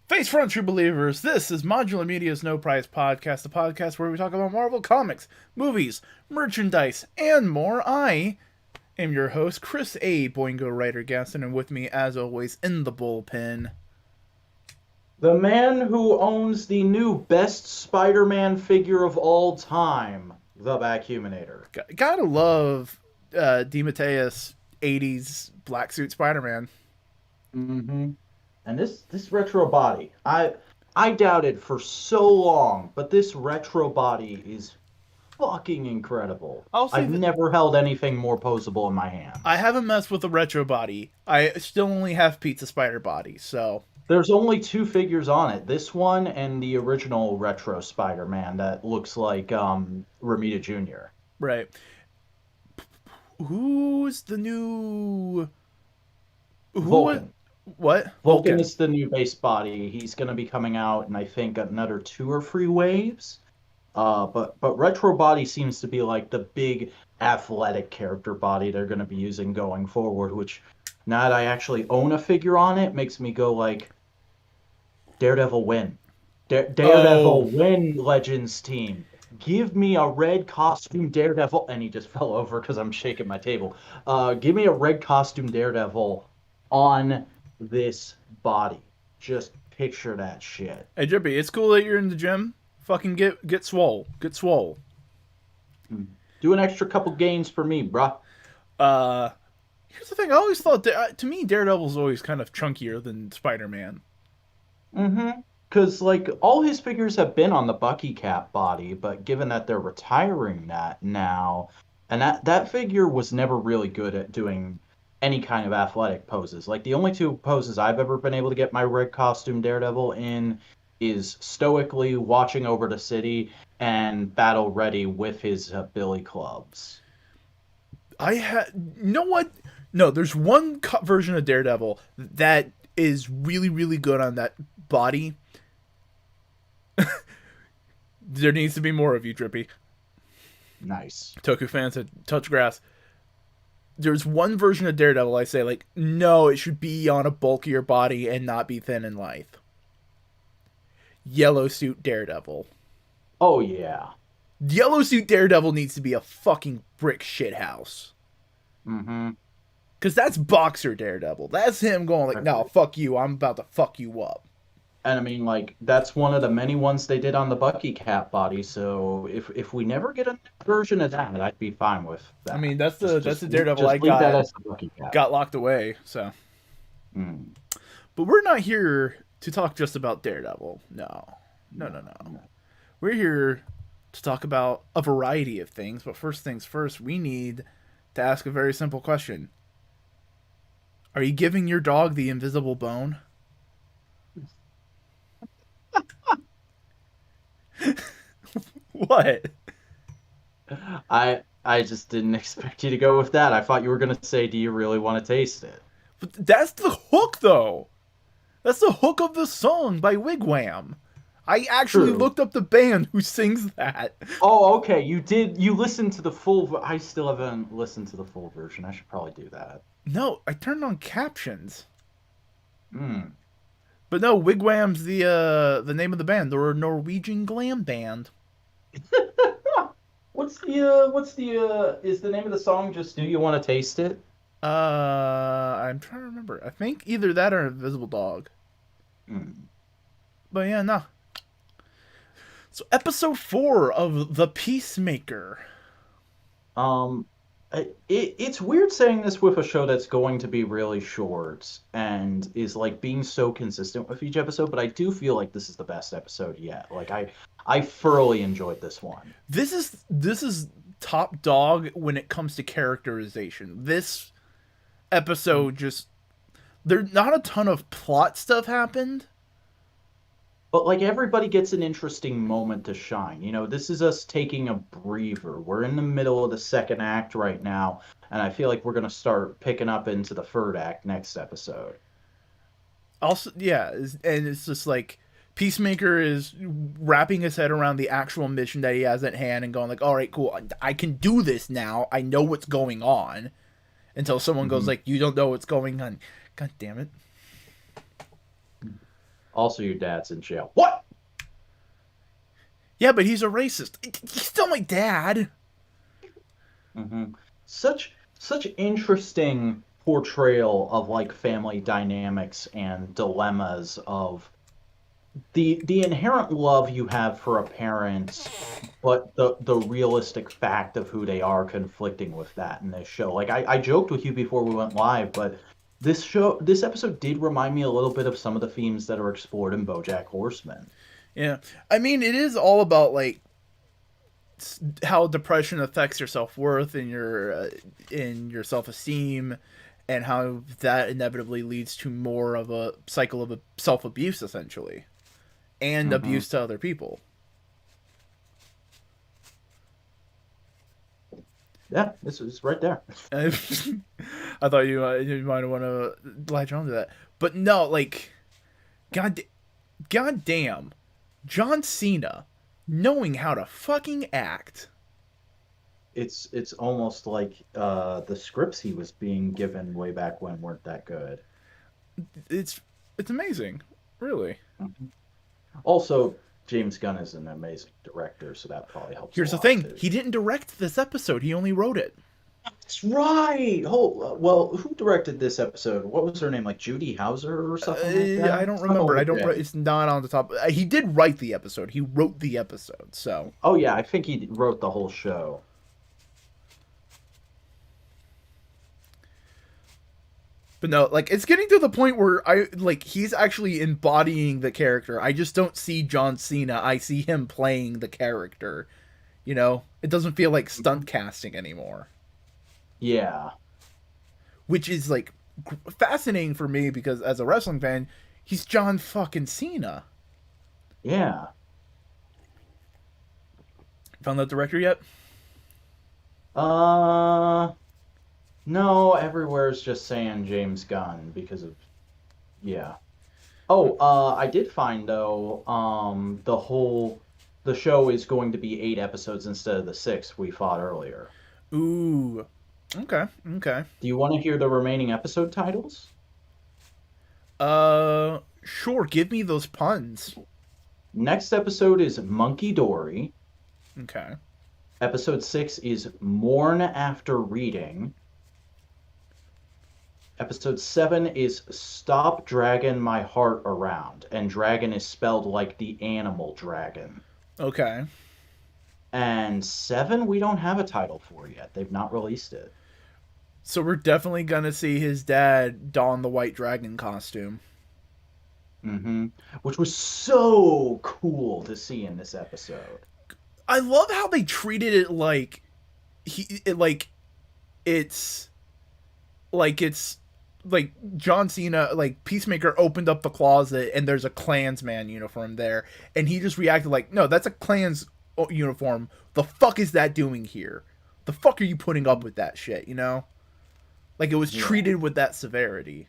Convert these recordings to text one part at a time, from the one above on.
Face front, true believers. This is Modular Media's No Prize Podcast, the podcast where we talk about Marvel comics, movies, merchandise, and more. I am your host, Chris A. Boingo Writer Gaston, and with me, as always, in the bullpen, the man who owns the new best Spider-Man figure of all time, the Vacuuminator. Gotta love DeMatteis 80s black suit Spider-Man. Mm-hmm. And this retro body, I doubted for so long, but this retro body is fucking incredible. I've never held anything more posable in my hand. I haven't messed with the retro body. I still only have Pizza Spider body, so... There's only two figures on it. This one and the original retro Spider-Man that looks like Romita Jr. Right. Who's the new... Vulcan. What? Vulcan is the new base body. He's going to be coming out in, I think, another 2 or 3 waves. But retro body seems to be like the big athletic character body they're going to be using going forward, which now that I actually own a figure on it makes me go like, Daredevil win. Daredevil win, Legends team. Give me a red costume Daredevil. And he just fell over because I'm shaking my table. Give me a red costume Daredevil on this body. Just picture that shit. Hey Drippy, it's cool that you're in the gym. Fucking get swole. Get swole. Do an extra couple gains for me, bruh. Here's the thing. I always thought that, to me, Daredevil's always kind of chunkier than Spider-Man. Mm-hmm. Because, like, all his figures have been on the Bucky Cap body, but given that they're retiring that now, and that figure was never really good at doing any kind of athletic poses. Like, the only 2 poses I've ever been able to get my red costume Daredevil in is stoically watching over the city and battle ready with his billy clubs. You know what? No, there's one version of Daredevil that is really, really good on that body. There needs to be more of you, Drippy. Nice. Toku fans said, touch grass. There's one version of Daredevil I say, like, no, it should be on a bulkier body and not be thin and lithe. Yellow suit Daredevil. Oh, yeah. Yellow suit Daredevil needs to be a fucking brick shithouse. Mm-hmm. Because that's boxer Daredevil. That's him going like, no, fuck you, I'm about to fuck you up. And I mean, like, that's one of the many ones they did on the Bucky Cap body, so if we never get a version of that, I'd be fine with that. I mean, that's the Daredevil I got locked away, so. But we're not here to talk just about Daredevil. No. We're here to talk about a variety of things, but first things first, we need to ask a very simple question. Are you giving your dog the invisible bone? What? I just didn't expect you to go with that. I thought you were going to say, do you really want to taste it? But that's the hook, though. That's the hook of the song by Wigwam. I actually looked up the band who sings that. Oh, okay. You listened to the full... I still haven't listened to the full version. I should probably do that. No, I turned on captions. But no, Wigwam's the name of the band. They're a Norwegian glam band. Is the name of the song just Do You Want to Taste It? I'm trying to remember. I think either that or Invisible Dog. But yeah, no. So episode 4 of The Peacemaker. It's weird saying this with a show that's going to be really short and is like being so consistent with each episode, but I do feel like this is the best episode yet. Like I thoroughly enjoyed this one. This is top dog when it comes to characterization. This episode just there's not a ton of plot stuff happened. But, like, everybody gets an interesting moment to shine. You know, this is us taking a breather. We're in the middle of the second act right now, and I feel like we're going to start picking up into the third act next episode. Also, yeah, and it's just like Peacemaker is wrapping his head around the actual mission that he has at hand and going like, all right, cool, I can do this now. I know what's going on. Until someone goes like, you don't know what's going on. God damn it. Also, your dad's in jail. What? Yeah, but he's a racist. He's still my dad. Mm-hmm. Such interesting portrayal of like family dynamics and dilemmas of the inherent love you have for a parent, but the realistic fact of who they are conflicting with that in this show. Like I joked with you before we went live, but this episode did remind me a little bit of some of the themes that are explored in BoJack Horseman. Yeah, I mean, it is all about like how depression affects your self-worth and your self-esteem, and how that inevitably leads to more of a cycle of self-abuse, essentially, and abuse to other people. Yeah, this is right there. I thought you might want to latch onto that, but no, like, god damn, John Cena knowing how to fucking act. It's almost like the scripts he was being given way back when weren't that good. It's amazing, really. Also, James Gunn is an amazing director, so that probably helps. Here's the thing: he didn't direct this episode; he only wrote it. That's right. Well, who directed this episode? What was her name? Like Judy Hauser or something like that? I don't remember. It's not on the top. He did write the episode. He wrote the episode. So. Oh yeah, I think he wrote the whole show. But no, like, it's getting to the point where he's actually embodying the character. I just don't see John Cena. I see him playing the character. You know, it doesn't feel like stunt casting anymore. Yeah. Which is like fascinating for me because as a wrestling fan, he's John fucking Cena. Yeah. Found that director yet? No, everywhere's just saying James Gunn because of, yeah. Oh, I did find though, the show is going to be 8 episodes instead of the 6 we fought earlier. Ooh, okay. Do you want to hear the remaining episode titles? Sure. Give me those puns. Next episode is Monkey Dory. Okay. Episode 6 is Mourn After Reading. Episode 7 is Stop Dragging My Heart Around, and dragon is spelled like the animal dragon. Okay. And 7, we don't have a title for yet. They've not released it. So we're definitely gonna see his dad don the white dragon costume. Mm-hmm. Which was so cool to see in this episode. I love how they treated it like it's John Cena, like Peacemaker opened up the closet and there's a Klansman uniform there, and he just reacted like, no, that's a Klans uniform. The fuck is that doing here? The fuck are you putting up with that shit, you know? Like, it was treated with that severity.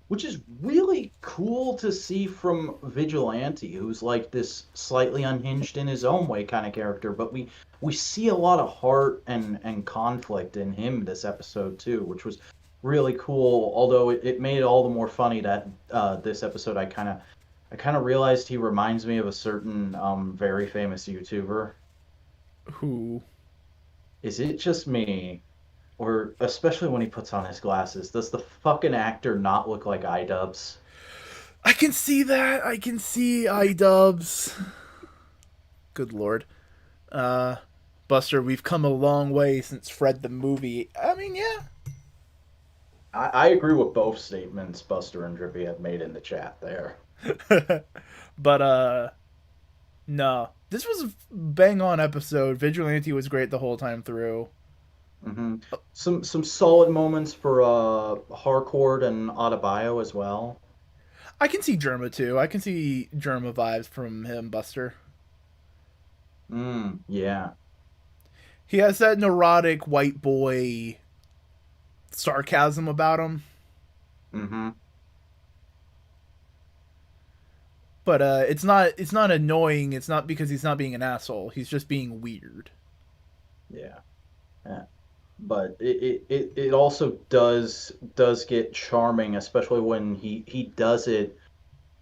Which is really cool to see from Vigilante, who's like this slightly unhinged in his own way kind of character, but we see a lot of heart and conflict in him this episode too, which was really cool. Although it made it all the more funny that this episode I kind of realized he reminds me of a certain very famous YouTuber. Who? Is it just me? Or especially when he puts on his glasses, does the fucking actor not look like iDubbbz? I can see that. I can see iDubbbz. Good lord. Buster, we've come a long way since Fred the movie. I mean, yeah. I agree with both statements Buster and Drippy have made in the chat there. But, no. This was a bang-on episode. Vigilante was great the whole time through. Mm-hmm. Some solid moments for Harcourt and Adebayo as well. I can see Germa too. I can see Germa vibes from him, Buster. Yeah. He has that neurotic white boy sarcasm about him. Mm-hmm. But it's not annoying. It's not because he's not being an asshole. He's just being weird. Yeah. But it also does get charming, especially when he does it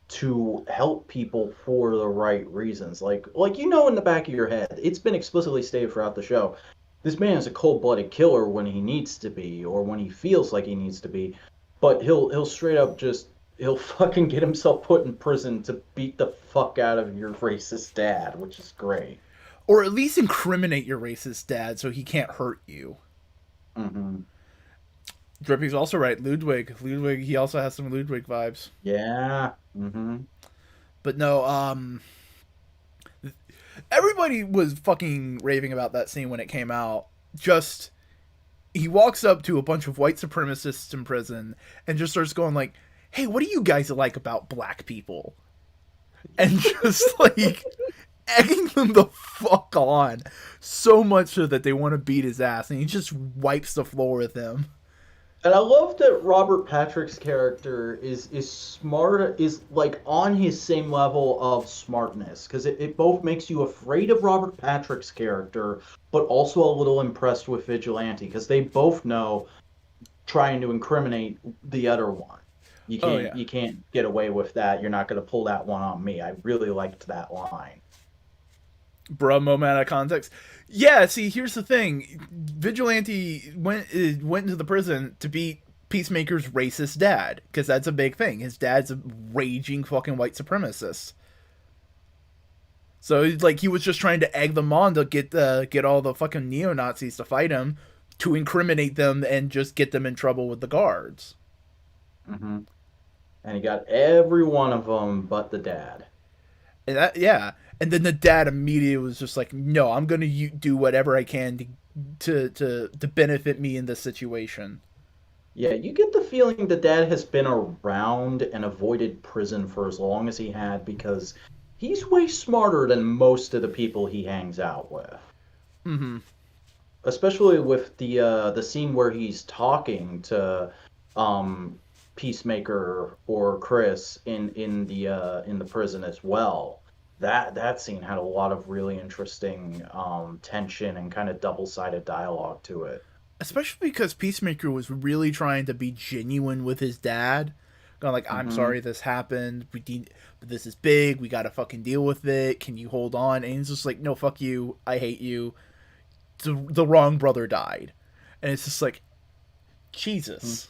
to help people for the right reasons. Like in the back of your head, it's been explicitly stated throughout the show. This man is a cold-blooded killer when he needs to be, or when he feels like he needs to be, but he'll straight up he'll fucking get himself put in prison to beat the fuck out of your racist dad, which is great. Or at least incriminate your racist dad so he can't hurt you. Mm-hmm. Drippy's also right. Ludwig, he also has some Ludwig vibes. Yeah. Mm-hmm. But no, everybody was fucking raving about that scene when it came out. Just, he walks up to a bunch of white supremacists in prison and just starts going like, hey, what do you guys like about black people? And just like egging them the fuck on so much so that they want to beat his ass, and he just wipes the floor with him. And I love that Robert Patrick's character is smart, is like on his same level of smartness, because it both makes you afraid of Robert Patrick's character, but also a little impressed with Vigilante, because they both know trying to incriminate the other one. You can't get away with that. You're not going to pull that one on me. I really liked that line. Bruh, moment out of context. Yeah, see, here's the thing. Vigilante went into the prison to beat Peacemaker's racist dad, because that's a big thing. His dad's a raging fucking white supremacist. So, like, he was just trying to egg them on to get all the fucking neo-Nazis to fight him, to incriminate them and just get them in trouble with the guards. Mm-hmm. And he got every one of them but the dad. And yeah. And then the dad immediately was just like, no, I'm going to do whatever I can to benefit me in this situation. Yeah, you get the feeling the dad has been around and avoided prison for as long as he had, because he's way smarter than most of the people he hangs out with. Mm-hmm. Especially with the scene where he's talking to Peacemaker or Chris in the prison as well. That scene had a lot of really interesting tension and kind of double-sided dialogue to it. Especially because Peacemaker was really trying to be genuine with his dad. Going like, I'm sorry this happened, but this is big, we gotta fucking deal with it, can you hold on? And he's just like, no, fuck you, I hate you. The wrong brother died. And it's just like, Jesus.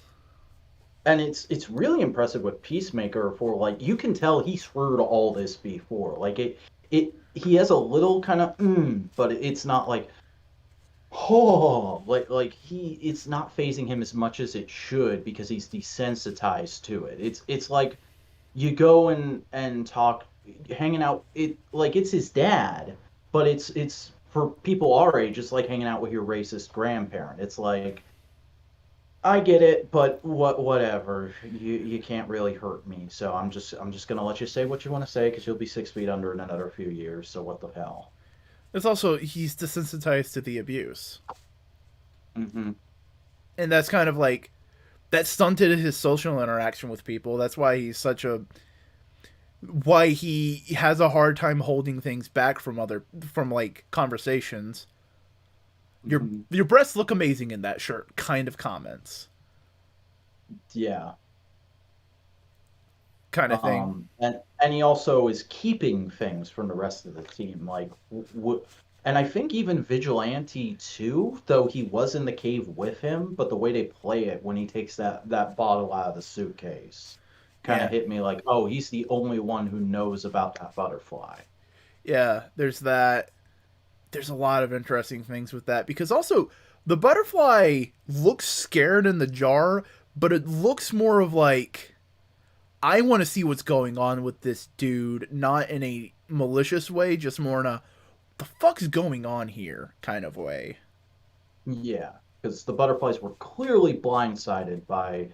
And it's really impressive with Peacemaker, for like, you can tell he's heard all this before. Like he has a little kind of but it's not like it's not phasing him as much as it should, because he's desensitized to it. It's like you go and talk, hanging out, it's his dad, but it's for people our age, it's like hanging out with your racist grandparent. It's like, I get it, but whatever. You can't really hurt me, so I'm just gonna let you say what you want to say, because you'll be 6 feet under in another few years. So what the hell? It's also, he's desensitized to the abuse, and that's kind of like, that stunted his social interaction with people. That's why he has a hard time holding things back from like conversations. Your breasts look amazing in that shirt kind of comments. Yeah. Kind of thing. And he also is keeping things from the rest of the team. Like, and I think even Vigilante too, though he was in the cave with him, but the way they play it when he takes that bottle out of the suitcase kind of hit me like, oh, he's the only one who knows about that butterfly. Yeah, there's that. There's a lot of interesting things with that, because also the butterfly looks scared in the jar, but it looks more of like, I want to see what's going on with this dude, not in a malicious way, just more in a, the fuck's going on here kind of way. Yeah, because the butterflies were clearly blindsided by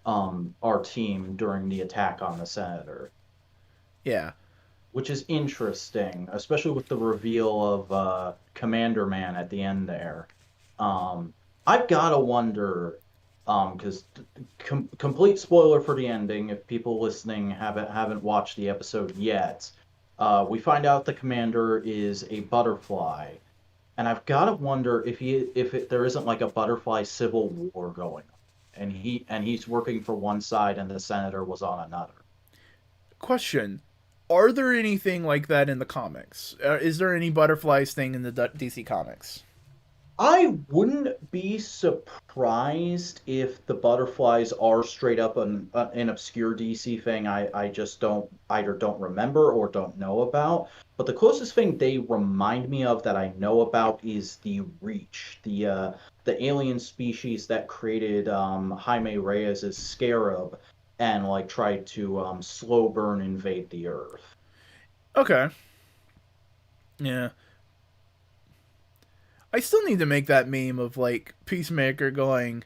our team during the attack on the senator. Yeah. Which is interesting, especially with the reveal of Commander Man at the end there. I've got to wonder, because complete spoiler for the ending, if people listening haven't watched the episode yet, we find out the Commander is a butterfly, and I've got to wonder if there isn't like a butterfly civil war going on, and he's working for one side and the senator was on another. question: are there anything like that in the comics? Is there any butterflies thing in the DC comics? I wouldn't be surprised if the butterflies are straight up an obscure DC thing I just either don't remember or don't know about. But the closest thing they remind me of that I know about is the Reach, the alien species that created Jaime Reyes' Scarab and like tried to slow burn invade the Earth. Okay. Yeah. I still need to make that meme of like Peacemaker going,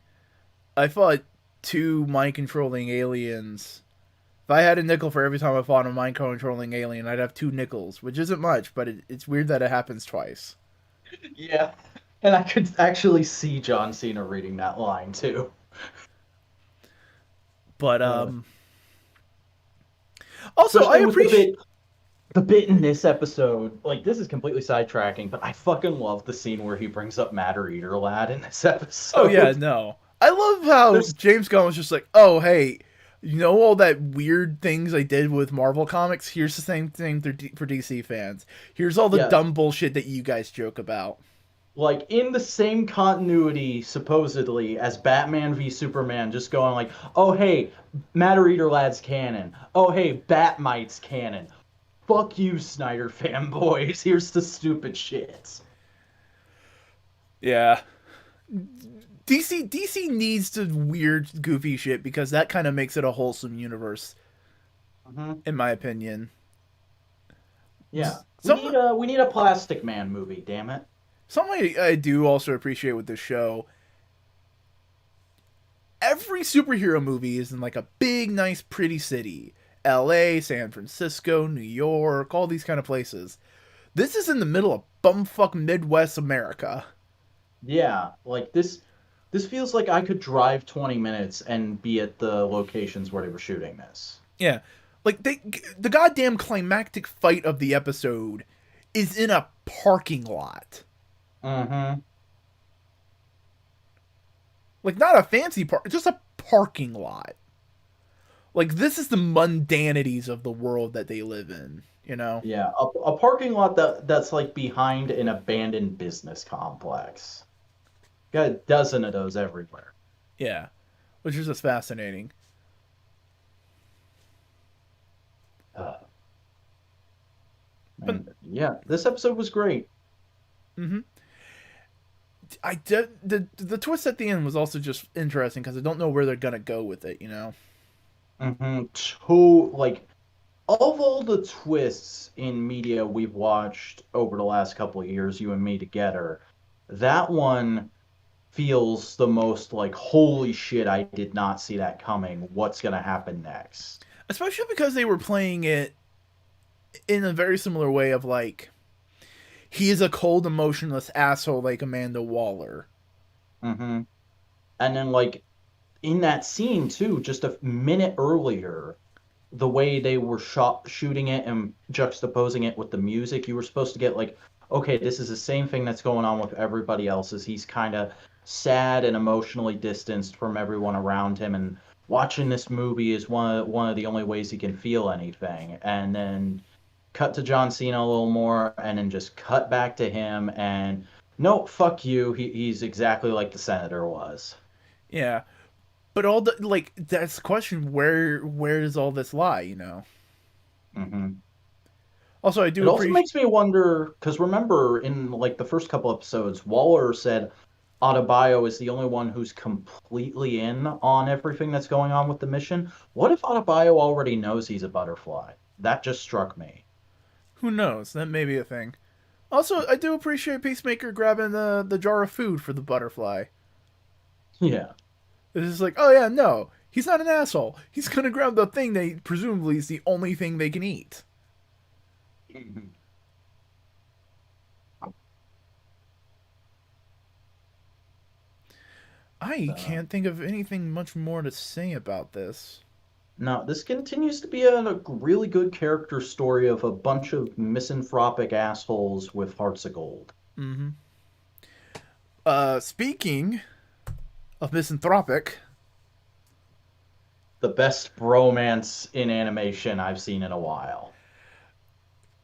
I fought 2 mind controlling aliens. If I had a nickel for every time I fought a mind controlling alien, I'd have 2 nickels, which isn't much, but it's weird that it happens twice. Yeah. And I could actually see John Cena reading that line too. But also I appreciate the bit in this episode. Like, this is completely sidetracking, but I fucking love the scene where he brings up Matter Eater Lad in this episode. Oh yeah, no. I love how James Gunn was just like, oh hey, you know all that weird things I did with Marvel comics? Here's the same thing for DC fans. Here's all the dumb bullshit that you guys joke about. Like, in the same continuity, supposedly, as Batman v Superman, just going like, oh hey, Matter Eater Lad's canon. Oh hey, Batmite's canon. Fuck you, Snyder fanboys. Here's the stupid shit. Yeah. DC needs the weird, goofy shit because that kind of makes it a wholesome universe, in my opinion. Yeah, we need a Plastic Man movie. Damn it. Something I do also appreciate with this show. Every superhero movie is in like a big, nice, pretty city. L.A., San Francisco, New York, all these kind of places. This is in the middle of bumfuck Midwest America. Yeah, like this feels like I could drive 20 minutes and be at the locations where they were shooting this. Yeah. Like, the goddamn climactic fight of the episode is in a parking lot. Mm-hmm. Like, not a fancy park, just a parking lot. Like, this is the mundanities of the world that they live in, you know? Yeah, a parking lot that's like behind an abandoned business complex. Got a dozen of those everywhere. Yeah, which is just fascinating. Yeah, this episode was great. Mm-hmm. I did the twist at the end was also just interesting because I don't know where they're gonna go with it, you know. Mm-hmm. Like, of all the twists in media we've watched over the last couple of years, you and me together, that one feels the most like, holy shit, I did not see that coming. What's gonna happen next? Especially because they were playing it in a very similar way of like, he is a cold, emotionless asshole like Amanda Waller. Mm-hmm. And then, like, in that scene, too, just a minute earlier, the way they were shooting it and juxtaposing it with the music, you were supposed to get, like, okay, this is the same thing that's going on with everybody else's. He's kind of sad and emotionally distanced from everyone around him, and watching this movie is one of the only ways he can feel anything. And then cut to John Cena a little more, and then just cut back to him, and no, fuck you. He's exactly like the Senator was. Yeah, but all the like that's the question. Where does all this lie? You know. Mm-hmm. Also, I do. It also makes me wonder because remember in like the first couple episodes, Waller said Adebayo is the only one who's completely in on everything that's going on with the mission. What if Adebayo already knows he's a butterfly? That just struck me. Who knows? That may be a thing. Also, I do appreciate Peacemaker grabbing the jar of food for the butterfly. Yeah. It's just like, oh yeah, no, he's not an asshole. He's gonna grab the thing that presumably is the only thing they can eat. Mm-hmm. I can't think of anything much more to say about this. No, this continues to be a really good character story of a bunch of misanthropic assholes with hearts of gold. Mm-hmm. Speaking of misanthropic, the best bromance in animation I've seen in a while.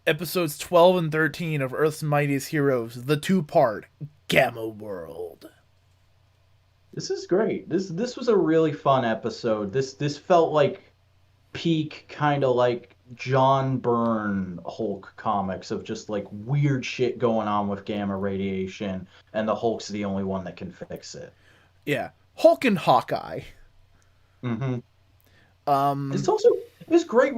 Episodes 12 and 13 of Earth's Mightiest Heroes, the two-part Gamma World. This is great. This was a really fun episode. This felt like peak kind of like John Byrne Hulk comics of just like weird shit going on with gamma radiation, and the Hulk's the only one that can fix it. Yeah, Hulk and Hawkeye. Mm-hmm. It's great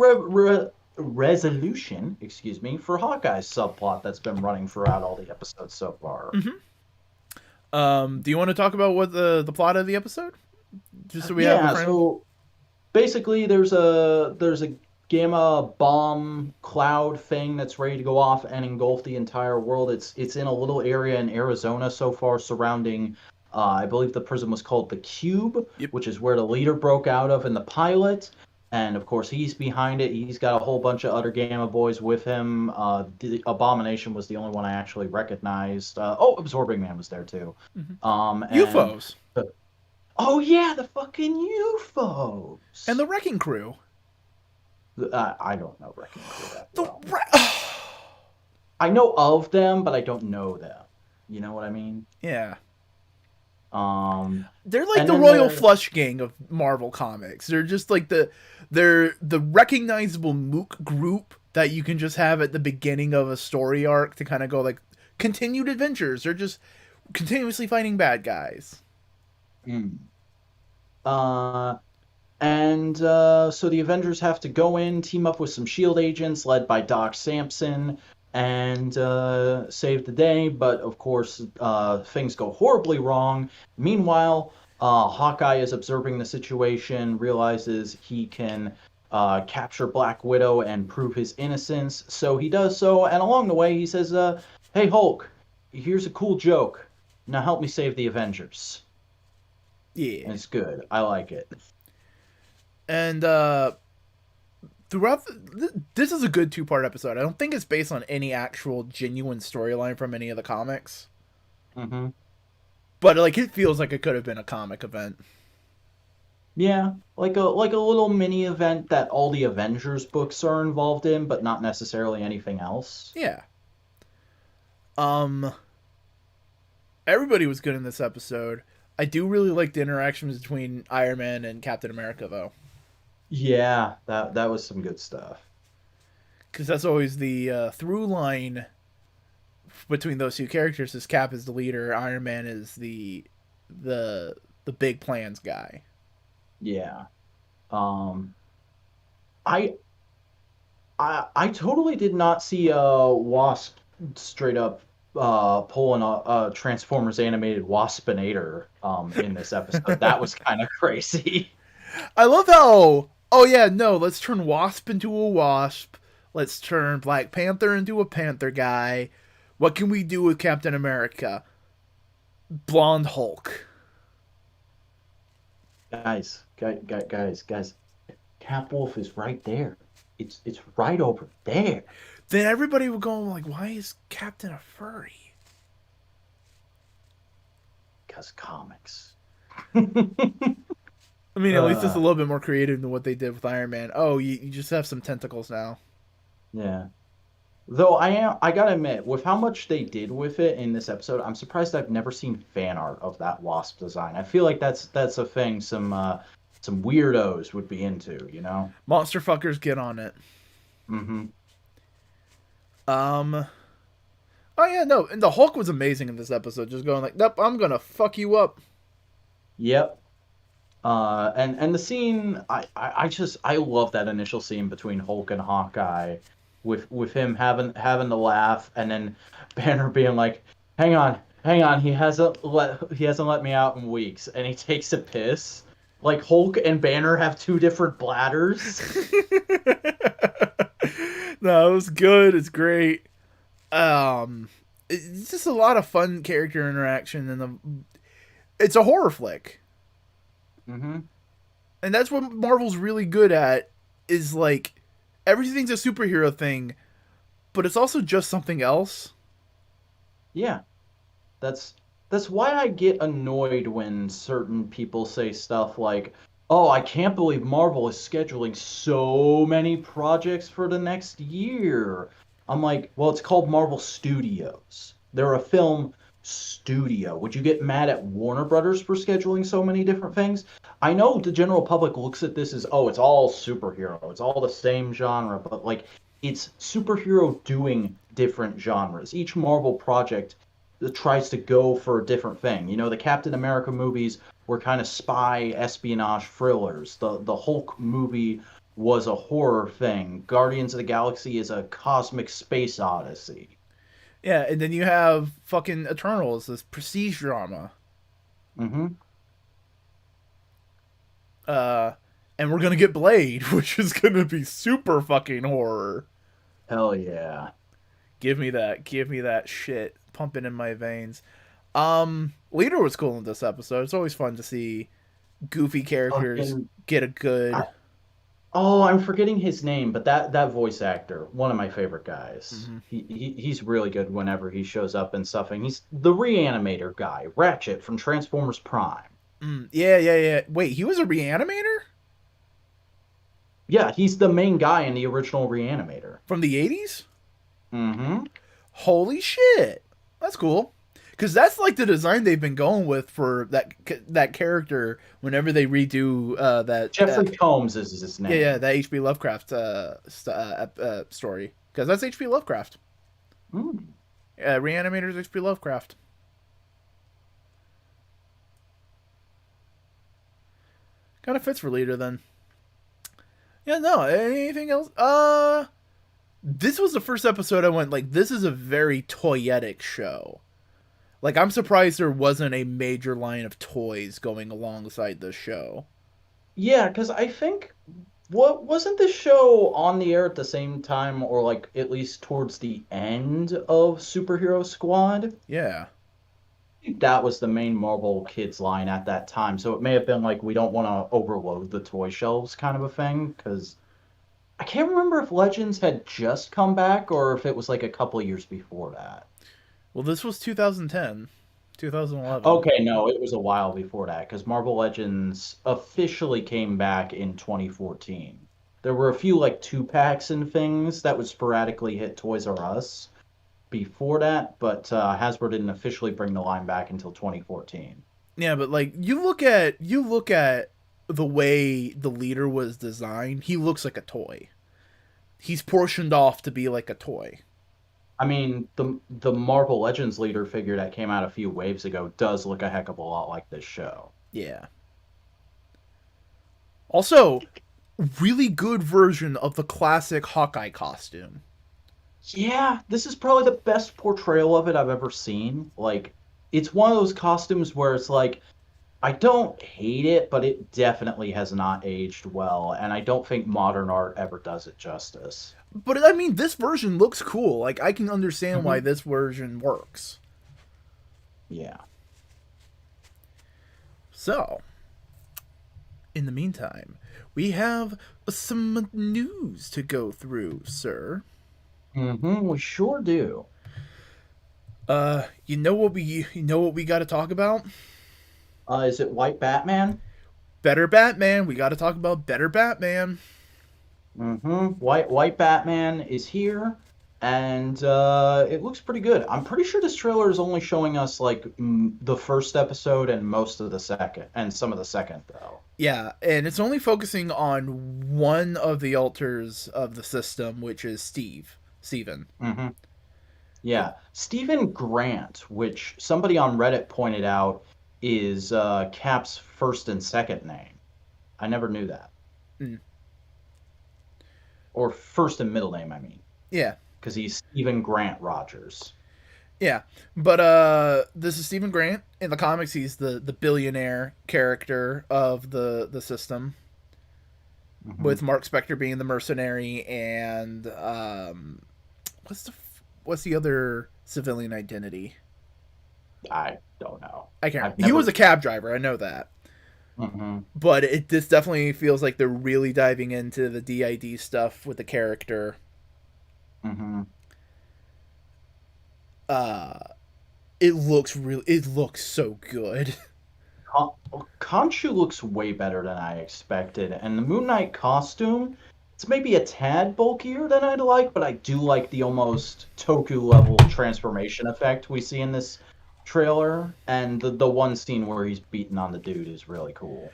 resolution, excuse me, for Hawkeye's subplot that's been running throughout all the episodes so far. Mm-hmm. Do you want to talk about what the plot of the episode? Just so we have so basically there's a gamma bomb cloud thing that's ready to go off and engulf the entire world. It's in a little area in Arizona so far surrounding I believe the prison was called the Cube, which is where the leader broke out of in the pilot. And of course, he's behind it. He's got a whole bunch of other Gamma boys with him. The Abomination was the only one I actually recognized. Absorbing Man was there too. Mm-hmm. UFOs. Oh yeah, the fucking UFOs. And the Wrecking Crew. I don't know Wrecking Crew that well. I know of them, but I don't know them. You know what I mean? Yeah. They're like the Royal Flush Gang of Marvel Comics. They're just like they're the recognizable mook group that you can just have at the beginning of a story arc to kind of go like continued adventures. They're just continuously fighting bad guys. So the Avengers have to go in, team up with some SHIELD agents led by Doc Samson, and save the day, but of course things go horribly wrong. Meanwhile, Hawkeye is observing the situation, realizes he can capture Black Widow and prove his innocence, so he does so, and along the way he says, hey Hulk, here's a cool joke, now help me save the Avengers. Yeah. And it's good, I like it. And throughout this is a good two-part episode. I don't think it's based on any actual genuine storyline from any of the comics. Mm-hmm. But like it feels like it could have been a comic event. Yeah, like a little mini event that all the Avengers books are involved in, but not necessarily anything else. Yeah. Everybody was good in this episode. I do really like the interactions between Iron Man and Captain America, though. Yeah, that was some good stuff. Because that's always the through line between those two characters. Is Cap is the leader, Iron Man is the big plans guy. Yeah, I totally did not see Wasp straight up pulling a Transformers animated Waspinator in this episode. That was kind of crazy. I love how, oh yeah, no, let's turn Wasp into a Wasp. Let's turn Black Panther into a Panther guy. What can we do with Captain America? Blonde Hulk. Guys. Cap Wolf is right there. It's right over there. Then everybody would go like, why is Captain a furry? Because comics. I mean, at least it's a little bit more creative than what they did with Iron Man. Oh, you just have some tentacles now. Yeah. Though I gotta admit, with how much they did with it in this episode, I'm surprised I've never seen fan art of that Wasp design. I feel like that's a thing some weirdos would be into, you know? Monster fuckers get on it. Mm-hmm. Oh yeah, no, and the Hulk was amazing in this episode, just going like, nope, I'm gonna fuck you up. Yep. And the scene, I love that initial scene between Hulk and Hawkeye, with him having the laugh, and then Banner being like, hang on, he hasn't let me out in weeks, and he takes a piss. Like Hulk and Banner have two different bladders. No, it was good. It's great. It's just a lot of fun character interaction, and it's a horror flick. Mm-hmm. And that's what Marvel's really good at, is like everything's a superhero thing, but it's also just something else. Yeah. That's why I get annoyed when certain people say stuff like, oh, I can't believe Marvel is scheduling so many projects for the next year. I'm like, well, it's called Marvel Studios. They're a film studio. Would you get mad at Warner Brothers for scheduling so many different things? I know the general public looks at this as, oh, it's all superhero. It's all the same genre, but like it's superhero doing different genres. Each Marvel project tries to go for a different thing. You know, the Captain America movies were kind of spy espionage thrillers. The Hulk movie was a horror thing. Guardians of the Galaxy is a cosmic space odyssey. Yeah, and then you have fucking Eternals, this prestige drama. Mm-hmm. And we're gonna get Blade, which is gonna be super fucking horror. Hell yeah. Give me that shit pumping in my veins. Leader was cool in this episode. It's always fun to see goofy characters get a good. I'm forgetting his name, but that voice actor, one of my favorite guys. Mm-hmm. He's really good whenever he shows up and stuff. And he's the Reanimator guy, Ratchet from Transformers Prime. Yeah. Wait, he was a Reanimator? Yeah, he's the main guy in the original Reanimator. From the 80s? Mm-hmm. Holy shit. That's cool. Because that's like the design they've been going with for that character whenever they redo that. Jeffrey Combs is his name. Yeah, that H.P. Lovecraft story. Because that's H.P. Lovecraft. Reanimator's H.P. Lovecraft. Kind of fits for Leader then. Yeah, no. Anything else? This was the first episode I went like, this is a very toyetic show. Like, I'm surprised there wasn't a major line of toys going alongside this show. Yeah, because I think wasn't this show on the air at the same time, or like at least towards the end of Superhero Squad? Yeah. That was the main Marvel Kids line at that time, so it may have been like we don't want to overload the toy shelves kind of a thing, because I can't remember if Legends had just come back or if it was like a couple of years before that. Well, this was 2010, 2011. Okay, no, it was a while before that, because Marvel Legends officially came back in 2014. There were a few like 2-packs and things that would sporadically hit Toys R Us before that, but Hasbro didn't officially bring the line back until 2014. Yeah, but like you look at the way the Leader was designed, he looks like a toy. He's portioned off to be like a toy. I mean, the Marvel Legends Leader figure that came out a few waves ago does look a heck of a lot like this show. Yeah. Also, really good version of the classic Hawkeye costume. Yeah, this is probably the best portrayal of it I've ever seen. Like, it's one of those costumes where it's like, I don't hate it, but it definitely has not aged well, and I don't think modern art ever does it justice. But I mean, this version looks cool. Like, I can understand why this version works. Yeah. So, in the meantime, we have some news to go through, sir. We sure do. You know what we got to talk about? Is it White Batman? Better Batman. We got to talk about Better Batman. White Batman is here, and it looks pretty good. I'm pretty sure this trailer is only showing us like the first episode and most of the second, and some of the second though. Yeah, and it's only focusing on one of the alters of the system, which is Steven. Yeah, Stephen Grant, which somebody on Reddit pointed out is Cap's first and second name. I never knew that. Or first and middle name, I mean. Yeah. Because he's Stephen Grant Rogers. Yeah, but this is Stephen Grant. In the comics, he's the billionaire character of the system, with Mark Spector being the mercenary, and what's the other civilian identity? I don't know. I can't. He was a cab driver. I know that. But this definitely feels like they're really diving into the DID stuff with the character. It looks so good. Khonshu looks way better than I expected, and the Moon Knight costume, it's maybe a tad bulkier than I'd like, but I do like the almost Toku level transformation effect we see in this trailer, and the one scene where he's beating on the dude is really cool.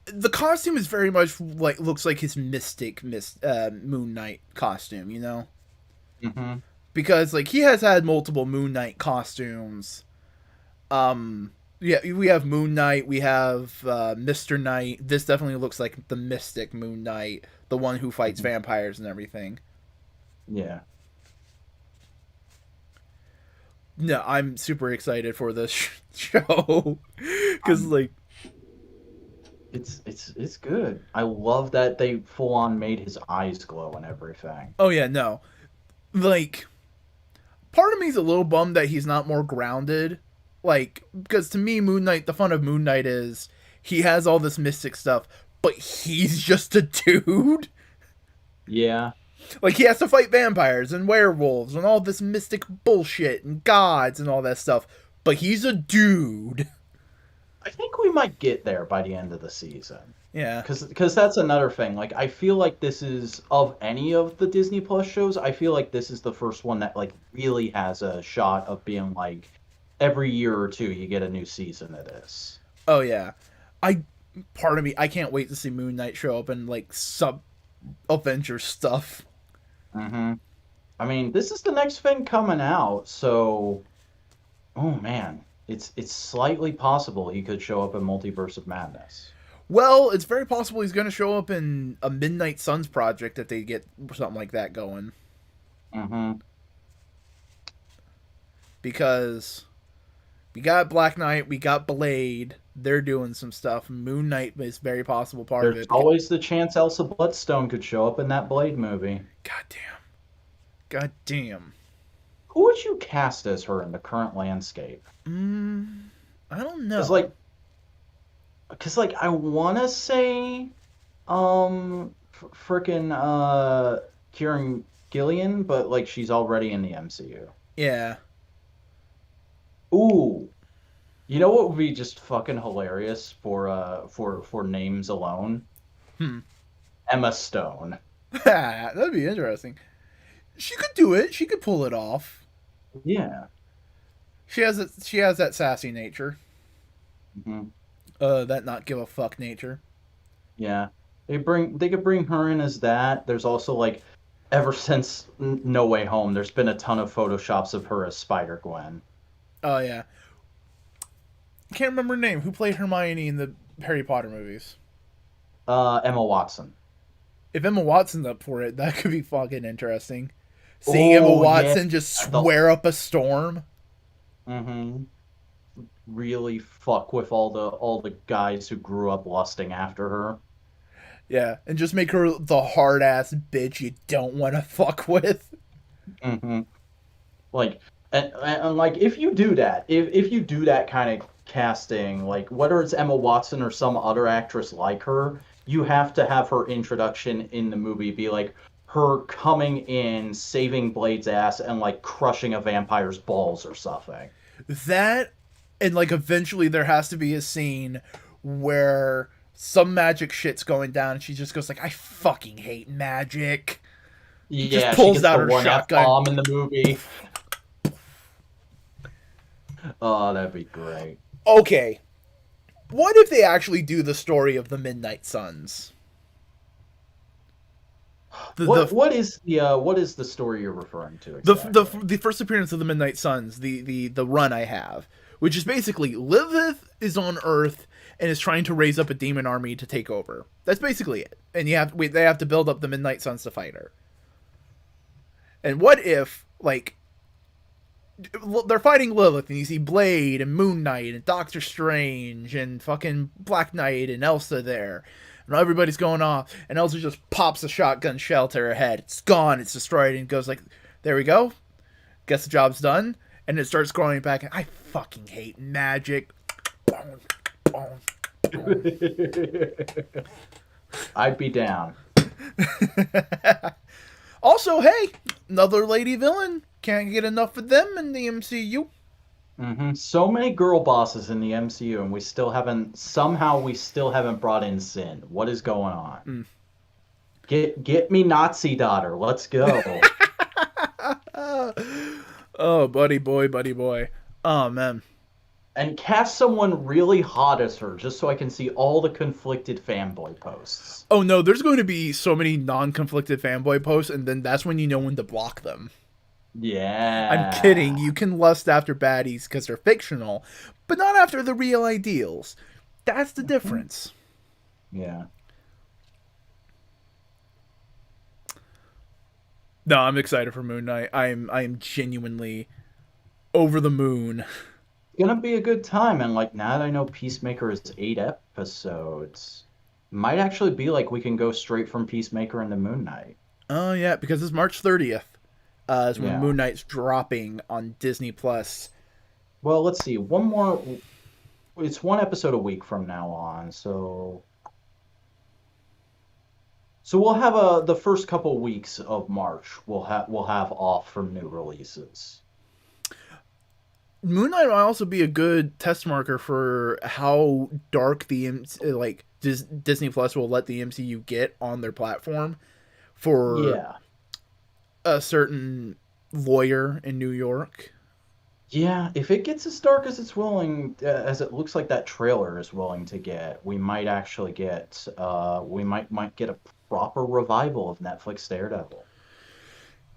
The costume is very much looks like his Mystic Moon Knight costume, you know? Mm-hmm. Because he has had multiple Moon Knight costumes. Yeah, we have Moon Knight, we have Mr. Knight. This definitely looks like the Mystic Moon Knight, the one who fights vampires and everything. Yeah. No, I'm super excited for this show because it's good. I love that they full on made his eyes glow and everything. Oh yeah, no, part of me is a little bummed that he's not more grounded. Because to me, Moon Knight, the fun of Moon Knight is he has all this mystic stuff, but he's just a dude. Yeah. He has to fight vampires and werewolves and all this mystic bullshit and gods and all that stuff, but he's a dude. I think we might get there by the end of the season. Yeah. Because that's another thing. I feel like this is, of any of the Disney Plus shows, I feel like this is the first one that, really has a shot of being, every year or two you get a new season of this. Oh, yeah. Part of me, I can't wait to see Moon Knight show up in, Avengers stuff. Mm-hmm. I mean, this is the next thing coming out, so... Oh, man. It's slightly possible he could show up in Multiverse of Madness. Well, it's very possible he's going to show up in a Midnight Suns project if they get something like that going. Mm-hmm. Because we got Black Knight, we got Blade. They're doing some stuff. Moon Knight is very possible part of it. There's always the chance Elsa Bloodstone could show up in that Blade movie. God damn. Who would you cast as her in the current landscape? I don't know. Because I want to say, frickin' Kieran Gillian, but she's already in the MCU. Yeah. Ooh, you know what would be just fucking hilarious for names alone? Emma Stone. That'd be interesting. She could do it. She could pull it off. Yeah. She has that sassy nature. Mm-hmm. That not give a fuck nature. Yeah. They could bring her in as that. There's also ever since No Way Home, there's been a ton of photoshops of her as Spider-Gwen. Oh yeah. Can't remember her name. Who played Hermione in the Harry Potter movies? Emma Watson. If Emma Watson's up for it, that could be fucking interesting. Seeing Emma Watson just swear up a storm. Mm-hmm. Really fuck with all the guys who grew up lusting after her. Yeah, and just make her the hard ass bitch you don't want to fuck with. Mm-hmm. And if you do that, if you do that kind of casting, whether it's Emma Watson or some other actress like her, you have to have her introduction in the movie be her coming in, saving Blade's ass, and crushing a vampire's balls or something. That, and eventually there has to be a scene where some magic shit's going down, and she just goes I fucking hate magic. Yeah, just pulls out her shotgun. Bomb in the movie. Oh, that'd be great. Okay, what if they actually do the story of the Midnight Suns? What is the story you're referring to exactly? The first appearance of the Midnight Suns, the run I have, which is basically Lilith is on Earth and is trying to raise up a demon army to take over. That's basically it. And they have to build up the Midnight Suns to fight her. And what if they're fighting Lilith and you see Blade and Moon Knight and Doctor Strange and fucking Black Knight and Elsa there. And everybody's going off, and Elsa just pops a shotgun shell to her head. It's gone, it's destroyed, and goes there we go. Guess the job's done. And it starts scrolling back, and I fucking hate magic. I'd be down. Also, hey, another lady villain. Can't get enough of them in the MCU. Mm-hmm. So many girl bosses in the MCU, and we still haven't. Somehow, we still haven't brought in Sin. What is going on? Mm. Get me Nazi daughter. Let's go. Oh, buddy boy. Oh man. And cast someone really hot as her, just so I can see all the conflicted fanboy posts. Oh no, there's going to be so many non-conflicted fanboy posts, and then that's when you know when to block them. Yeah. I'm kidding. You can lust after baddies because they're fictional, but not after the real ideals. That's the difference. Yeah. No, I'm excited for Moon Knight. I am genuinely over the moon. It's gonna be a good time, and like now that I know Peacemaker is 8 episodes, might actually be like we can go straight from Peacemaker into Moon Knight. Oh yeah, because it's March 30th. Is when Yeah. Moon Knight's dropping on Disney Plus. Well, let's see. One more. It's one episode a week from now on, so we'll have the first couple weeks of March. We'll have off from new releases. Moon Knight will also be a good test marker for how dark Disney Plus will let the MCU get on their platform for a certain lawyer in New York. Yeah, if it gets as dark as it's willing, as it looks like that trailer is willing to get, we might actually get, we might get a proper revival of Netflix Daredevil.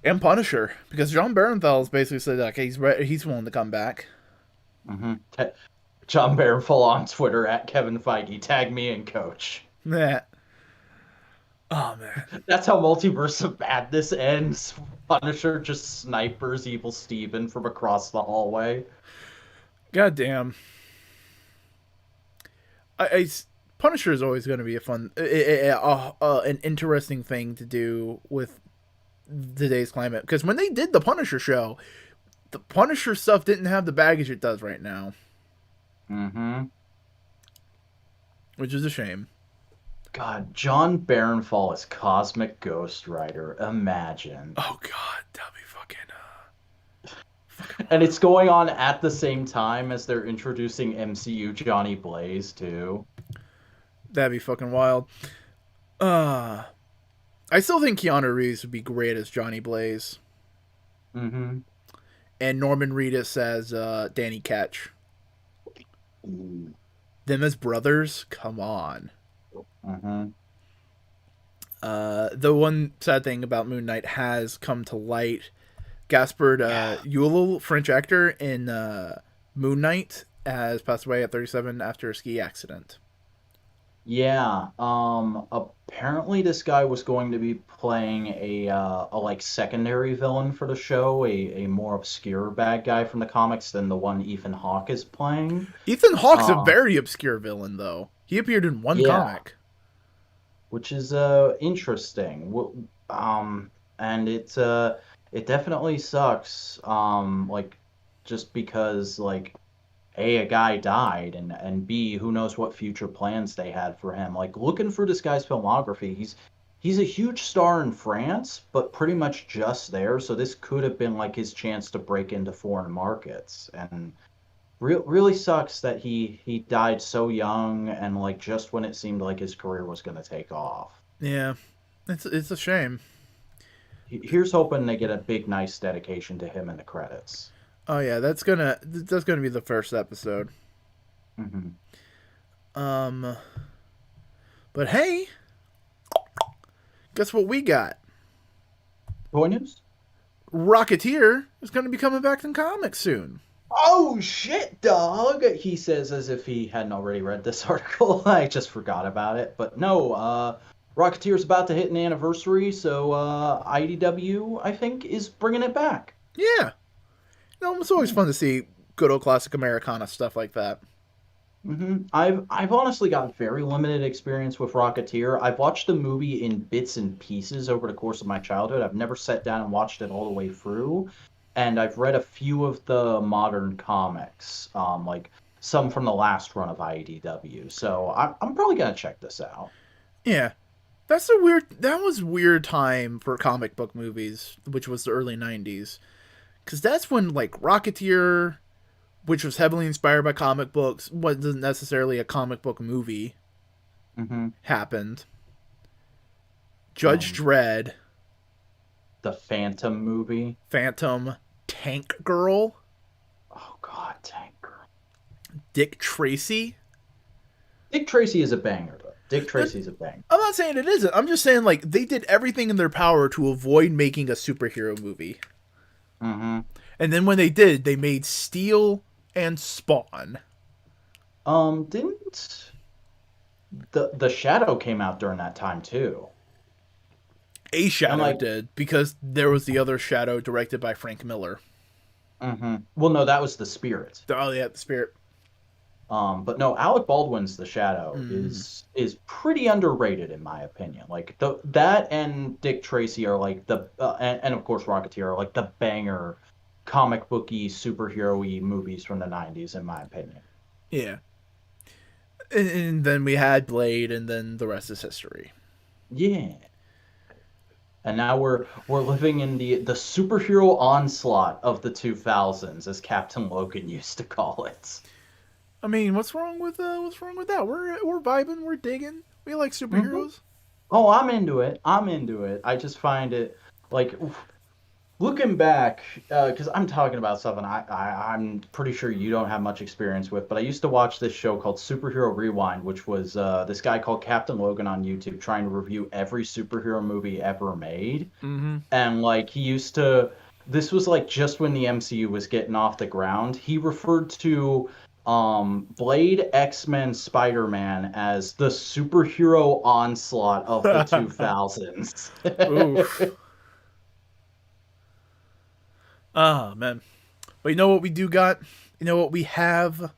And Punisher, because John Bernthal basically said like he's willing to come back. Mm-hmm. John Barenfall on Twitter at Kevin Feige, tag me in, coach. Yeah. Oh man, that's how Multiverse of Madness ends. Punisher just snipers Evil Steven from across the hallway. God damn. Punisher is always going to be a fun, an interesting thing to do with today's climate. Because when they did the Punisher show, the Punisher stuff didn't have the baggage it does right now. Mm-hmm. Which is a shame. God, John Barenfall is Cosmic Ghost Rider. Imagine. Oh God, that'd be fucking. And it's going on at the same time as they're introducing MCU Johnny Blaze too. That'd be fucking wild. I still think Keanu Reeves would be great as Johnny Blaze. Mm-hmm. And Norman Reedus as Danny Ketch. Them as brothers? Come on. Mm-hmm. The one sad thing about Moon Knight has come to light. Gaspard Ulliel, French actor in Moon Knight, has passed away at 37 after a ski accident. Yeah. Apparently this guy was going to be playing a like secondary villain for the show, a more obscure bad guy from the comics than the one Ethan Hawke is playing. Ethan Hawke's a very obscure villain, though. He appeared in one comic, which is interesting. And it definitely sucks. Like just because like A, guy died, and B, who knows what future plans they had for him. Like looking through this guy's filmography, he's a huge star in France, but pretty much just there. So this could have been like his chance to break into foreign markets. And really sucks that he died so young and like just when it seemed like his career was going to take off. Yeah, it's a shame. Here's hoping they get a big, nice dedication to him in the credits. Oh yeah, that's gonna be the first episode. Mm-hmm. But hey, guess what we got? Toy news? Rocketeer is gonna be coming back in comics soon. Oh shit, dog! He says as if he hadn't already read this article. I just forgot about it. But no, Rocketeer's about to hit an anniversary, so IDW, I think, is bringing it back. Yeah. It's always fun to see good old classic Americana stuff like that. Mm-hmm. I've honestly got very limited experience with Rocketeer. I've watched the movie in bits and pieces over the course of my childhood. I've never sat down and watched it all the way through. And I've read a few of the modern comics, like some from the last run of IDW. So I'm probably gonna check this out. Yeah. That was weird time for comic book movies, which was the early 90s. Because that's when, like, Rocketeer which was heavily inspired by comic books, wasn't necessarily a comic book movie, happened. Judge Dredd. The Phantom movie. Phantom. Tank Girl. Oh, God, Tank Girl. Dick Tracy. Dick Tracy is a banger, though. Dick Tracy's a banger. I'm not saying it isn't. I'm just saying, like, they did everything in their power to avoid making a superhero movie. Mm-hmm. And then when they did, they made Steel and Spawn. Didn't the Shadow came out during that time too? A Shadow did, because there was the other Shadow directed by Frank Miller. Mm-hmm. Well, no, that was the Spirit. Oh yeah, the Spirit. But no, Alec Baldwin's The Shadow is pretty underrated in my opinion. Like that and Dick Tracy are like the and of course Rocketeer are like the banger comic booky superhero-y movies from the 90s in my opinion. Yeah. And then we had Blade, and then the rest is history. Yeah. And now we're living in the superhero onslaught of the 2000s, as Captain Logan used to call it. I mean, what's wrong with that? We're vibing, we're digging. We like superheroes. Mm-hmm. Oh, I'm into it. I just find it like looking back, because I'm talking about stuff and I'm pretty sure you don't have much experience with, but I used to watch this show called Superhero Rewind, which was this guy called Captain Logan on YouTube trying to review every superhero movie ever made. Mm-hmm. And like he used to, this was like just when the MCU was getting off the ground. He referred to Blade, X-Men, Spider-Man as the superhero onslaught of the 2000s. Oof. Oh, man. But you know what we do got? You know what we have?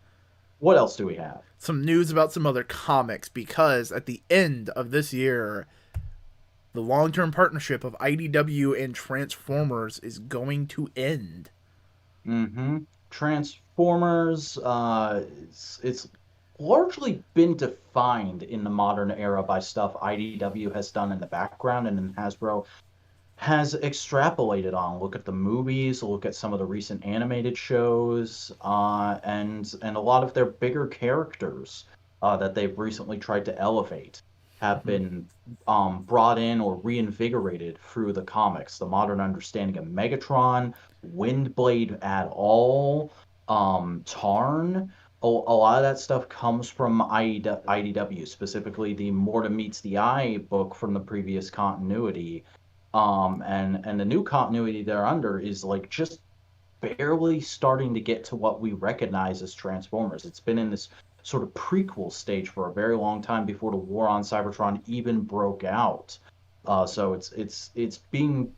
What else do we have? Some news about some other comics, because at the end of this year, the long-term partnership of IDW and Transformers is going to end. Mm-hmm. Transformers, it's largely been defined in the modern era by stuff IDW has done in the background, and then Hasbro has extrapolated on. Look at the movies, look at some of the recent animated shows, and a lot of their bigger characters that they've recently tried to elevate have been brought in or reinvigorated through the comics. The modern understanding of Megatron, Windblade at all, Tarn. A lot of that stuff comes from IDW, specifically the Morta Meets the Eye book from the previous continuity. And the new continuity they're under is like just barely starting to get to what we recognize as Transformers. It's been in this sort of prequel stage for a very long time before the war on Cybertron even broke out. So it's being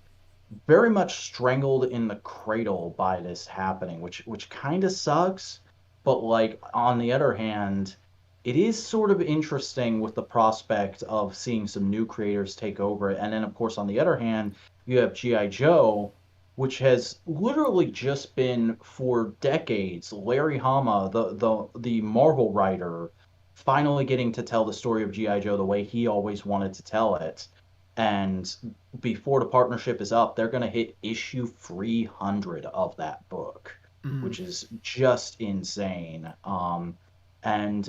very much strangled in the cradle by this happening, which kind of sucks. But like on the other hand, it is sort of interesting with the prospect of seeing some new creators take over it. And then, of course, on the other hand, you have G.I. Joe, which has literally just been for decades Larry Hama, the Marvel writer, finally getting to tell the story of G.I. Joe the way he always wanted to tell it. And before the partnership is up, they're going to hit issue 300 of that book, which is just insane. And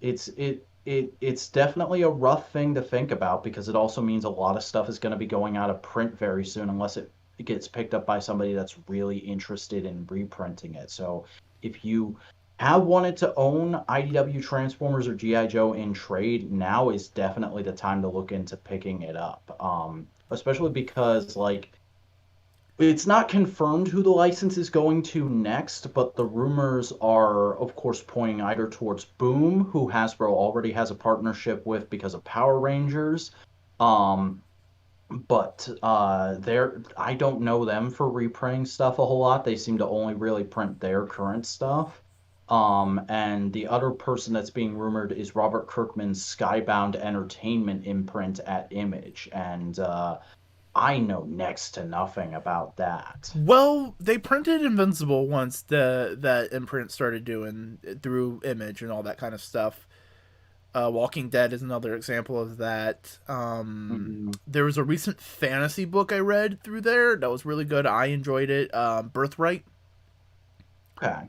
it's definitely a rough thing to think about, because it also means a lot of stuff is going to be going out of print very soon unless it gets picked up by somebody that's really interested in reprinting it. So if you have wanted to own IDW Transformers or G.I. Joe in trade, now is definitely the time to look into picking it up. Especially because like it's not confirmed who the license is going to next, but the rumors are, of course, pointing either towards Boom, who Hasbro already has a partnership with because of Power Rangers. But I don't know them for reprinting stuff a whole lot. They seem to only really print their current stuff. And the other person that's being rumored is Robert Kirkman's Skybound Entertainment imprint at Image. And I know next to nothing about that. Well, they printed Invincible once that imprint started doing through Image and all that kind of stuff. Walking Dead is another example of that. There was a recent fantasy book I read through there that was really good. I enjoyed it. Birthright. Okay.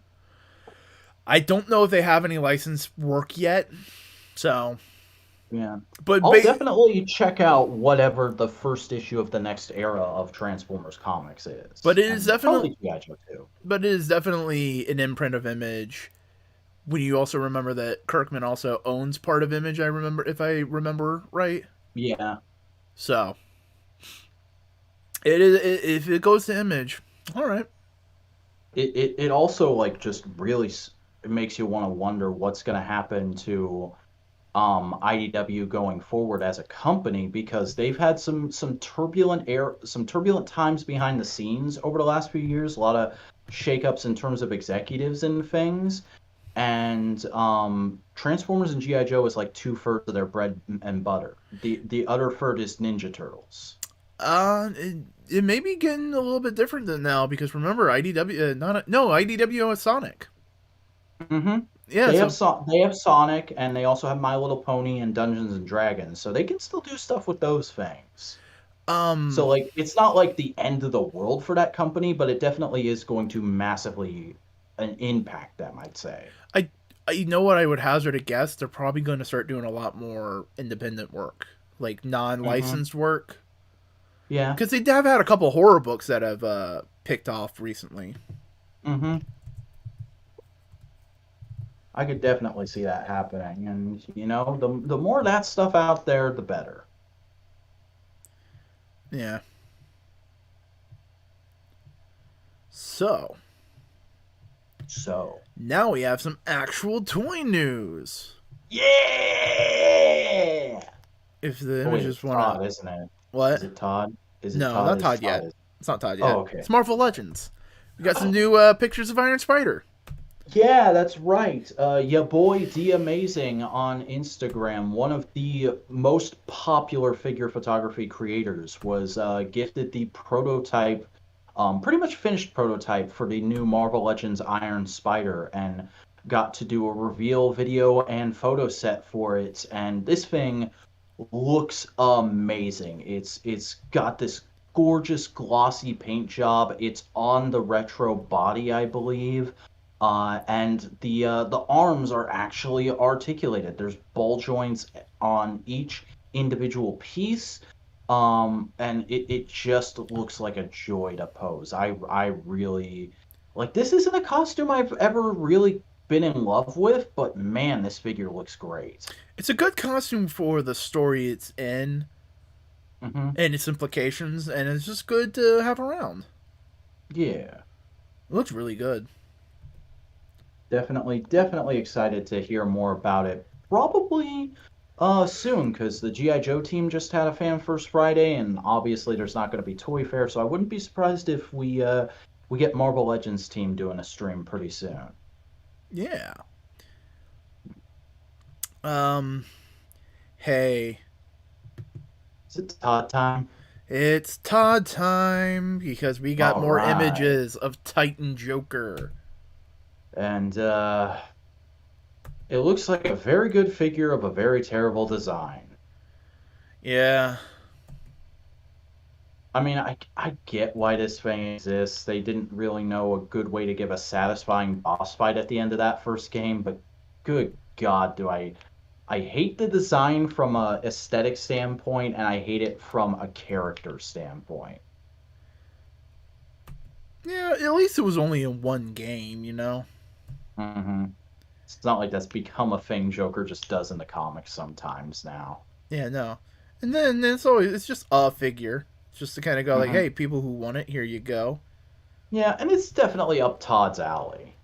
I don't know if they have any licensed work yet, so yeah. But I'll definitely check out whatever the first issue of the next era of Transformers comics is. But it is definitely G.I. Joe too. But it is definitely an imprint of Image. When you also remember that Kirkman also owns part of Image, if I remember right. Yeah. So it is, if it goes to Image, all right. It also like just really it makes you want to wonder what's going to happen to IDW going forward as a company, because they've had some turbulent times behind the scenes over the last few years. A lot of shakeups in terms of executives and things. And Transformers and G.I. Joe is like 2/3 of their bread and butter. The other third is Ninja Turtles. It may be getting a little bit different than now, because remember, IDW is Sonic. Mm-hmm. Yeah, they have Sonic, and they also have My Little Pony and Dungeons and Dragons, so they can still do stuff with those things. So like, it's not like the end of the world for that company, but it definitely is going to massively impact them, I'd say. You know what I would hazard a guess? They're probably going to start doing a lot more independent work, like non-licensed work. Yeah, because they have had a couple horror books that have picked off recently. Mm-hmm. I could definitely see that happening, and the more of that stuff out there, the better. Yeah. So now we have some actual toy news. Yeah. If the images want Todd, isn't it? What? Is it Todd? No, not Todd yet. It's not Todd yet. Oh, okay. It's Marvel Legends. We got some new pictures of Iron Spider. Yeah, that's right. Your boy D Amazing on Instagram, one of the most popular figure photography creators, was gifted the prototype, pretty much finished prototype for the new Marvel Legends Iron Spider, and got to do a reveal video and photo set for it. And this thing looks amazing. It's got this gorgeous glossy paint job. It's on the retro body, I believe. And the arms are actually articulated. There's ball joints on each individual piece, and it just looks like a joy to pose. I really like. This isn't a costume I've ever really been in love with, but man, this figure looks great. It's a good costume for the story it's in, and its implications, and it's just good to have around. Yeah, it looks really good. Definitely excited to hear more about it. Probably soon, because the G.I. Joe team just had a Fan First Friday, and obviously there's not going to be Toy Fair, so I wouldn't be surprised if we get Marvel Legends team doing a stream pretty soon. Yeah. Hey. Is it Todd time? It's Todd time, because we got more images of Titan Joker. And it looks like a very good figure of a very terrible design. Yeah. I mean, I get why this thing exists. They didn't really know a good way to give a satisfying boss fight at the end of that first game, but good God, do I hate the design from a aesthetic standpoint, and I hate it from a character standpoint. Yeah, at least it was only in one game, you know? Mm-hmm. It's not like that's become a thing Joker just does in the comics sometimes now. Yeah, no. And then it's just a figure. Just to kind of go like, hey, people who want it, here you go. Yeah, and it's definitely up Todd's alley.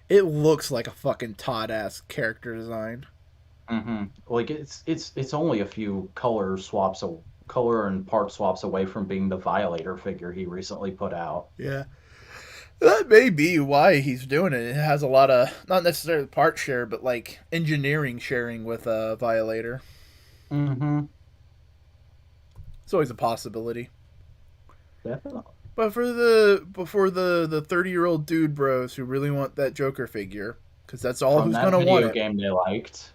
It looks like a fucking Todd-ass character design. Like it's only a few color and part swaps away from being the Violator figure he recently put out. Yeah. That may be why he's doing it. It has a lot of, not necessarily part share, but like engineering sharing with Violator. It's always a possibility. Definitely. But for the 30-year-old dude bros who really want that Joker figure, because that's all who's gonna want it. Video game they liked.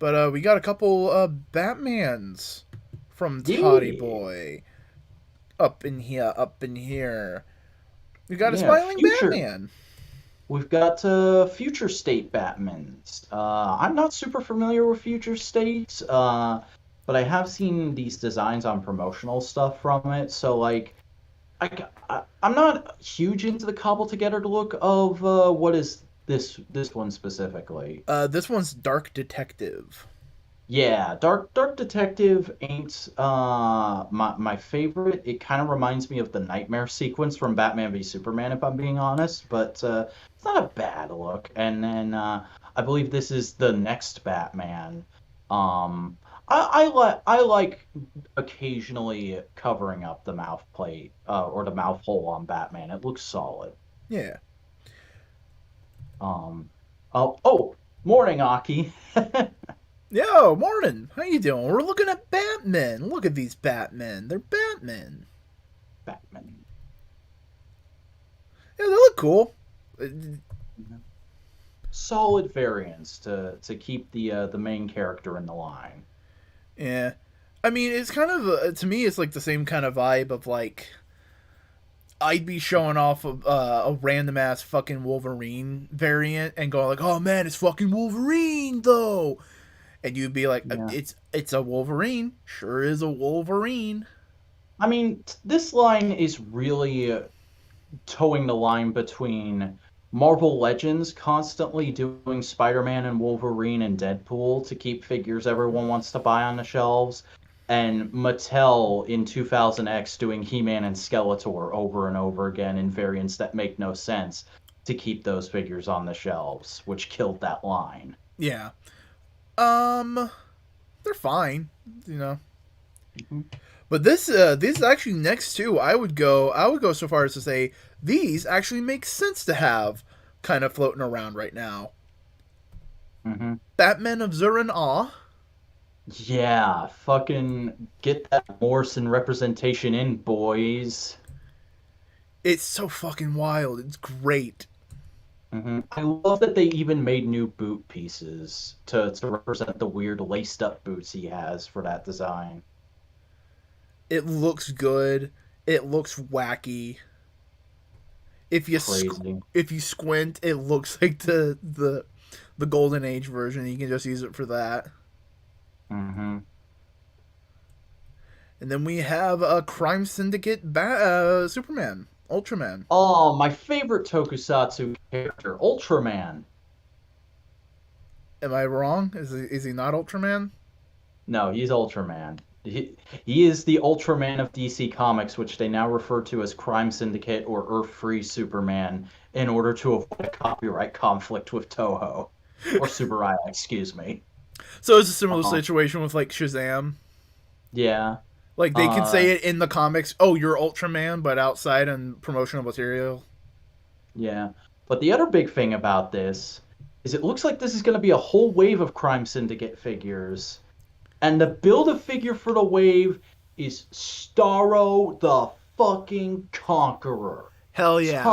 But we got a couple Batmans from Toddy Boy up in here. We got a smiling Batman. We've got Future State Batmans. I'm not super familiar with Future State, but I have seen these designs on promotional stuff from it. So, like, I'm not huge into the cobbled together look of what is this one specifically. This one's Dark Detective. Yeah, Dark Detective ain't my favorite. It kind of reminds me of the nightmare sequence from Batman v Superman, if I'm being honest, but it's not a bad look. And then I believe this is the next Batman. I like occasionally covering up the mouth plate or the mouth hole on Batman. It looks solid. Yeah. Oh, morning, Aki. Yo, morning. How you doing? We're looking at Batman. Look at these Batmen. They're Batman. Batman. Yeah, they look cool. Solid variants to keep the main character in the line. Yeah. I mean, it's kind of, to me, it's like the same kind of vibe of like, I'd be showing off a random ass fucking Wolverine variant and going like, oh man, it's fucking Wolverine though. And you'd be like, yeah. It's a Wolverine. Sure is a Wolverine. I mean, this line is really towing the line between Marvel Legends constantly doing Spider-Man and Wolverine and Deadpool to keep figures everyone wants to buy on the shelves, and Mattel in 2000X doing He-Man and Skeletor over and over again in variants that make no sense to keep those figures on the shelves, which killed that line. Yeah. They're fine, you know. Mm-hmm. But this actually next two, I would go so far as to say these actually make sense to have kind of floating around right now. Mm-hmm. Batman of Zur-En-Arrh. Yeah, fucking get that Morrison representation in, boys. It's so fucking wild. It's great. Mm-hmm. I love that they even made new boot pieces to represent the weird laced up boots he has for that design. It looks good. It looks wacky. If you squint, it looks like the Golden Age version. You can just use it for that. Mm-hmm. And then we have a Crime Syndicate Superman. Ultraman. Oh, my favorite tokusatsu character, Ultraman. Am I wrong? Is he not Ultraman? No, he's Ultraman. He is the Ultraman of DC Comics, which they now refer to as Crime Syndicate or Earth-Free Superman, in order to avoid a copyright conflict with Toho. Or Subaraya, excuse me. So it's a similar situation with, like, Shazam? Yeah. Like, they can say it in the comics, oh, you're Ultraman, but outside on promotional material. Yeah. But the other big thing about this is it looks like this is going to be a whole wave of Crime Syndicate figures. And the Build-A-Figure for the wave is Starro the fucking Conqueror. Hell yeah.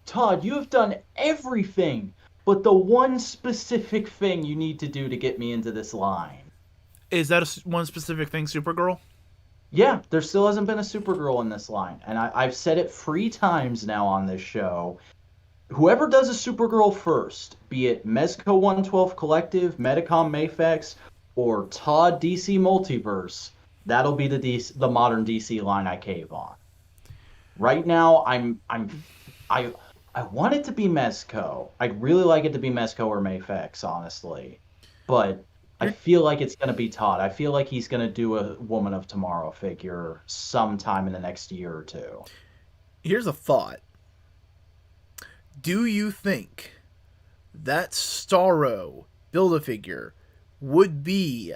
Todd, you have done everything but the one specific thing you need to do to get me into this line. Is that one specific thing, Supergirl? Yeah, there still hasn't been a Supergirl in this line. And I've said it 3 times now on this show. Whoever does a Supergirl first, be it Mezco 112 Collective, Medicom MAFEX, or Todd DC Multiverse, that'll be the modern DC line I cave on. Right now, I want it to be Mezco. I'd really like it to be Mezco or MAFEX, honestly. But I feel like it's going to be Todd. I feel like he's going to do a Woman of Tomorrow figure sometime in the next year or two. Here's a thought. Do you think that Starro Build-A-Figure would be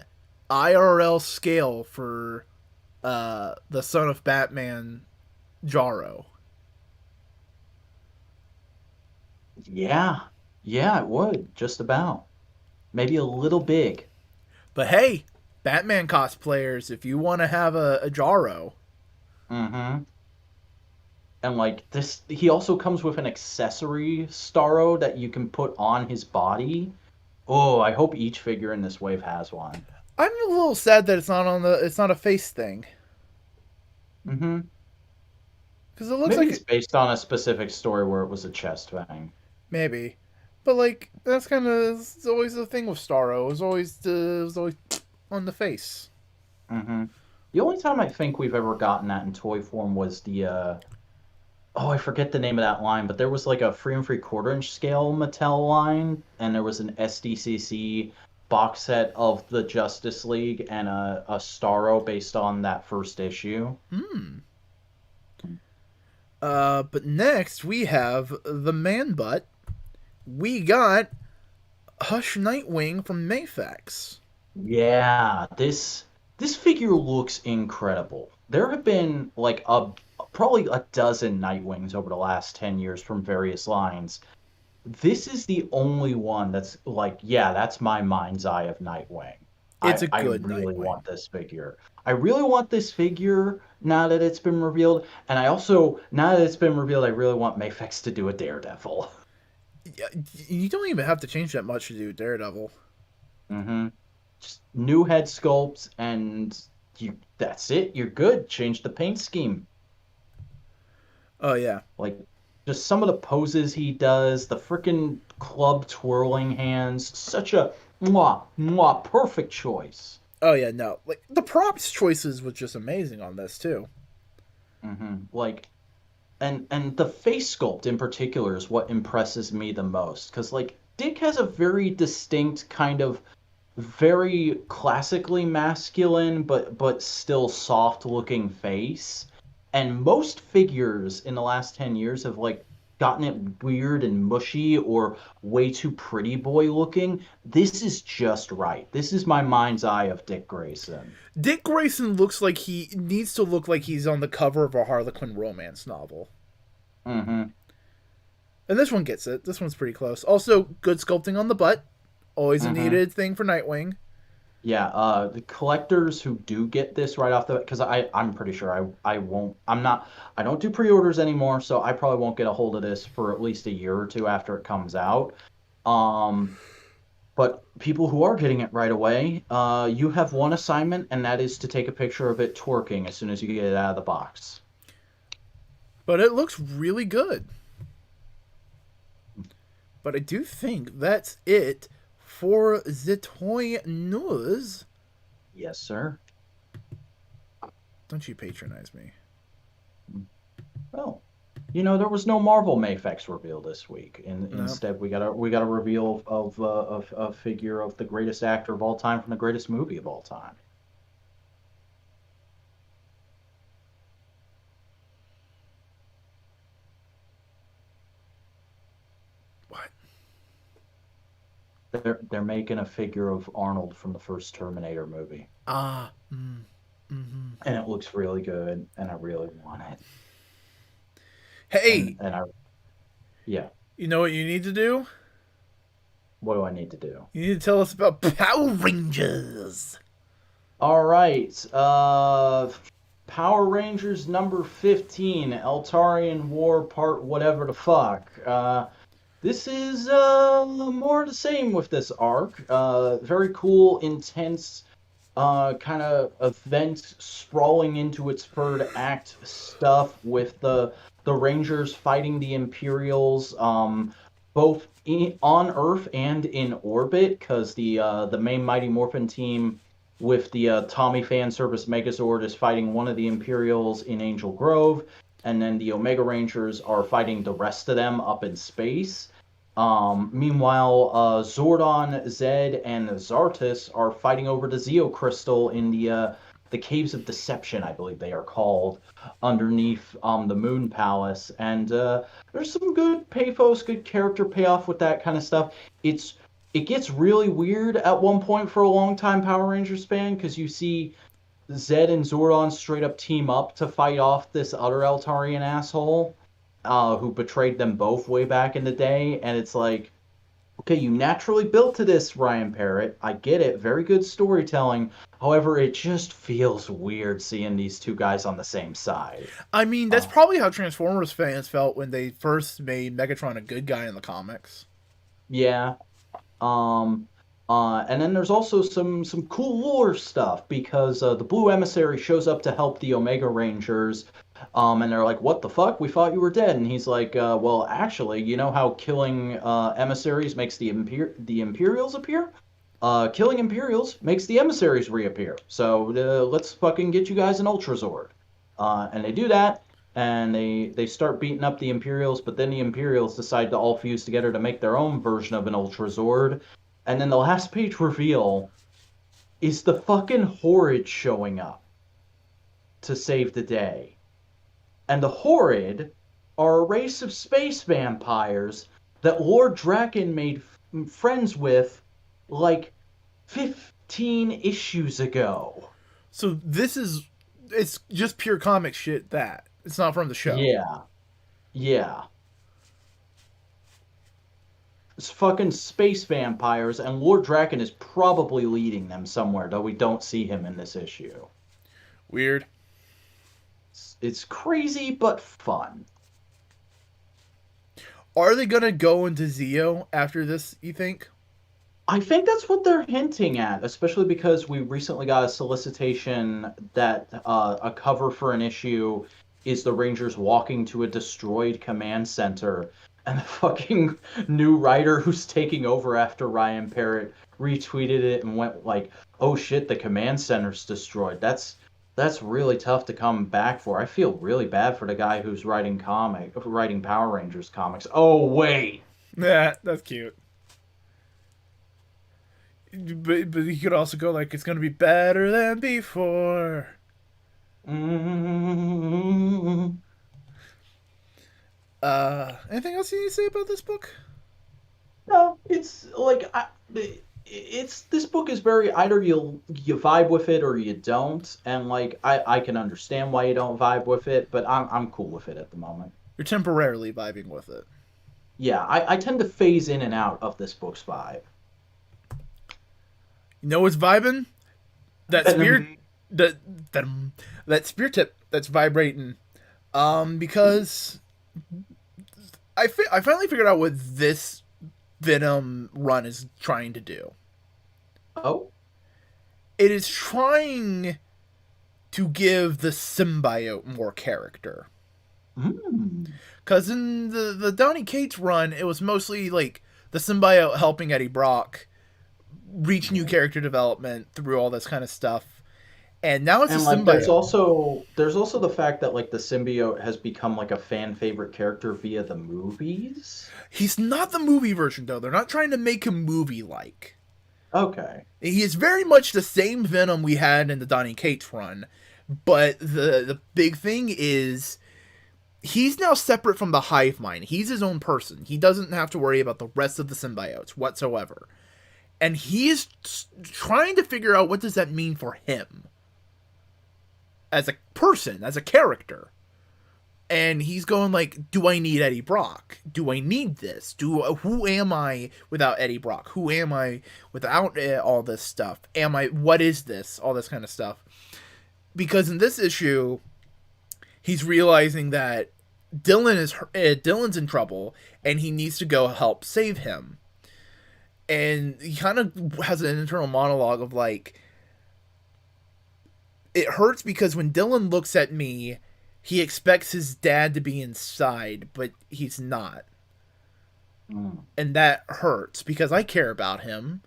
IRL scale for the Son of Batman Jarro? Yeah, it would, just about. Maybe a little big. But hey, Batman cosplayers, if you want to have a Jarro. Mm-hmm. And like this, he also comes with an accessory Starro that you can put on his body. Oh, I hope each figure in this wave has one. I'm a little sad that it's not a face thing. Mm-hmm. Because it looks Maybe like it's based on a specific story where it was a chest thing. maybe, but like that's kind of always the thing with Starro. It was always on the face. Mm-hmm. The only time I think we've ever gotten that in toy form was the oh, I forget the name of that line, but there was like a 3 3/4 inch scale Mattel line, and there was an SDCC box set of the Justice League and a Starro based on that first issue. Hmm. But next we have the man butt. We got Hush Nightwing from MAFEX. Yeah, this figure looks incredible. There have been like probably a dozen Nightwings over the last 10 years from various lines. This is the only one that's like, yeah, that's my mind's eye of Nightwing. It's a I good really Nightwing. want this figure. I really want this figure now that it's been revealed. And I also, now that it's been revealed, I really want Mafex to do a Daredevil. You don't even have to change that much to do Daredevil. Mm-hmm. Just new head sculpt and that's it. You're good. Change the paint scheme. Oh yeah. Like just some of the poses he does, the freaking club twirling hands, such a perfect choice. Oh yeah. No, like the props choices was just amazing on this too. Like and the face sculpt in particular is what impresses me the most because like Dick has a very distinct kind of very classically masculine but still soft looking face, and most figures in the last 10 years have like gotten it weird and mushy or way too pretty boy looking. This is just right. This is my mind's eye of Dick Grayson. Dick Grayson looks like he needs to look like he's on the cover of a Harlequin romance novel. Mm-hmm. And this one gets it. This one's pretty close. Also, good sculpting on the butt. Always a needed thing for Nightwing. Yeah, the collectors who do get this right off the because I'm pretty sure I won't I don't do pre-orders anymore, so I probably won't get a hold of this for at least a year or two after it comes out. But people who are getting it right away, you have one assignment, and that is to take a picture of it twerking as soon as you get it out of the box. But it looks really good. But I do think that's it for the toy news. Yes, sir. Don't you patronize me. Well, there was no Marvel MAFEX reveal this week. No. Instead, we got a reveal of a figure of the greatest actor of all time from the greatest movie of all time. What? They're making a figure of Arnold from the first Terminator movie. And it looks really good, and I really want it. Hey! Yeah. You know what you need to do? What do I need to do? You need to tell us about Power Rangers. All right. Power Rangers number 15, Eltarian War Part whatever the fuck. This is more of the same with this arc. Very cool, intense kind of event sprawling into its third act stuff with the Rangers fighting the Imperials, both on Earth and in orbit, because the main Mighty Morphin team with the Tommy fan service Megazord is fighting one of the Imperials in Angel Grove, and then the Omega Rangers are fighting the rest of them up in space. Meanwhile, Zordon, Zed, and Zartus are fighting over the Zeo Crystal in the Caves of Deception, I believe they are called, underneath the Moon Palace. And there's some good pathos, good character payoff with that kind of stuff. It gets really weird at one point for a long time Power Rangers fan, because you see Zed and Zordon straight up team up to fight off this other Eltarian asshole. Who betrayed them both way back in the day, and it's like, okay, you naturally built to this, Ryan Parrott. I get it, very good storytelling. However, it just feels weird seeing these two guys on the same side. I mean, that's probably how Transformers fans felt when they first made Megatron a good guy in the comics. Yeah. And then there's also some cool lore stuff, because the Blue Emissary shows up to help the Omega Rangers And they're like, what the fuck? We thought you were dead. And he's like, well, actually, you know how killing emissaries makes the Imperials appear? Killing Imperials makes the emissaries reappear. So let's fucking get you guys an Ultrazord. And they do that, and they start beating up the Imperials, but then the Imperials decide to all fuse together to make their own version of an Ultrazord. And then the last page reveal is the fucking Horrid showing up to save the day. And the Horrid are a race of space vampires that Lord Draken made friends with like 15 issues ago. So it's just pure comic shit that. It's not from the show. Yeah. It's fucking space vampires, and Lord Draken is probably leading them somewhere, though we don't see him in this issue. Weird. It's crazy, but fun. Are they gonna go into Zeo after this, you think? I think that's what they're hinting at, especially because we recently got a solicitation that a cover for an issue is the Rangers walking to a destroyed command center, and the fucking new writer who's taking over after Ryan Parrott retweeted it and went like, "Oh shit, the command center's destroyed. That's really tough to come back for." I feel really bad for the guy who's writing Power Rangers comics. Oh wait, Yeah, that's cute. But you could also go like, it's gonna be better than before. Mm-hmm. Anything else you need to say about this book? No, it's like this book is very either you vibe with it or you don't, and like I can understand why you don't vibe with it, but I'm cool with it at the moment. You're temporarily vibing with it. Yeah, I tend to phase in and out of this book's vibe. You know what's vibing? That spear, that spear tip that's vibrating. Because I finally figured out what this Venom run is trying to do. Oh? It is trying to give the symbiote more character. Because in the Donny Cates run, it was mostly like the symbiote helping Eddie Brock reach new character development through all this kind of stuff. And now it's a symbiote. There's also the fact that like the symbiote has become like a fan favorite character via the movies. He's not the movie version though. They're not trying to make him movie-like. Okay. He is very much the same Venom we had in the Donny Cates run, but the big thing is he's now separate from the hive mind. He's his own person. He doesn't have to worry about the rest of the symbiotes whatsoever. And he is trying to figure out what does that mean for him as a person, as a character. And he's going like, do I need Eddie Brock? Do I need this? Who am I without Eddie Brock? Who am I without all this stuff? What is this? All this kind of stuff. Because in this issue, he's realizing that Dylan's in trouble and he needs to go help save him. And he kind of has an internal monologue of like, it hurts because when Dylan looks at me, he expects his dad to be inside, but he's not. And that hurts because I care about him,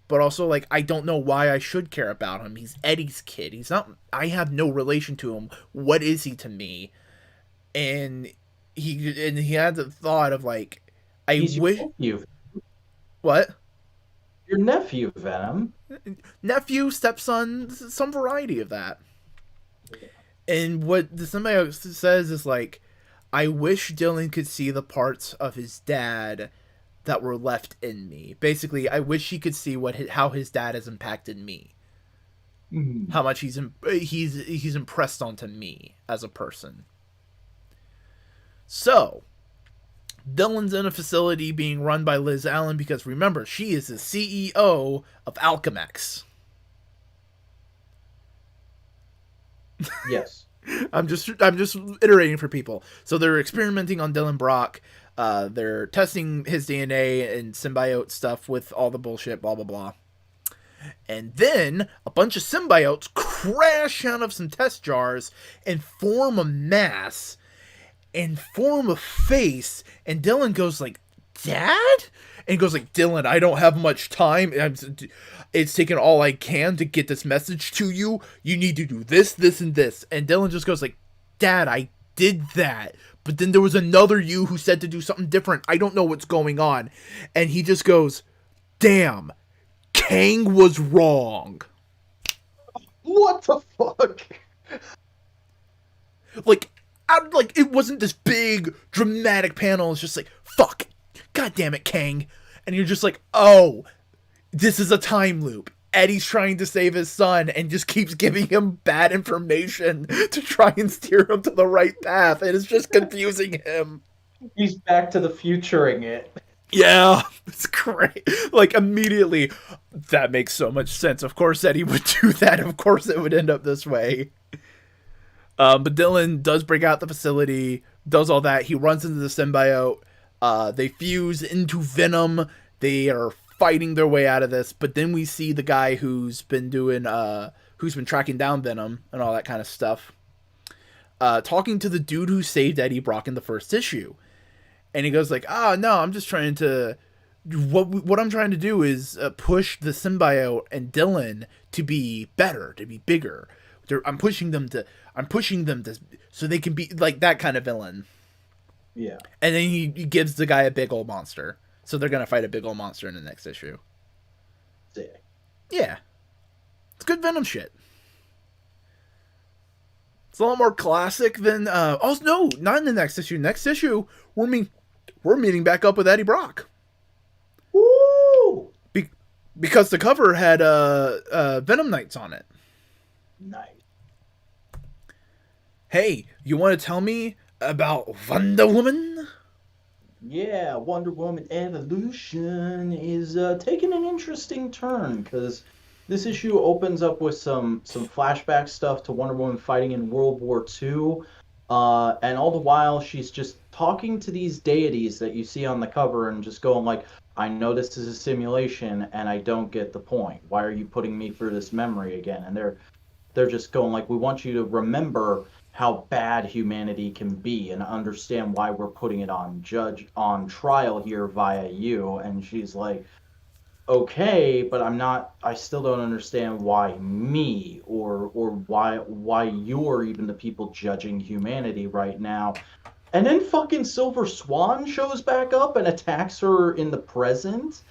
but also like I don't know why I should care about him. He's Eddie's kid. He's not. I have no relation to him. What is he to me? And he had the thought of like, He's wish you. What? Your nephew, Venom. Nephew, stepson, some variety of that. And what the symbiote says is like, I wish Dylan could see the parts of his dad that were left in me. Basically, I wish he could see how his dad has impacted me. Mm-hmm. How much he's impressed onto me as a person. So, Dylan's in a facility being run by Liz Allen because remember, she is the CEO of Alchemex. Yes. I'm just iterating for people. So they're experimenting on Dylan Brock. They're testing his DNA and symbiote stuff with all the bullshit, blah, blah, blah. And then a bunch of symbiotes crash out of some test jars and form a mass and form a face. And Dylan goes like, Dad? And he goes like, Dylan, I don't have much time. It's taken all I can to get this message to you. You need to do this, this, and this. And Dylan just goes like, Dad, I did that. But then there was another you who said to do something different. I don't know what's going on. And he just goes, damn, Kang was wrong. What the fuck? Like it wasn't this big dramatic panel. It's just like, fuck, god damn it, Kang. And you're just like, oh, this is a time loop. Eddie's trying to save his son and just keeps giving him bad information to try and steer him to the right path, and it's just confusing him. He's back to the futuring it. Yeah, it's great. Like, immediately, that makes so much sense. Of course Eddie would do that. Of course it would end up this way. But Dylan does break out the facility, does all that. He runs into the symbiote. They fuse into Venom. They are fighting their way out of this, but then we see the guy who's been tracking down Venom and all that kind of stuff, talking to the dude who saved Eddie Brock in the first issue. And he goes like, no, I'm just trying to, what I'm trying to do is push the symbiote and Dylan to be better, to be bigger. I'm pushing them to so they can be like that kind of villain. Yeah. And then he gives the guy a big old monster. So they're going to fight a big old monster in the next issue. Sick. Yeah. It's good Venom shit. It's a lot more classic than... oh, no, not in the next issue. Next issue, we're meeting back up with Eddie Brock. Woo! Because the cover had Venom Knights on it. Nice. Hey, you want to tell me about Wonder Woman? Yeah, Wonder Woman Evolution is taking an interesting turn, because this issue opens up with some flashback stuff to Wonder Woman fighting in World War II, and all the while she's just talking to these deities that you see on the cover and just going like, I know this is a simulation and I don't get the point. Why are you putting me through this memory again? And they're just going like, we want you to remember how bad humanity can be and understand why we're putting it on trial here via you. And she's like, okay, but I still don't understand why me or why you're even the people judging humanity right now. And then fucking Silver Swan shows back up and attacks her in the present.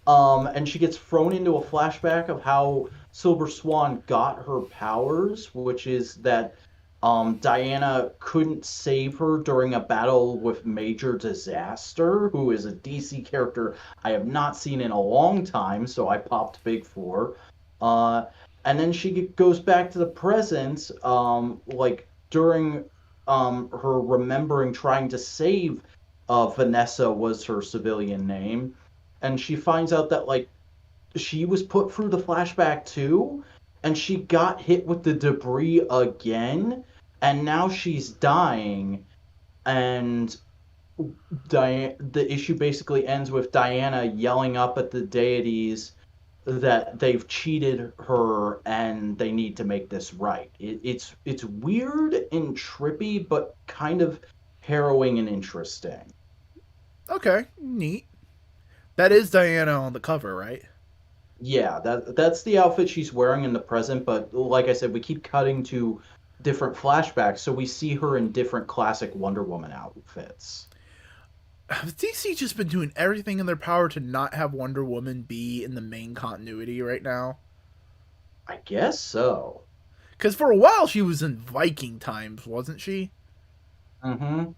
And she gets thrown into a flashback of how Silver Swan got her powers, which is that Diana couldn't save her during a battle with Major Disaster, who is a DC character I have not seen in a long time, so I popped big for. And then she goes back to the present, like during her remembering trying to save Vanessa was her civilian name, and she finds out that like she was put through the flashback too, and she got hit with the debris again, and now she's dying, and the issue basically ends with Diana yelling up at the deities that they've cheated her and they need to make this right. It's weird and trippy, but kind of harrowing and interesting. Okay, neat. That is Diana on the cover, right? Yeah, that's the outfit she's wearing in the present, but like I said, we keep cutting to different flashbacks, so we see her in different classic Wonder Woman outfits. Has DC just been doing everything in their power to not have Wonder Woman be in the main continuity right now? I guess so. Because for a while she was in Viking times, wasn't she? Mm-hmm. And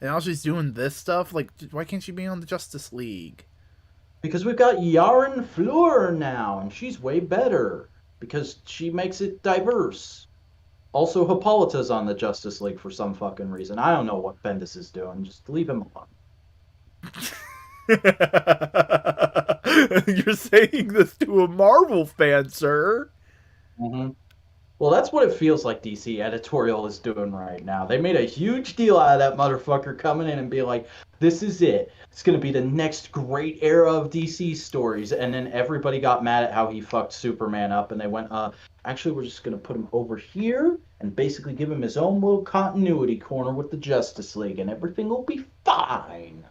now she's doing this stuff? Like, why can't she be on the Justice League? Because we've got Yaren Fleur now, and she's way better. Because she makes it diverse. Also, Hippolyta's on the Justice League for some fucking reason. I don't know what Bendis is doing. Just leave him alone. You're saying this to a Marvel fan, sir. Mm-hmm. Well, that's what it feels like DC editorial is doing right now. They made a huge deal out of that motherfucker coming in and being like, this is it. It's going to be the next great era of DC stories. And then everybody got mad at how he fucked Superman up. And they went, actually, we're just going to put him over here and basically give him his own little continuity corner with the Justice League. And everything will be fine.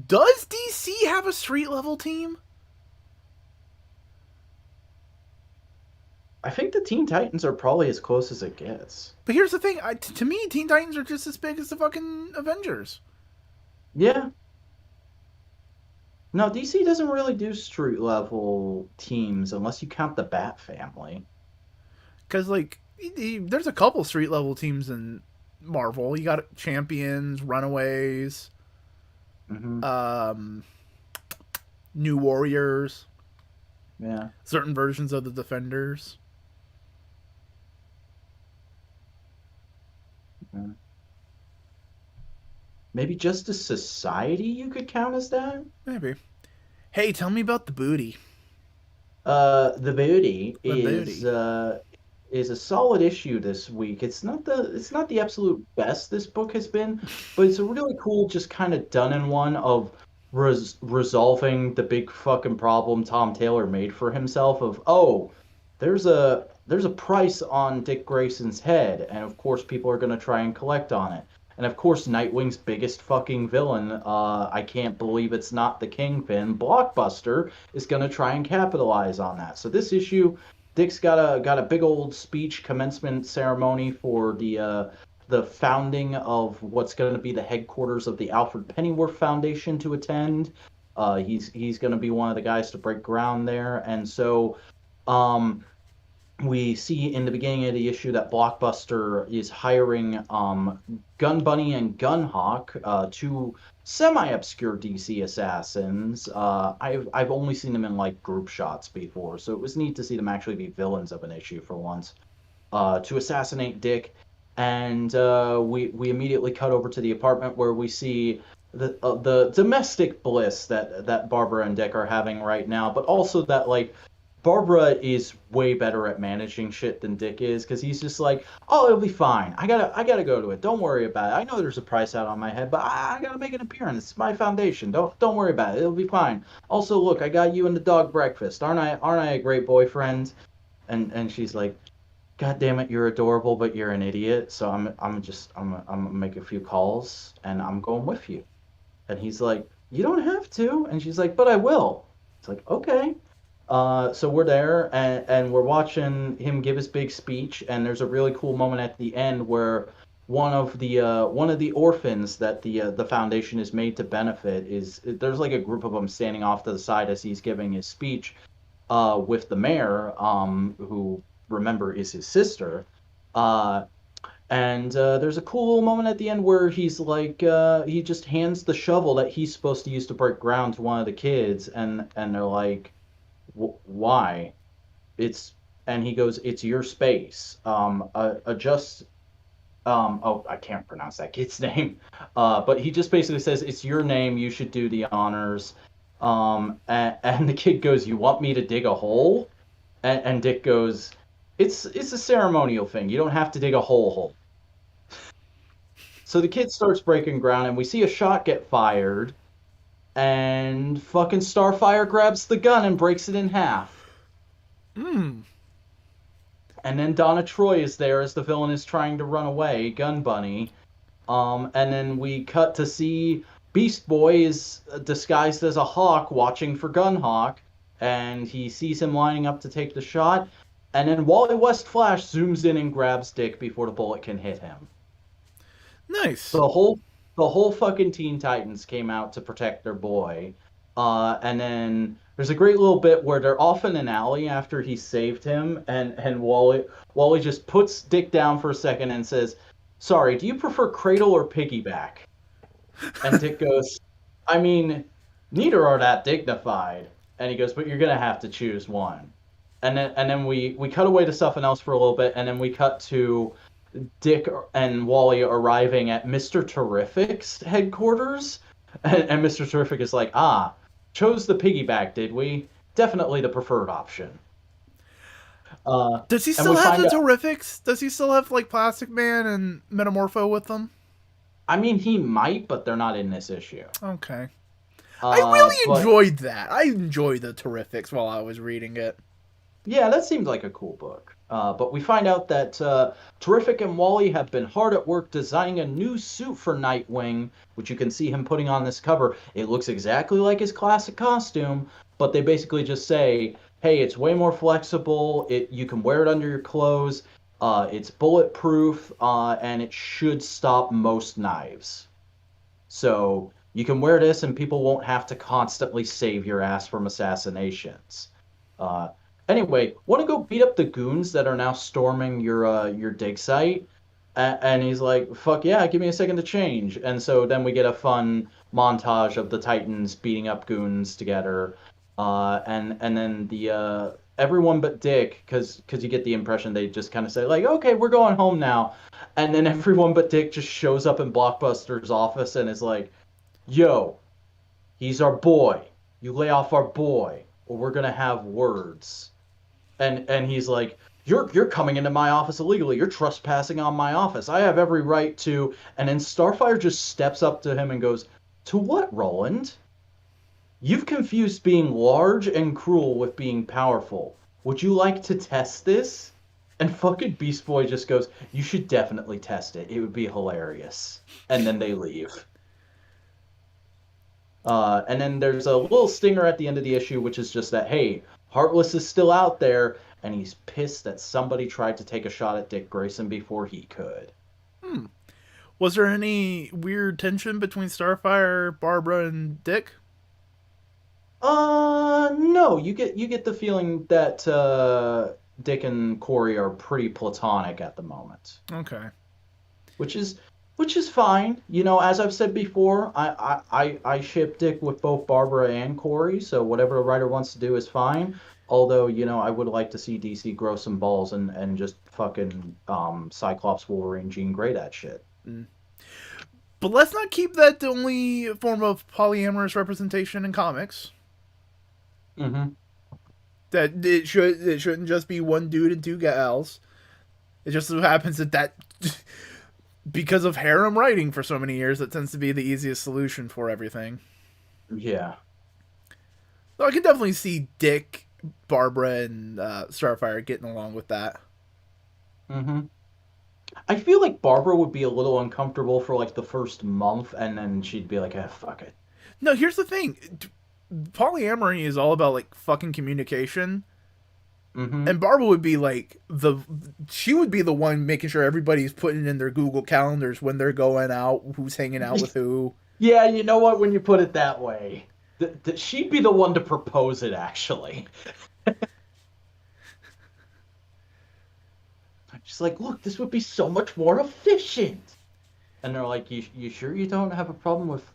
Does DC have a street level team? I think the Teen Titans are probably as close as it gets. But here's the thing. To me, Teen Titans are just as big as the fucking Avengers. Yeah. No, DC doesn't really do street level teams unless you count the Bat Family. Because, like, there's a couple street level teams in Marvel. You got Champions, Runaways, New Warriors. Yeah. Certain versions of the Defenders. Maybe Justice Society you could count as that? Maybe. Hey, tell me about the booty. The booty is a solid issue this week. It's not the absolute best this book has been, but it's a really cool, just kind of done in one of resolving the big fucking problem Tom Taylor made for himself of, there's a price on Dick Grayson's head, and of course people are going to try and collect on it. And of course Nightwing's biggest fucking villain, I can't believe it's not the Kingpin, Blockbuster, is going to try and capitalize on that. So this issue, Dick's got a big old speech commencement ceremony for the founding of what's going to be the headquarters of the Alfred Pennyworth Foundation to attend. He's going to be one of the guys to break ground there, and so we see in the beginning of the issue that Blockbuster is hiring Gun Bunny and Gunhawk, two semi-obscure DC assassins. I've only seen them in like group shots before, so it was neat to see them actually be villains of an issue for once, to assassinate Dick. And we immediately cut over to the apartment where we see the domestic bliss that Barbara and Dick are having right now, but also that like Barbara is way better at managing shit than Dick is, because he's just like, oh, it'll be fine. I gotta go to it. Don't worry about it. I know there's a price out on my head, but I gotta make an appearance. It's my foundation. Don't worry about it. It'll be fine. Also, look, I got you and the dog breakfast. Aren't I a great boyfriend? And she's like, God damn it, you're adorable, but you're an idiot. So I'm gonna make a few calls and I'm going with you. And he's like, you don't have to. And she's like, but I will. It's like, okay. So we're there and we're watching him give his big speech, and there's a really cool moment at the end where one of the orphans that the foundation is made to benefit there's like a group of them standing off to the side as he's giving his speech, with the mayor, who remember is his sister, and there's a cool little moment at the end where he's like, he just hands the shovel that he's supposed to use to break ground to one of the kids, and they're like, why? And he goes, it's your space. I can't pronounce that kid's name, but he just basically says, it's your name, you should do the honors. And the kid goes, you want me to dig a hole? And Dick goes, it's a ceremonial thing, you don't have to dig a hole. So the kid starts breaking ground, and we see a shot get fired, and fucking Starfire grabs the gun and breaks it in half. And then Donna Troy is there as the villain is trying to run away, Gun Bunny. And then we cut to see Beast Boy is disguised as a hawk watching for Gunhawk, and he sees him lining up to take the shot. And then Wally West Flash zooms in and grabs Dick before the bullet can hit him. Nice. So the whole fucking Teen Titans came out to protect their boy. And then there's a great little bit where they're off in an alley after he saved him, and Wally just puts Dick down for a second and says, sorry, do you prefer cradle or piggyback? And Dick goes, I mean, neither are that dignified. And he goes, but you're going to have to choose one. And then we cut away to something else for a little bit, and then we cut to Dick and Wally arriving at Mr. Terrific's headquarters, and Mr. Terrific is like, chose the piggyback, did we? Definitely the preferred option. Does he still have the Terrifics? Does he still have like Plastic Man and Metamorpho with them? I mean, he might, but they're not in this issue. Okay. I really enjoyed that. I enjoyed the Terrifics while I was reading it. Yeah, that seemed like a cool book. But we find out that Terrific and Wally have been hard at work designing a new suit for Nightwing, which you can see him putting on this cover. It looks exactly like his classic costume, but they basically just say, hey, it's way more flexible. You can wear it under your clothes. It's bulletproof, and it should stop most knives. So you can wear this, and people won't have to constantly save your ass from assassinations. Anyway, want to go beat up the goons that are now storming your dig site? And he's like, fuck yeah, give me a second to change. And so then we get a fun montage of the Titans beating up goons together. And then the everyone but Dick, because you get the impression they just kind of say, like, okay, we're going home now. And then everyone but Dick just shows up in Blockbuster's office and is like, yo, he's our boy. You lay off our boy, or we're going to have words. And he's like, you're coming into my office illegally. You're trespassing on my office. I have every right to... And then Starfire just steps up to him and goes, to what, Roland? You've confused being large and cruel with being powerful. Would you like to test this? And fucking Beast Boy just goes, you should definitely test it. It would be hilarious. And then they leave. And then there's a little stinger at the end of the issue, which is just that, hey, Heartless is still out there, and he's pissed that somebody tried to take a shot at Dick Grayson before he could. Was there any weird tension between Starfire, Barbara, and Dick? No. You get the feeling that Dick and Corey are pretty platonic at the moment. Okay. Which is fine. You know, as I've said before, I ship Dick with both Barbara and Corey, so whatever the writer wants to do is fine. Although, you know, I would like to see DC grow some balls and just fucking Cyclops, Wolverine, Jean Grey that shit. But let's not keep that the only form of polyamorous representation in comics. That it shouldn't just be one dude and two gals. It just so happens that because of harem writing for so many years, that tends to be the easiest solution for everything. Yeah. So I can definitely see Dick, Barbara, and Starfire getting along with that. I feel like Barbara would be a little uncomfortable for like the first month, and then she'd be like, fuck it. No, here's the thing. Polyamory is all about like fucking communication. And Barbara would be like she would be the one making sure everybody's putting in their Google calendars when they're going out, who's hanging out with who. Yeah, you know what? When you put it that way, she'd be the one to propose it. Actually, she's like, "Look, this would be so much more efficient." And they're like, "You sure you don't have a problem with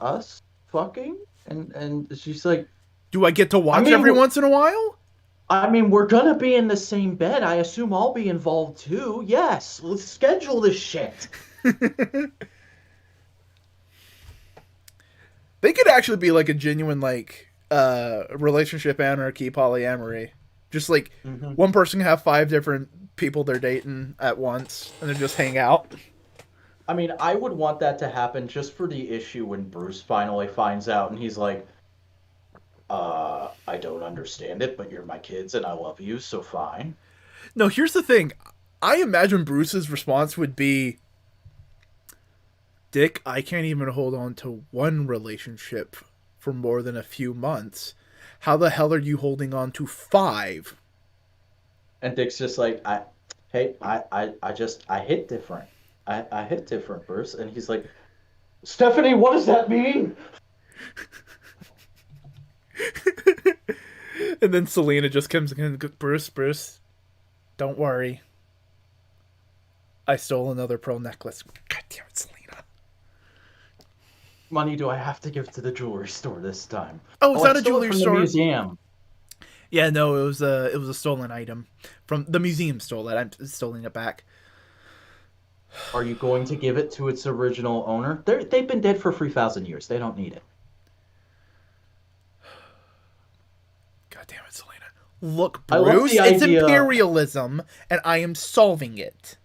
us fucking?" And she's like, "Do I get to watch every once in a while?" I mean, we're gonna be in the same bed. I assume I'll be involved too. Yes, let's schedule this shit. They could actually be like a genuine like relationship anarchy polyamory. Just like one person can have 5 different people they're dating at once and then just hang out. I mean, I would want that to happen just for the issue when Bruce finally finds out and he's like, I don't understand it, but you're my kids and I love you, so fine. No, here's the thing. I imagine Bruce's response would be, Dick, I can't even hold on to one relationship for more than a few months. How the hell are you holding on to 5? And Dick's just like, I hit different. I hit different, Bruce. And he's like, Stephanie, what does that mean? And then Selena just comes in and goes, Bruce, don't worry. I stole another pearl necklace. God damn it, Selena. Money do I have to give to the jewelry store this time? Oh, is that a jewelry store? The museum. Yeah, no, it was a stolen item. From the museum stole it. I'm stealing it back. Are you going to give it to its original owner? They've been dead for 3,000 years. They don't need it. God damn it, Selena. Look, Bruce, it's imperialism, and I am solving it.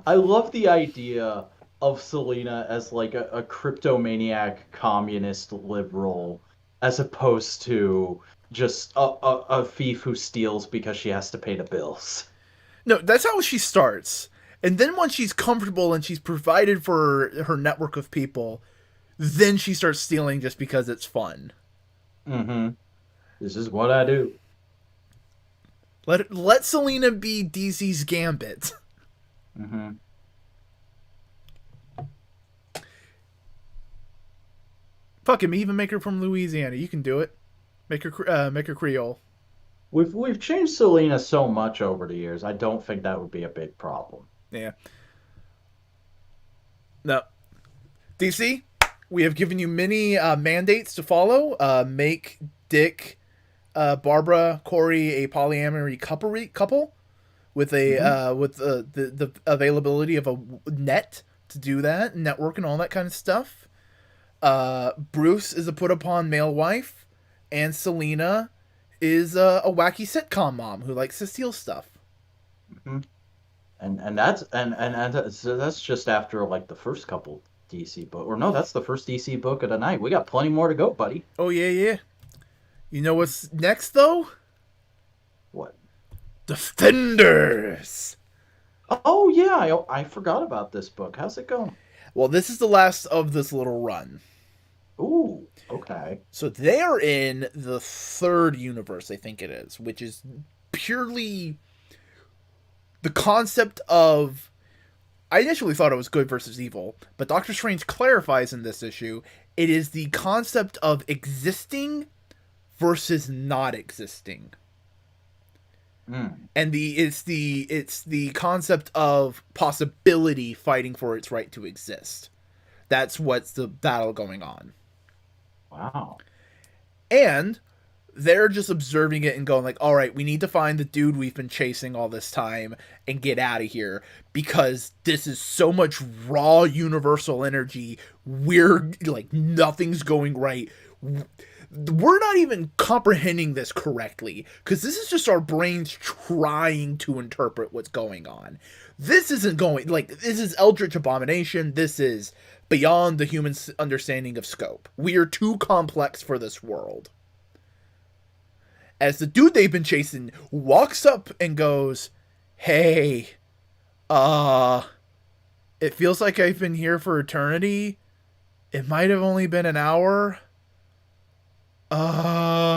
I love the idea of Selina as like a cryptomaniac communist liberal, as opposed to just a thief who steals because she has to pay the bills. No, that's how she starts. And then once she's comfortable and she's provided for her network of people, then she starts stealing just because it's fun. Mm-hmm. This is what I do. Let Selina be DC's Gambit. Mm-hmm. Fuck him, even make her from Louisiana. You can do it. Make her Creole. We've changed Selina so much over the years. I don't think that would be a big problem. Yeah. No. DC, we have given you many mandates to follow. Make Dick, Barbara, Corey a polyamory couple with a with the availability of a net to do that, network and all that kind of stuff. Bruce is a put upon male wife, and Selina is a wacky sitcom mom who likes to steal stuff. Mm-hmm. And that's just after like the first couple DC book, or no, that's the first DC book of the night. We got plenty more to go, buddy. Oh yeah. You know what's next though? What? Defenders. Oh yeah, I forgot about this book. How's it going? Well, this is the last of this little run. Ooh, okay. So they are in the third universe, I think it is, which is purely the concept of... I initially thought it was good versus evil, but Doctor Strange clarifies in this issue, it is the concept of existing versus not existing. And it's the concept of possibility fighting for its right to exist. That's what's the battle going on. Wow. And they're just observing it and going like, all right, we need to find the dude we've been chasing all this time and get out of here because this is so much raw universal energy. We're like, nothing's going right. We're not even comprehending this correctly because this is just our brains trying to interpret what's going on. This isn't going like, this is Eldritch Abomination. This is beyond the human understanding of scope. We are too complex for this world. As the dude they've been chasing walks up and goes, hey, it feels like I've been here for eternity. It might have only been an hour.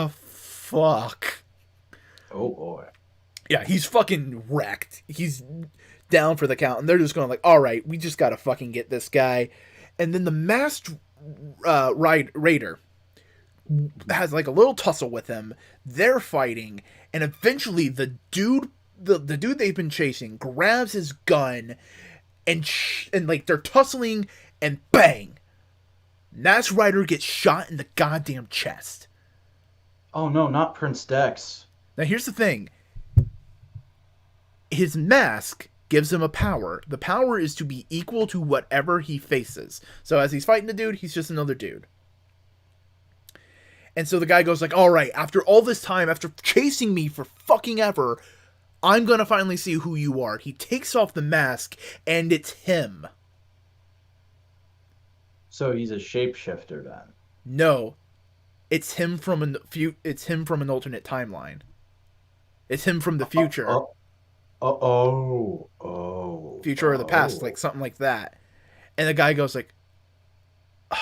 Fuck. Oh boy. Yeah, he's fucking wrecked. He's down for the count, and they're just going like, all right, we just gotta fucking get this guy. And then the masked raider has like a little tussle with him. They're fighting, and eventually the dude they've been chasing grabs his gun, and like they're tussling, and bang, Masked Rider gets shot in the goddamn chest. Oh no, not Prince Dex. Now here's the thing. His mask gives him a power. The power is to be equal to whatever he faces. So as he's fighting the dude, he's just another dude. And so the guy goes like, all right, after all this time, after chasing me for fucking ever, I'm going to finally see who you are. He takes off the mask, and it's him. So he's a shapeshifter then? No. It's him from an alternate timeline. It's him from the future. Future or the past, like something like that. And the guy goes like, oh,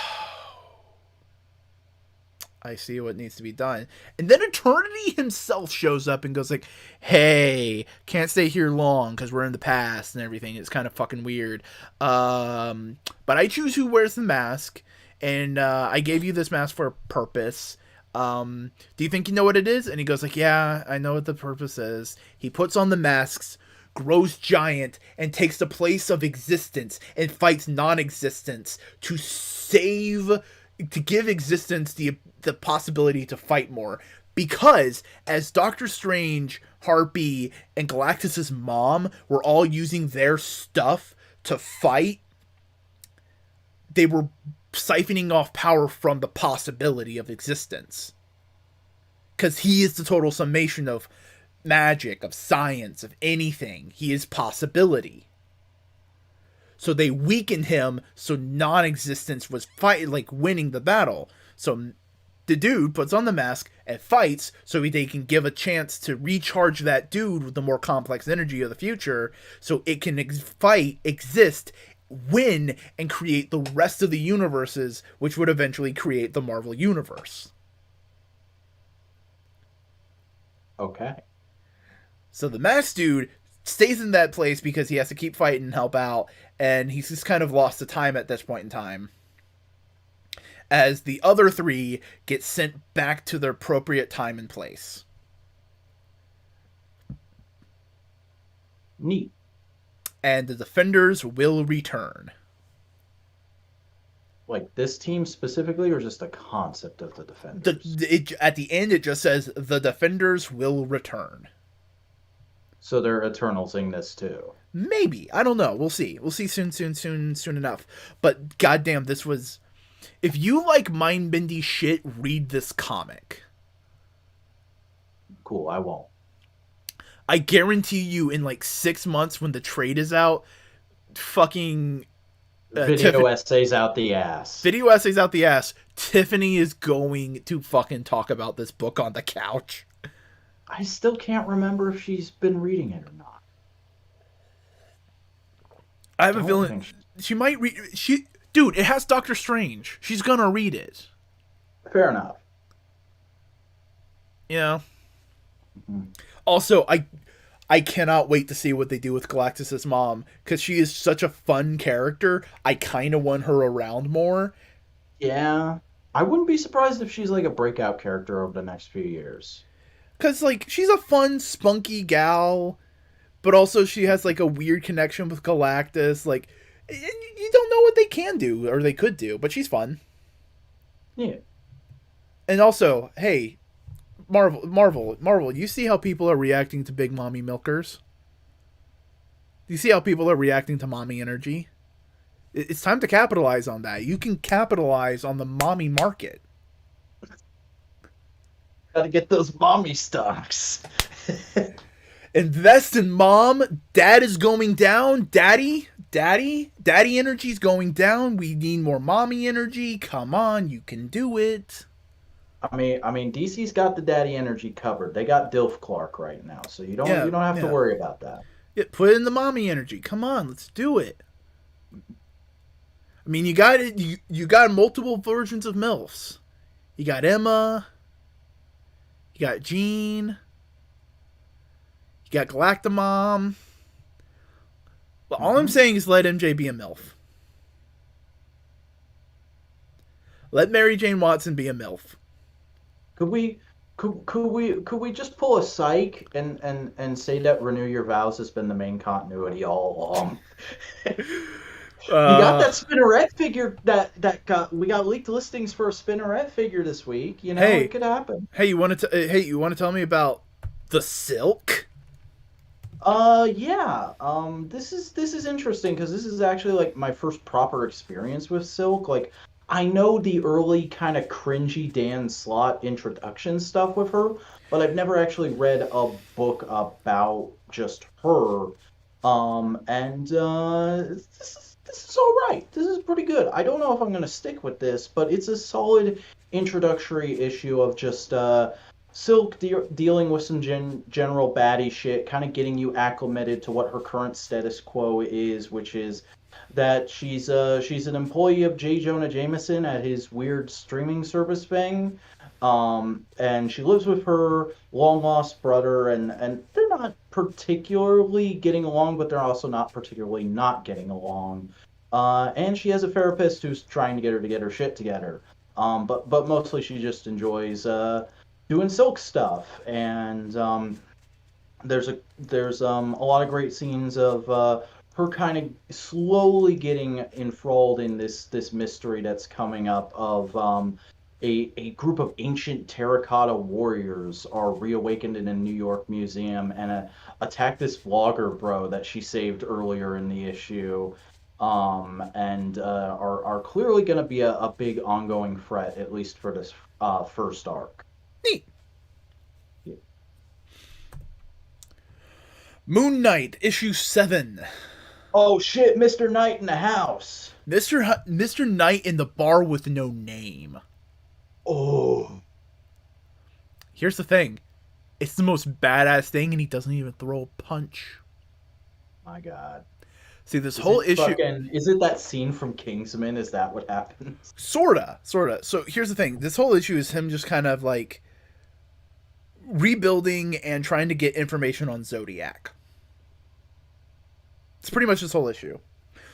I see what needs to be done. And then Eternity himself shows up and goes like, hey, can't stay here long because we're in the past and everything. It's kind of fucking weird. But I choose who wears the mask. And I gave you this mask for a purpose. Do you think you know what it is? And he goes like, yeah, I know what the purpose is. He puts on the masks, grows giant, and takes the place of existence and fights non-existence to give existence the possibility to fight more. Because as Doctor Strange, Harpy, and Galactus's mom were all using their stuff to fight, they were siphoning off power from the possibility of existence. because he is the total summation of magic, of science, of anything. He is possibility. So they weaken him, so non-existence was winning the battle. So the dude puts on the mask and fights so they can give a chance to recharge that dude with the more complex energy of the future, so it can exist, win, and create the rest of the universes, which would eventually create the Marvel Universe. Okay. So the masked dude stays in that place because he has to keep fighting and help out, and he's just kind of lost the time at this point in time. As the other three get sent back to their appropriate time and place. Neat. And the Defenders will return. Like this team specifically, or just the concept of the Defenders? At the end, it just says, the Defenders will return. So they're Eternals-ing this too. Maybe. I don't know. We'll see. We'll see soon enough. But goddamn, this was... If you like mind-bendy shit, read this comic. Cool, I won't. I guarantee you in like 6 months when the trade is out, fucking... Video essays out the ass. Video essays out the ass. Tiffany is going to fucking talk about this book on the couch. I still can't remember if she's been reading it or not. I have a feeling she might read... Dude, it has Doctor Strange. She's gonna read it. Fair enough. You know? Mm-hmm. Also, I cannot wait to see what they do with Galactus' mom, because she is such a fun character. I kind of want her around more. Yeah. I wouldn't be surprised if she's like a breakout character over the next few years. Because, like, she's a fun, spunky gal, but also she has, like, a weird connection with Galactus. Like, you don't know what they can do, or they could do, but she's fun. Yeah. And also, hey, Marvel, you see how people are reacting to Big Mommy Milkers? You see how people are reacting to mommy energy? It's time to capitalize on that. You can capitalize on the mommy market. Gotta get those mommy stocks. Invest in mom. Dad is going down. Daddy energy's going down. We need more mommy energy. Come on, you can do it. I mean, DC's got the daddy energy covered. They got Dilf Clark right now, so you don't have to worry about that. Yeah, put in the mommy energy. Come on, let's do it. I mean, you got it. You got multiple versions of MILFs. You got Emma. You got Jean. You got Galactamom. But all I'm saying is let MJ be a MILF. Let Mary Jane Watson be a MILF. Could we just pull a psych and say that Renew Your Vows has been the main continuity all along? We got that Spinneret figure we got leaked listings for a Spinneret figure this week. You know, it could happen. Hey, you want to tell me about the Silk? Yeah. This is interesting because this is actually like my first proper experience with Silk. Like, I know the early kind of cringy Dan Slott introduction stuff with her, but I've never actually read a book about just her. This is all right. This is pretty good. I don't know if I'm going to stick with this, but it's a solid introductory issue of just Silk dealing with some general baddie shit, kind of getting you acclimated to what her current status quo is, which is that she's an employee of J. Jonah Jameson at his weird streaming service thing, and she lives with her long lost brother, and they're not particularly getting along, but they're also not particularly not getting along. And she has a therapist who's trying to get her shit together. But mostly she just enjoys doing Silk stuff, and there's a lot of great scenes of her kind of slowly getting enthralled in this mystery that's coming up of a group of ancient terracotta warriors are reawakened in a New York museum and attack this vlogger bro that she saved earlier in the issue, and are clearly going to be a big ongoing threat, at least for this first arc. Neat. Moon Knight, issue 7. Oh shit, Mr. Knight in the house. Mr. Knight in the bar with no name. Oh. Here's the thing. It's the most badass thing, and he doesn't even throw a punch. My God. See, this whole issue... Is it that scene from Kingsman? Is that what happens? Sorta. So here's the thing. This whole issue is him just kind of like rebuilding and trying to get information on Zodiac. It's pretty much this whole issue.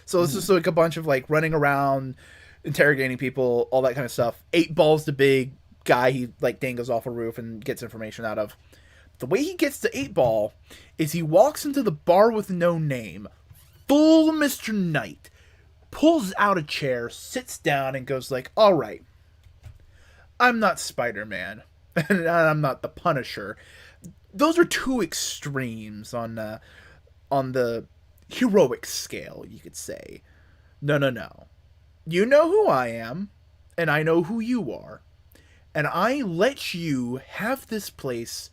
So it's just like a bunch of like running around, interrogating people, all that kind of stuff. 8-Ball's the big guy he like dangles off a roof and gets information out of. The way he gets to 8-Ball is he walks into the bar with no name, full Mr. Knight, pulls out a chair, sits down, and goes like, all right, I'm not Spider-Man, and I'm not the Punisher. Those are two extremes on the heroic scale, you could say. No. You know who I am, and I know who you are. And I let you have this place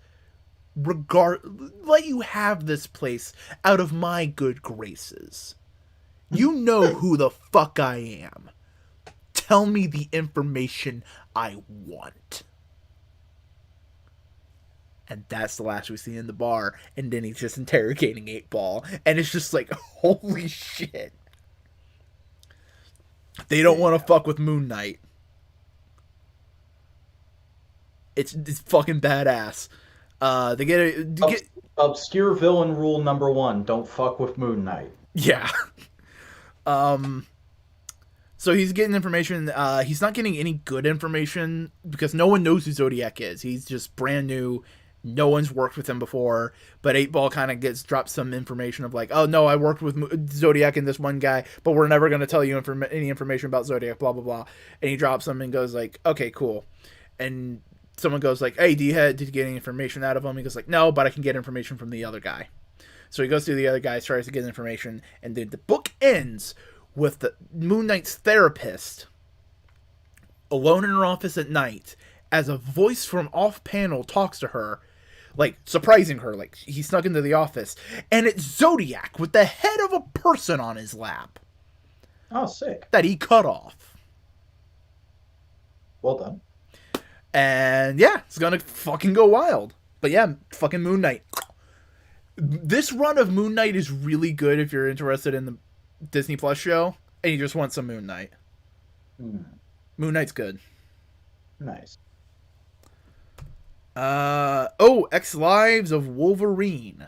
let you have this place out of my good graces. You know who the fuck I am. Tell me the information I want. And that's the last we see in the bar. And then he's just interrogating 8-Ball. And it's just like, holy shit. They don't want to fuck with Moon Knight. It's fucking badass. They get obscure villain rule number 1: don't fuck with Moon Knight. Yeah. So he's getting information. He's not getting any good information because no one knows who Zodiac is. He's just brand new. No one's worked with him before. But 8-Ball kind of drops some information of like, oh no, I worked with Zodiac and this one guy, but we're never going to tell you any information about Zodiac, blah, blah, blah. And he drops them and goes like, okay, cool. And someone goes like, hey, did you get any information out of him? He goes like, no, but I can get information from the other guy. So he goes to the other guy, tries to get information, and then the book ends with the Moon Knight's therapist alone in her office at night as a voice from off-panel talks to her, like, surprising her, like, he snuck into the office, and it's Zodiac with the head of a person on his lap. Oh, sick. That he cut off. Well done. And, yeah, it's gonna fucking go wild. But, yeah, fucking Moon Knight. This run of Moon Knight is really good if you're interested in the Disney Plus show, and you just want some Moon Knight. Moon Knight's good. Nice. X Lives of Wolverine.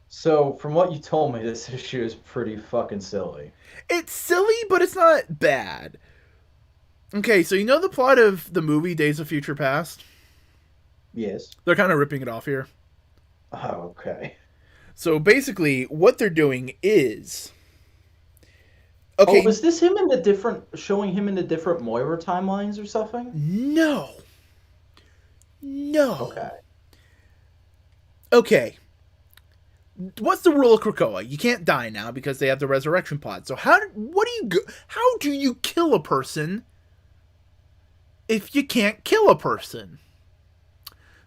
So, from what you told me, this issue is pretty fucking silly. It's silly, but it's not bad. Okay, so you know the plot of the movie Days of Future Past? Yes. They're kind of ripping it off here. Oh, okay. So basically, what they're doing is... Okay. Oh, is this showing him in the different Moira timelines or something? No. Okay. What's the rule of Krakoa? You can't die now because they have the resurrection pod. So how do you kill a person if you can't kill a person?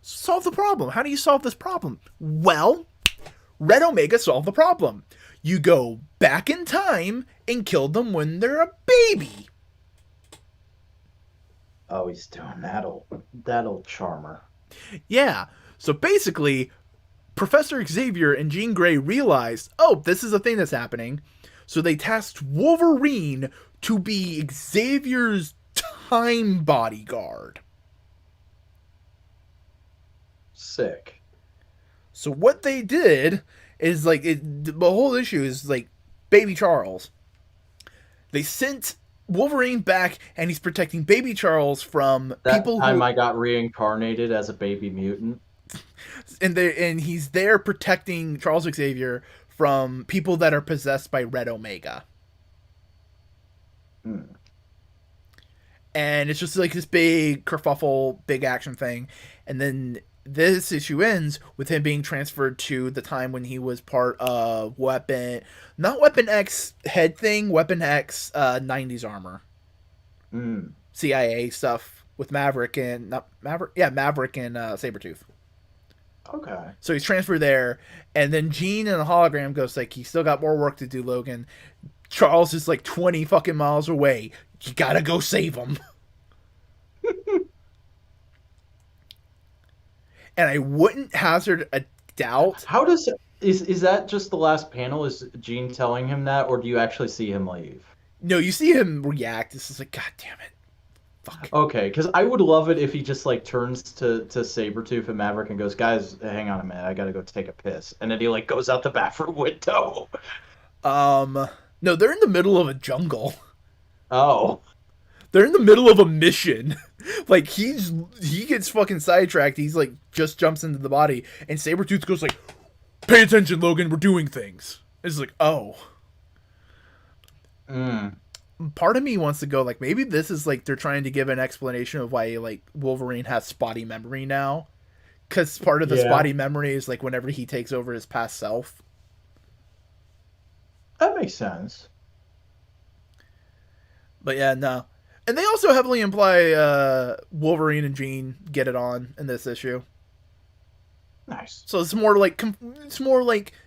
Solve the problem. How do you solve this problem? Well, Red Omega solved the problem. You go back in time and kill them when they're a baby. Oh, he's doing that old charmer. Yeah. So basically, Professor Xavier and Jean Grey realized, oh, this is a thing that's happening. So they tasked Wolverine to be Xavier's time bodyguard. Sick. So what they did is like the whole issue is like Baby Charles. They sent Wolverine back, and he's protecting Baby Charles from people. That time I got reincarnated as a baby mutant, and he's there protecting Charles Xavier from people that are possessed by Red Omega. And it's just like this big kerfuffle, big action thing, and then this issue ends with him being transferred to the time when he was part of not Weapon X head thing, Weapon X 90s armor. CIA stuff with Maverick and Sabretooth. Okay. So he's transferred there, and then Jean and the hologram goes like, he's still got more work to do, Logan. Charles is like 20 fucking miles away. You gotta go save him. And I wouldn't hazard a doubt. How does is that just the last panel? Is Jean telling him that, or do you actually see him leave? No, you see him react. This is like, God damn it. Fuck. Okay, because I would love it if he just like turns to Sabretooth and Maverick and goes, "Guys, hang on a minute, I gotta go take a piss," and then he like goes out the bathroom window. No, they're in the middle of a jungle. Oh. They're in the middle of a mission. Like he gets fucking sidetracked. He's like just jumps into the body, and Sabretooth goes like, "Pay attention, Logan. We're doing things." It's like, oh. Part of me wants to go like, maybe this is like they're trying to give an explanation of why like Wolverine has spotty memory now, because part of the spotty memory is like whenever he takes over his past self. That makes sense. But yeah, no. And they also heavily imply Wolverine and Jean get it on in this issue. Nice. So it's more like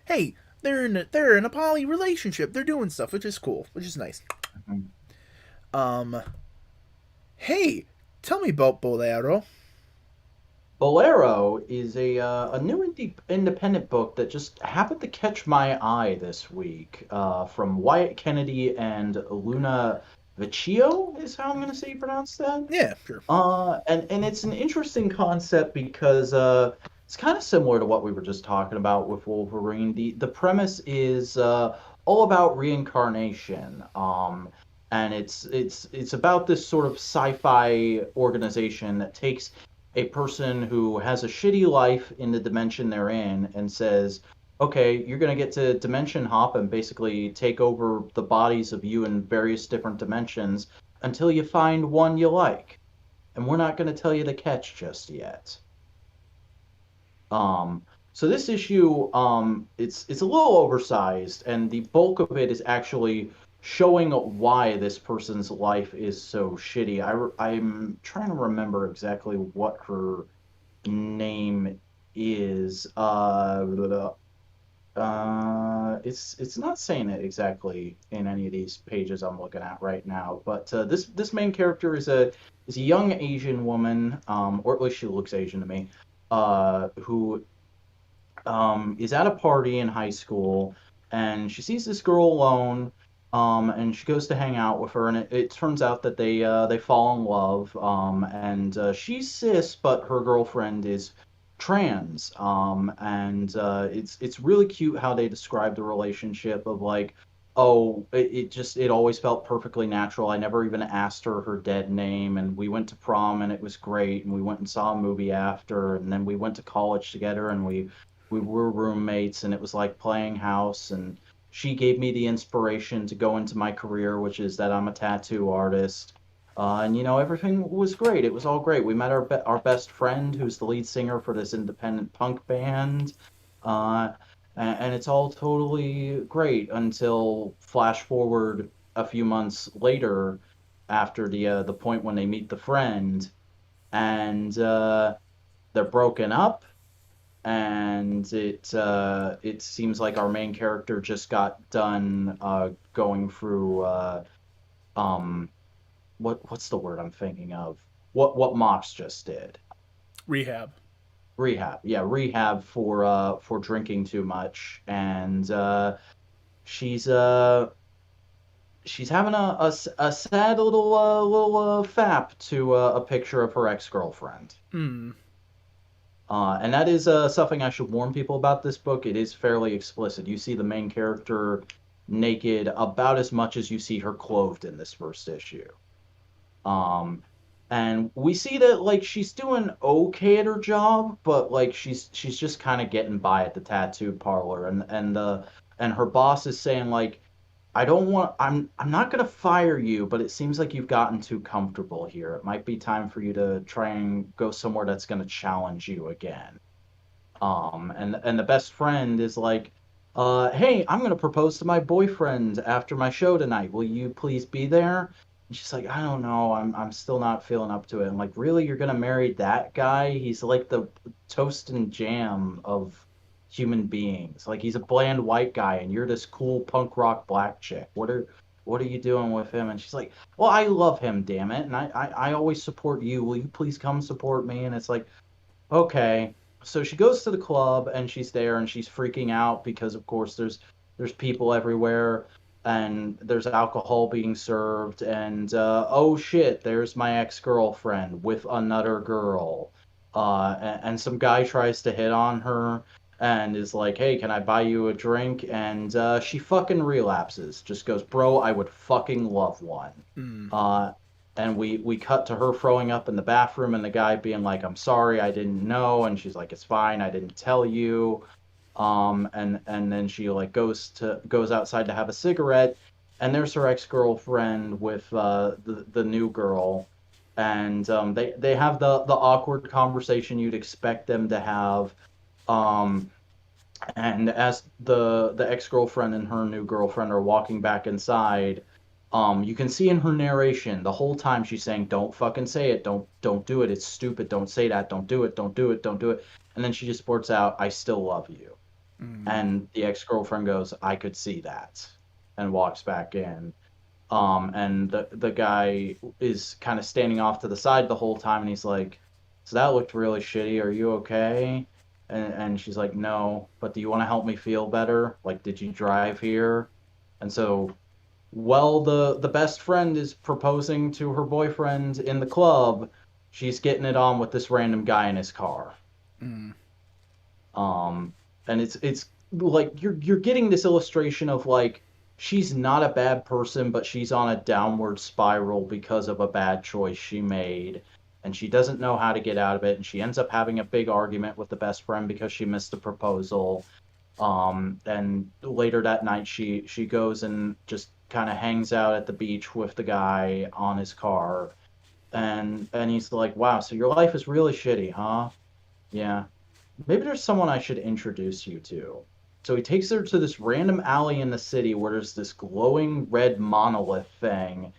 hey, they're in a poly relationship. They're doing stuff, which is cool, which is nice. Mm-hmm. Hey, tell me about Bolero. Bolero is a new independent book that just happened to catch my eye this week, from Wyatt Kennedy and Luna Vecchio is how I'm going to say you pronounce that. Yeah, sure. And it's an interesting concept because it's kind of similar to what we were just talking about with Wolverine. The premise is all about reincarnation. And it's about this sort of sci-fi organization that takes a person who has a shitty life in the dimension they're in and says, okay, you're going to get to dimension hop and basically take over the bodies of you in various different dimensions until you find one you like. And we're not going to tell you the catch just yet. So this issue, it's a little oversized, and the bulk of it is actually showing why this person's life is so shitty. I'm trying to remember exactly what her name is. It's not saying it exactly in any of these pages I'm looking at right now, but this main character is a young Asian woman, or at least she looks Asian to me, who is at a party in high school, and she sees this girl alone, and she goes to hang out with her, and it turns out that they fall in love, and she's cis, but her girlfriend is trans, and it's really cute how they describe the relationship of like, oh, it always felt perfectly natural. I never even asked her dead name, and we went to prom and it was great, and we went and saw a movie after, and then we went to college together, and we were roommates, and it was like playing house, and she gave me the inspiration to go into my career, which is that I'm a tattoo artist. And everything was great. It was all great. We met our best friend, who's the lead singer for this independent punk band, and it's all totally great until flash forward a few months later, after the point when they meet the friend, and they're broken up, and it seems like our main character just got done going through what's the word I'm thinking of? What Mox just did. Rehab. Yeah, rehab for drinking too much, and she's having a sad little fap to a picture of her ex-girlfriend. And that is something I should warn people about this book. It is fairly explicit. You see the main character naked about as much as you see her clothed in this first issue. And we see that like she's doing okay at her job, but like she's just kind of getting by at the tattoo parlor, and her boss is saying like, I'm not gonna fire you, but it seems like you've gotten too comfortable here. It might be time for you to try and go somewhere that's gonna challenge you again. And the best friend is like, hey, I'm gonna propose to my boyfriend after my show tonight. Will you please be there? And she's like, I don't know, I'm still not feeling up to it. I'm like, really, you're gonna marry that guy? He's like the toast and jam of human beings. Like he's a bland white guy, and you're this cool punk rock black chick. What are you doing with him? And she's like, well, I love him, damn it, and I always support you. Will you please come support me? And it's like, okay. So she goes to the club and she's there and she's freaking out because of course there's people everywhere and there's alcohol being served and oh shit, there's my ex-girlfriend with another girl. And some guy tries to hit on her and is like, "Hey, can I buy you a drink?" And she fucking relapses. Just goes, "Bro, I would fucking love one." Mm. And we cut to her throwing up in the bathroom and the guy being like, "I'm sorry, I didn't know." And she's like, "It's fine, I didn't tell you." And then she like goes outside to have a cigarette, and there's her ex-girlfriend with the new girl, and they have the awkward conversation you'd expect them to have. Um, and as the ex-girlfriend and her new girlfriend are walking back inside, you can see in her narration the whole time she's saying, "Don't fucking say it. Don't do it. It's stupid. Don't say that. Don't do it. Don't do it. Don't do it." And then she just blurts out, "I still love you." And the ex-girlfriend goes, "I could see that," and walks back in. And the guy is kind of standing off to the side the whole time, and he's like, "So that looked really shitty. Are you okay?" And she's like, "No, but do you want to help me feel better? Like, did you drive here?" And so, while the best friend is proposing to her boyfriend in the club, she's getting it on with this random guy in his car. Mm. And it's like you're getting this illustration of like she's not a bad person, but she's on a downward spiral because of a bad choice she made, and she doesn't know how to get out of it, and she ends up having a big argument with the best friend because she missed a proposal. And later that night, she goes and just kind of hangs out at the beach with the guy on his car, and he's like, "Wow, so your life is really shitty, huh? Yeah. Maybe there's someone I should introduce you to." So he takes her to this random alley in the city where there's this glowing red monolith thing,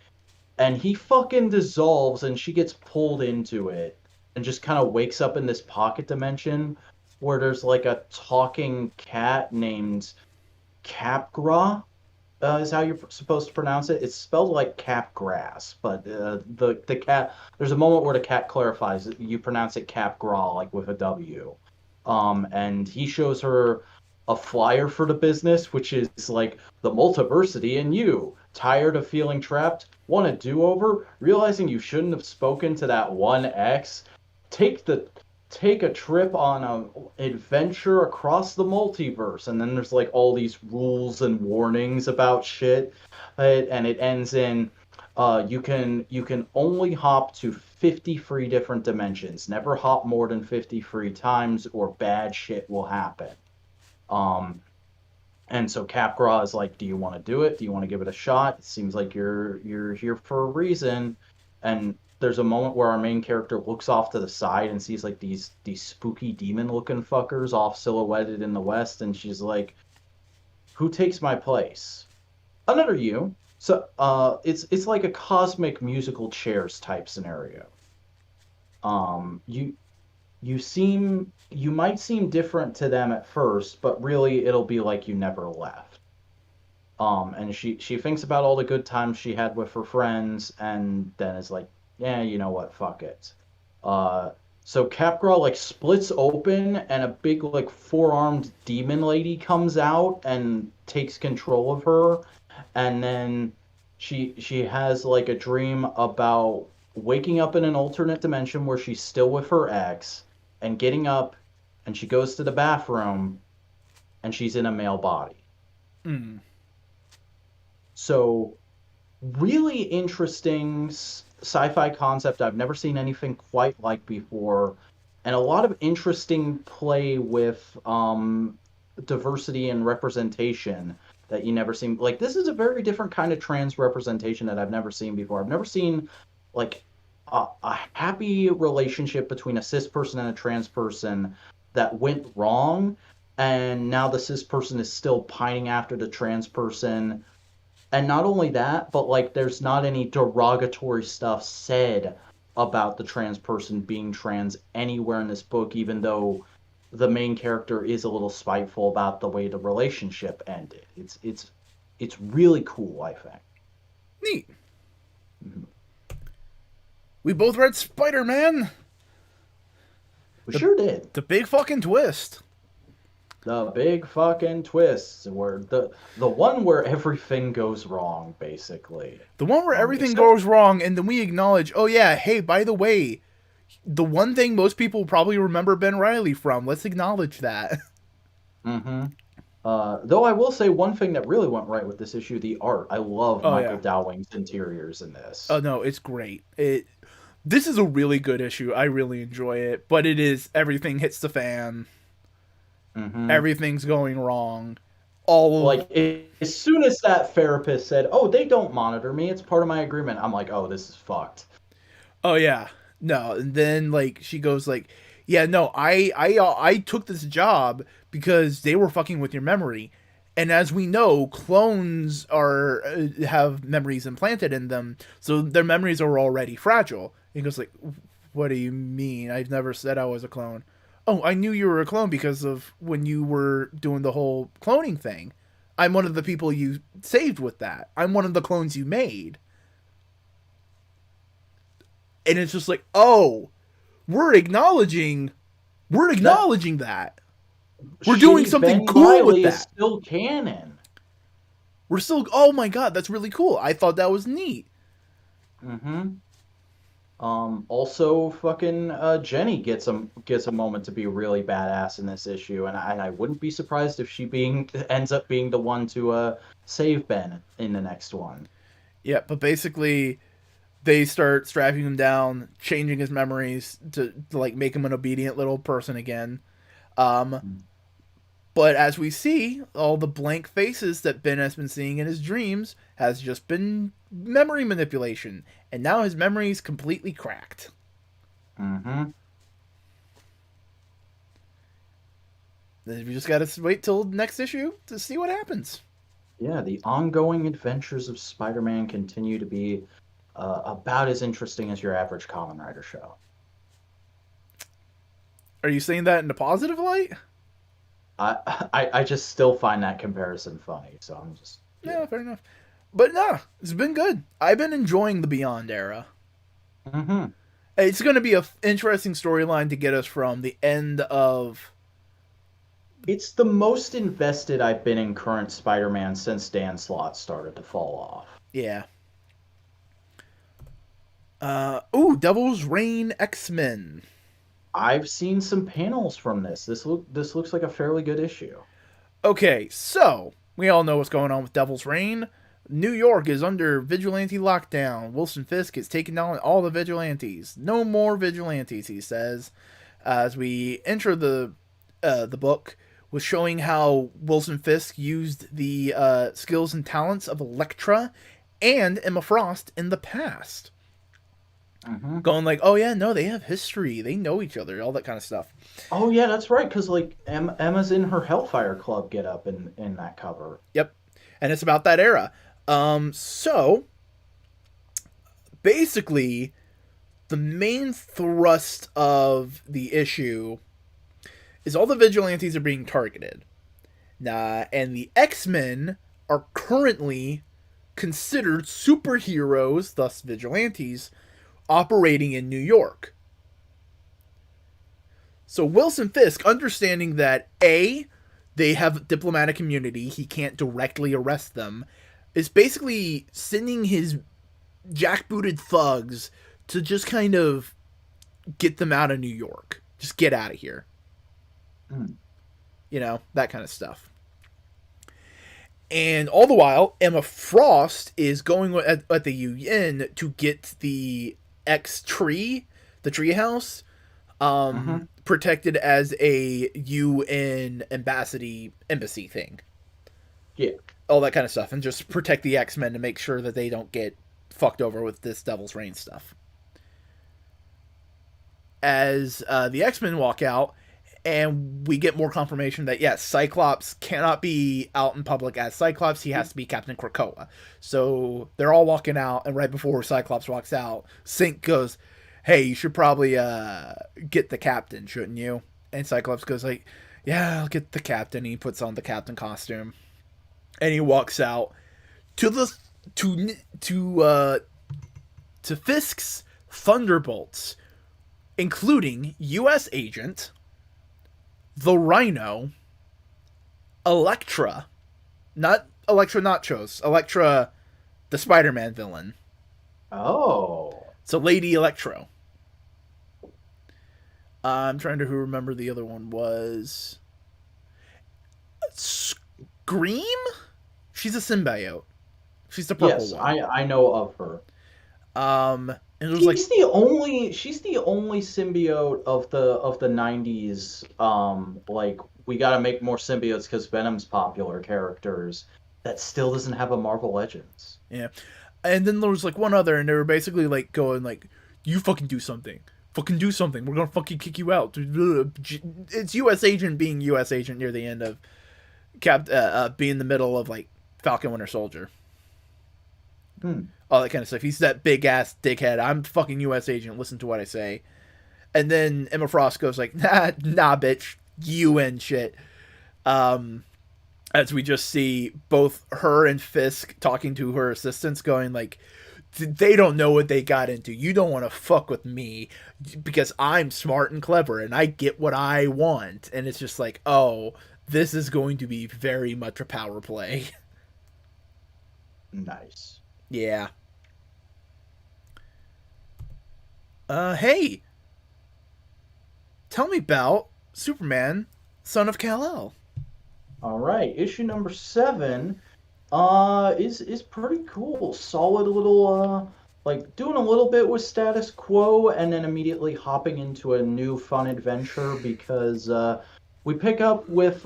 and he fucking dissolves and she gets pulled into it and just kind of wakes up in this pocket dimension where there's like a talking cat named Capgra, is how you're supposed to pronounce it. It's spelled like capgrass, but the cat, there's a moment where the cat clarifies it. You pronounce it Capgra, like with a W. And he shows her a flyer for the business, which is like the multiversity in you. Tired of feeling trapped? Want a do-over? Realizing you shouldn't have spoken to that one ex? Take a trip on an adventure across the multiverse. And then there's like all these rules and warnings about shit, and it ends in you can only hop to 53 different dimensions. Never hop more than 53 times, or bad shit will happen. Um, and so Capgra is like, "Do you want to do it? Do you want to give it a shot? It seems like you're here for a reason." And there's a moment where our main character looks off to the side and sees like these spooky demon looking fuckers off silhouetted in the west, and she's like, "Who takes my place?" "Another you." So it's like a cosmic musical chairs type scenario. You you might seem different to them at first, but really it'll be like you never left. And she thinks about all the good times she had with her friends, and then is like, "Yeah, you know what? Fuck it." So Capgirl like splits open, and a big like four-armed demon lady comes out and takes control of her, and then she has like a dream about waking up in an alternate dimension where she's still with her ex, and getting up, and she goes to the bathroom, and she's in a male body. Mm. So really interesting sci-fi concept. I've never seen anything quite like before, and a lot of interesting play with diversity and representation that you never seen. Like, this is a very different kind of trans representation that I've never seen before. I've never seen like a happy relationship between a cis person and a trans person that went wrong, and now the cis person is still pining after the trans person. And not only that, but like there's not any derogatory stuff said about the trans person being trans anywhere in this book, even though the main character is a little spiteful about the way the relationship ended. It's really cool, I think. Neat. Mm-hmm. We both read Spider-Man. We sure did. The big fucking twist. The big fucking twist, where the one where everything goes wrong, basically. The one where everything goes wrong, and then we acknowledge, oh yeah, hey, by the way, the one thing most people probably remember Ben Reilly from. Let's acknowledge that. Mm-hmm. Though I will say one thing that really went right with this issue, the art. I love Michael Dowling's interiors in this. Oh no, it's great. This is a really good issue. I really enjoy it, but it is everything hits the fan. Mm-hmm. Everything's going wrong. As soon as that therapist said, "Oh, they don't monitor me. It's part of my agreement." I'm like, "Oh, this is fucked." Oh yeah, no. And then like she goes like, "Yeah, no, I took this job because they were fucking with your memory, and as we know, clones have memories implanted in them, so their memories are already fragile." And he goes like, "What do you mean? I've never said I was a clone." "Oh, I knew you were a clone because of when you were doing the whole cloning thing. I'm one of the people you saved with that. I'm one of the clones you made." And it's just like, oh, we're acknowledging that. We're doing something cool with that. Still canon. We're still, oh my god, that's really cool. I thought that was neat. Mm-hmm. Also, fucking Jenny gets a moment to be really badass in this issue, and I wouldn't be surprised if she ends up being the one to save Ben in the next one. Yeah, but basically, they start strapping him down, changing his memories to like make him an obedient little person again. But as we see, all the blank faces that Ben has been seeing in his dreams has just been memory manipulation. And now his memory is completely cracked. Mm-hmm. Then we just gotta wait till next issue to see what happens. Yeah, the ongoing adventures of Spider-Man continue to be about as interesting as your average Kamen Rider show. Are you saying that in a positive light? I just still find that comparison funny, so I'm just... Yeah, fair enough. But no, it's been good. I've been enjoying the Beyond era. Mm-hmm. It's going to be an interesting storyline to get us from the end of... It's the most invested I've been in current Spider-Man since Dan Slott started to fall off. Yeah. Devil's Reign X-Men. I've seen some panels from this. This looks like a fairly good issue. Okay, so we all know what's going on with Devil's Reign. New York is under vigilante lockdown. Wilson Fisk is taking down all the vigilantes. No more vigilantes, he says. As we enter the book, was showing how Wilson Fisk used the skills and talents of Elektra and Emma Frost in the past. Mm-hmm. Going like, oh yeah, no, they have history. They know each other, all that kind of stuff. Oh yeah, that's right, because like Emma's in her Hellfire Club get up in that cover. Yep, and it's about that era. So basically, the main thrust of the issue is all the vigilantes are being targeted. And the X-Men are currently considered superheroes, thus vigilantes, operating in New York. So Wilson Fisk, understanding that A, they have diplomatic immunity, he can't directly arrest them, is basically sending his jackbooted thugs to just kind of get them out of New York. Just get out of here. You know, that kind of stuff. And all the while, Emma Frost is going at the UN to get the X-Tree, the treehouse, protected as a UN embassy thing. Yeah. All that kind of stuff. And just protect the X-Men to make sure that they don't get fucked over with this Devil's Reign stuff. As the X-Men walk out, And we get more confirmation that, yes, Cyclops cannot be out in public as Cyclops. He has to be Captain Krakoa. So they're all walking out, and right before Cyclops walks out, Sync goes, hey, you should probably get the captain, shouldn't you? And Cyclops goes like, yeah, I'll get the captain. He puts on the captain costume. And he walks out to the to Fisk's Thunderbolts, including U.S. Agent, the Rhino, Elektra, not Elektra Nachos, Elektra, the Spider-Man villain. Oh. So Lady Electro. I'm trying to remember the other one was Scream? She's a symbiote. She's the purple one. Yes, I know of her. And it was she's the only symbiote of the 90s. Like, we got to make more symbiotes because Venom's popular characters that still doesn't have a Marvel Legends. Yeah. And then there was like one other, and they were basically like going like, you fucking do something. Fucking do something. We're gonna fucking kick you out. It's U.S. Agent being U.S. Agent near the end of being in the middle of like Falcon Winter Soldier. All that kind of stuff. He's that big ass dickhead. I'm fucking U.S. Agent. Listen to what I say. And then Emma Frost goes like, nah, bitch, UN shit. As we just see both her and Fisk talking to her assistants, going like, they don't know what they got into. You don't want to fuck with me because I'm smart and clever and I get what I want. And it's just like, oh, this is going to be very much a power play. Nice. Yeah. Hey. Tell me about Superman, Son of Kal-El. All right, issue number 7 is pretty cool. Solid little like doing a little bit with status quo and then immediately hopping into a new fun adventure because we pick up with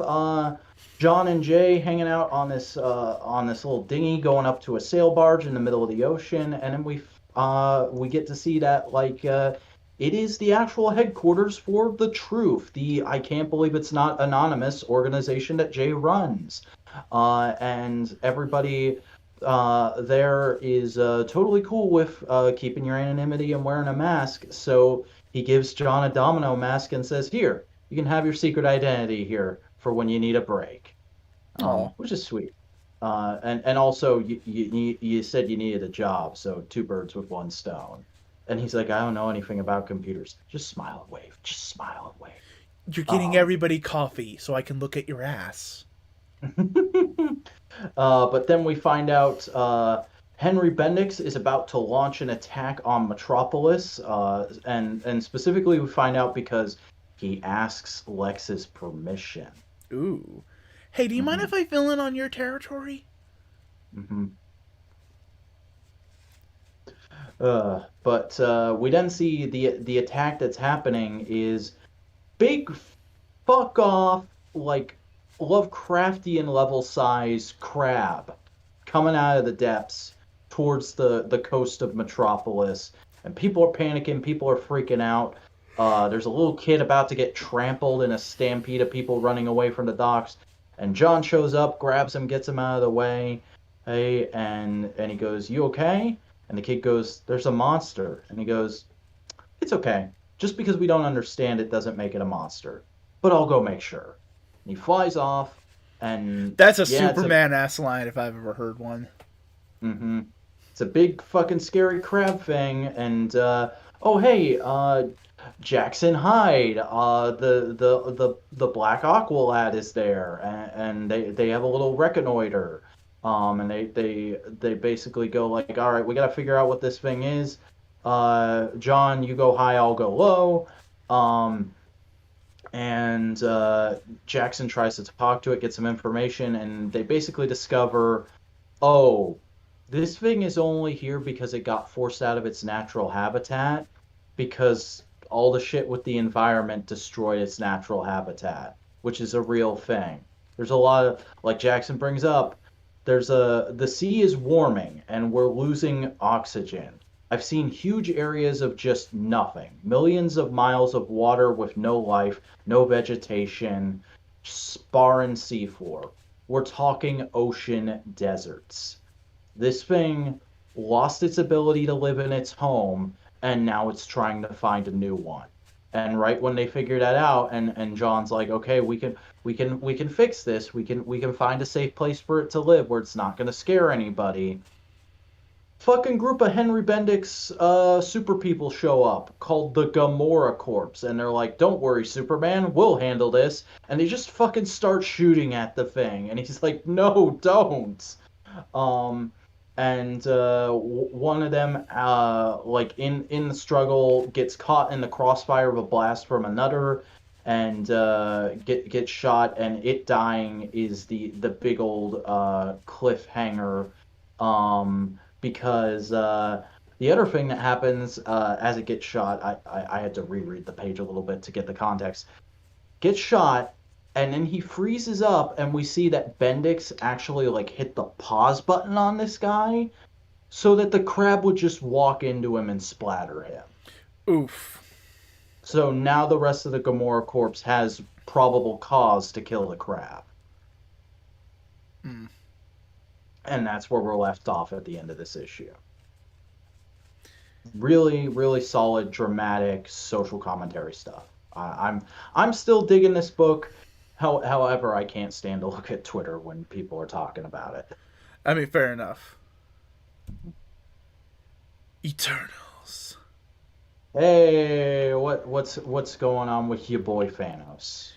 John and Jay hanging out on this little dinghy going up to a sail barge in the middle of the ocean, and then we get to see that like it is the actual headquarters for The Truth, the I can't believe it's not anonymous organization that Jay runs. And everybody there is totally cool with keeping your anonymity and wearing a mask. So he gives John a domino mask and says, here, you can have your secret identity here for when you need a break. Which is sweet. And also, you said you needed a job, so 2 birds with 1 stone. And he's like, I don't know anything about computers. Just smile and wave. Just smile and wave. You're getting everybody coffee so I can look at your ass. But then we find out Henry Bendix is about to launch an attack on Metropolis. And specifically we find out because he asks Lex's permission. Ooh. Hey, do you mind if I fill in on your territory? But we then see the attack that's happening is big fuck off, like Lovecraftian level size crab coming out of the depths towards the coast of Metropolis, and people are panicking, people are freaking out. There's a little kid about to get trampled in a stampede of people running away from the docks, and John shows up, grabs him, gets him out of the way. Hey, and he goes, you okay? And the kid goes, there's a monster. And he goes, it's okay. Just because we don't understand it doesn't make it a monster. But I'll go make sure. And he flies off, and that's a Superman-ass line if I've ever heard one. It's a big fucking scary crab thing, and oh hey, Jackson Hyde, the Black Aqua lad is there, and they have a little reconnoiter. And they basically go like, all right, we got to figure out what this thing is. John, you go high, I'll go low. And Jackson tries to talk to it, get some information, and they basically discover, oh, this thing is only here because it got forced out of its natural habitat because all the shit with the environment destroyed its natural habitat, which is a real thing. There's a lot of, like Jackson brings up, the sea is warming and we're losing oxygen. I've seen huge areas of just nothing. Millions of miles of water with no life, no vegetation, barren seafloor. We're talking ocean deserts. This thing lost its ability to live in its home, and now it's trying to find a new one. And right when they figure that out, and John's like, okay, we can fix this. We can find a safe place for it to live where it's not going to scare anybody. Fucking group of Henry Bendick's super people show up called the Gamora Corps, and they're like, "Don't worry, Superman, we'll handle this." And they just fucking start shooting at the thing, and he's like, "No, don't." Um, and one of them, like in the struggle, gets caught in the crossfire of a blast from another, and gets shot, and it dying is the big old cliffhanger. Because the other thing that happens as it gets shot, I had to reread the page a little bit to get the context. Gets shot, and then he freezes up, and we see that Bendix actually like hit the pause button on this guy, so that the crab would just walk into him and splatter him. Oof. So now the rest of the Gamora Corps has probable cause to kill the crab. Mm. And that's where we're left off at the end of this issue. Really, really solid, dramatic, social commentary stuff. I'm still digging this book. However, I can't stand to look at Twitter when people are talking about it. I mean, fair enough. Eternals. Hey, what's going on with your boy Thanos?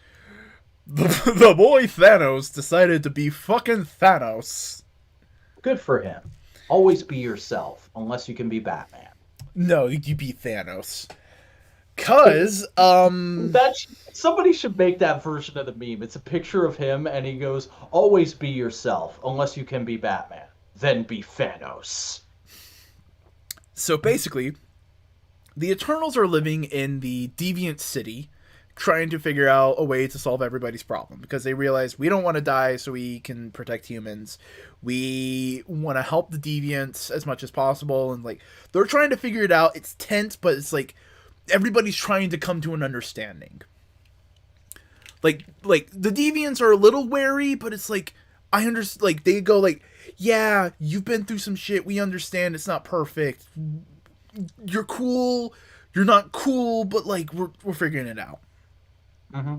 The boy Thanos decided to be fucking Thanos. Good for him. Always be yourself, unless you can be Batman. No, you be Thanos. Cause, somebody should make that version of the meme. It's a picture of him, and he goes, "Always be yourself, unless you can be Batman. Then be Thanos." So basically, the Eternals are living in the Deviant City, trying to figure out a way to solve everybody's problem, because they realize we don't want to die so we can protect humans. We want to help the Deviants as much as possible, and like they're trying to figure it out. It's tense, but it's like everybody's trying to come to an understanding. Like the Deviants are a little wary, but it's like I understand. Like they go like, yeah, you've been through some shit. We understand it's not perfect. You're cool. You're not cool, but like we're figuring it out. Mm-hmm.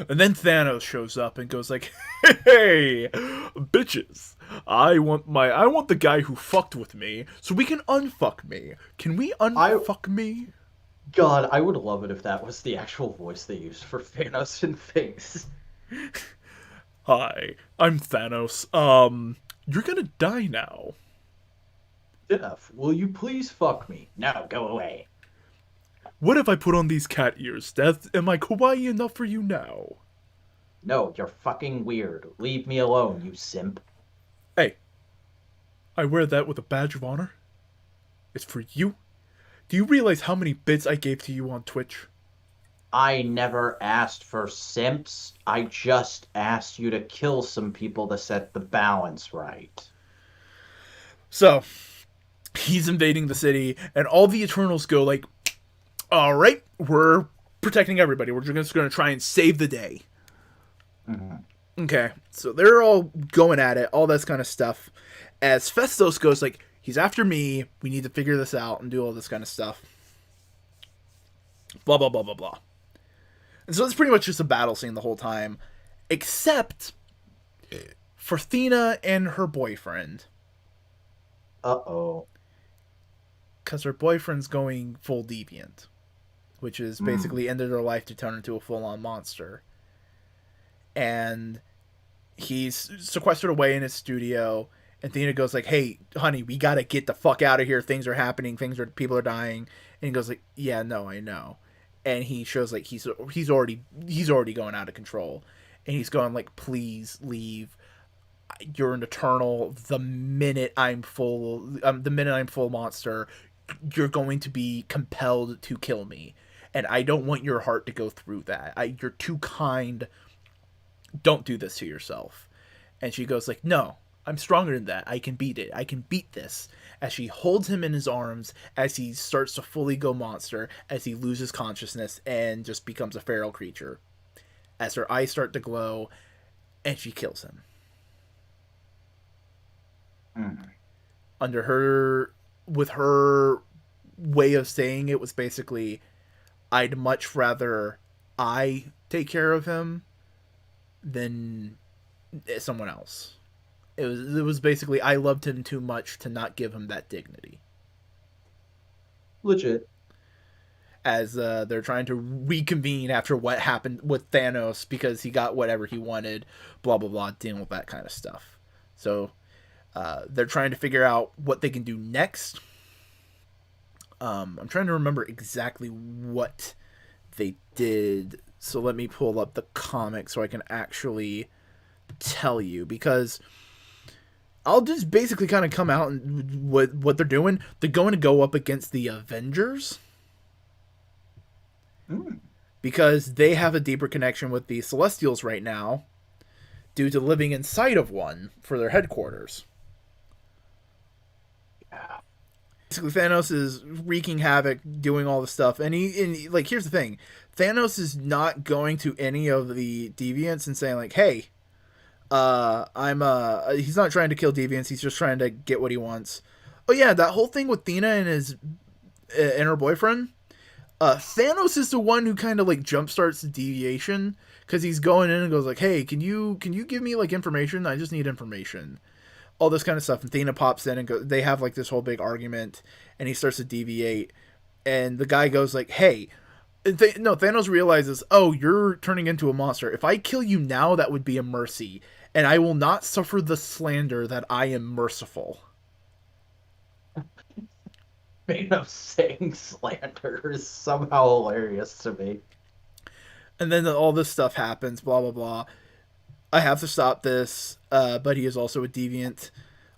And then Thanos shows up and goes like, "Hey, bitches! I want the guy who fucked with me, so we can unfuck me. Can we unfuck me?" God, I would love it if that was the actual voice they used for Thanos and things. Hi, I'm Thanos. You're gonna die now. Jeff, will you please fuck me? No, go away. What if I put on these cat ears, Death? Am I kawaii enough for you now? No, you're fucking weird. Leave me alone, you simp. Hey, I wear that with a badge of honor. It's for you. Do you realize how many bits I gave to you on Twitch? I never asked for simps. I just asked you to kill some people to set the balance right. So, he's invading the city, and all the Eternals go like, all right, we're protecting everybody. We're just going to try and save the day. Mm-hmm. Okay, so they're all going at it, all that kind of stuff. As Festos goes like, he's after me, we need to figure this out and do all this kind of stuff. Blah, blah, blah, blah, blah. And so it's pretty much just a battle scene the whole time, except for Thena and her boyfriend. Uh-oh. Because her boyfriend's going full deviant, which is basically ended her life to turn into a full-on monster. And he's sequestered away in his studio, and Thena goes like, "Hey, honey, we gotta get the fuck out of here. Things are happening. People are dying." And he goes like, "Yeah, no, I know." And he shows like he's already going out of control, and he's going like, "Please leave. You're an Eternal. The minute I'm full monster, you're going to be compelled to kill me, and I don't want your heart to go through that. You're too kind. Don't do this to yourself." And she goes like, "No, I'm stronger than that. I can beat it. I can beat this. As she holds him in his arms, as he starts to fully go monster, as he loses consciousness and just becomes a feral creature. As her eyes start to glow, and she kills him. Under her, with her way of saying it was basically, I'd much rather I take care of him than someone else. It was basically, I loved him too much to not give him that dignity. Legit. As they're trying to reconvene after what happened with Thanos because he got whatever he wanted, blah blah blah, dealing with that kind of stuff. So they're trying to figure out what they can do next. I'm trying to remember exactly what they did. So let me pull up the comic so I can actually tell you, because I'll just basically kind of come out and what they're doing. They're going to go up against the Avengers. Because they have a deeper connection with the Celestials right now due to living inside of one for their headquarters. Yeah. Basically, Thanos is wreaking havoc, doing all the stuff, and he like, here's the thing: Thanos is not going to any of the deviants and saying like, "Hey, he's not trying to kill deviants. He's just trying to get what he wants." Oh yeah, that whole thing with Thena and his and her boyfriend. Thanos is the one who kind of like jumpstarts the deviation because he's going in and goes like, "Hey, can you give me like information? I just need information." All this kind of stuff. And Thena pops in and they have like this whole big argument, and he starts to deviate, and the guy goes like, "Hey." No, Thanos realizes, "Oh, you're turning into a monster. If I kill you now, that would be a mercy, and I will not suffer the slander that I am merciful." Of saying slander is somehow hilarious to me. And then all this stuff happens, blah blah blah. I have to stop this, but he is also a deviant.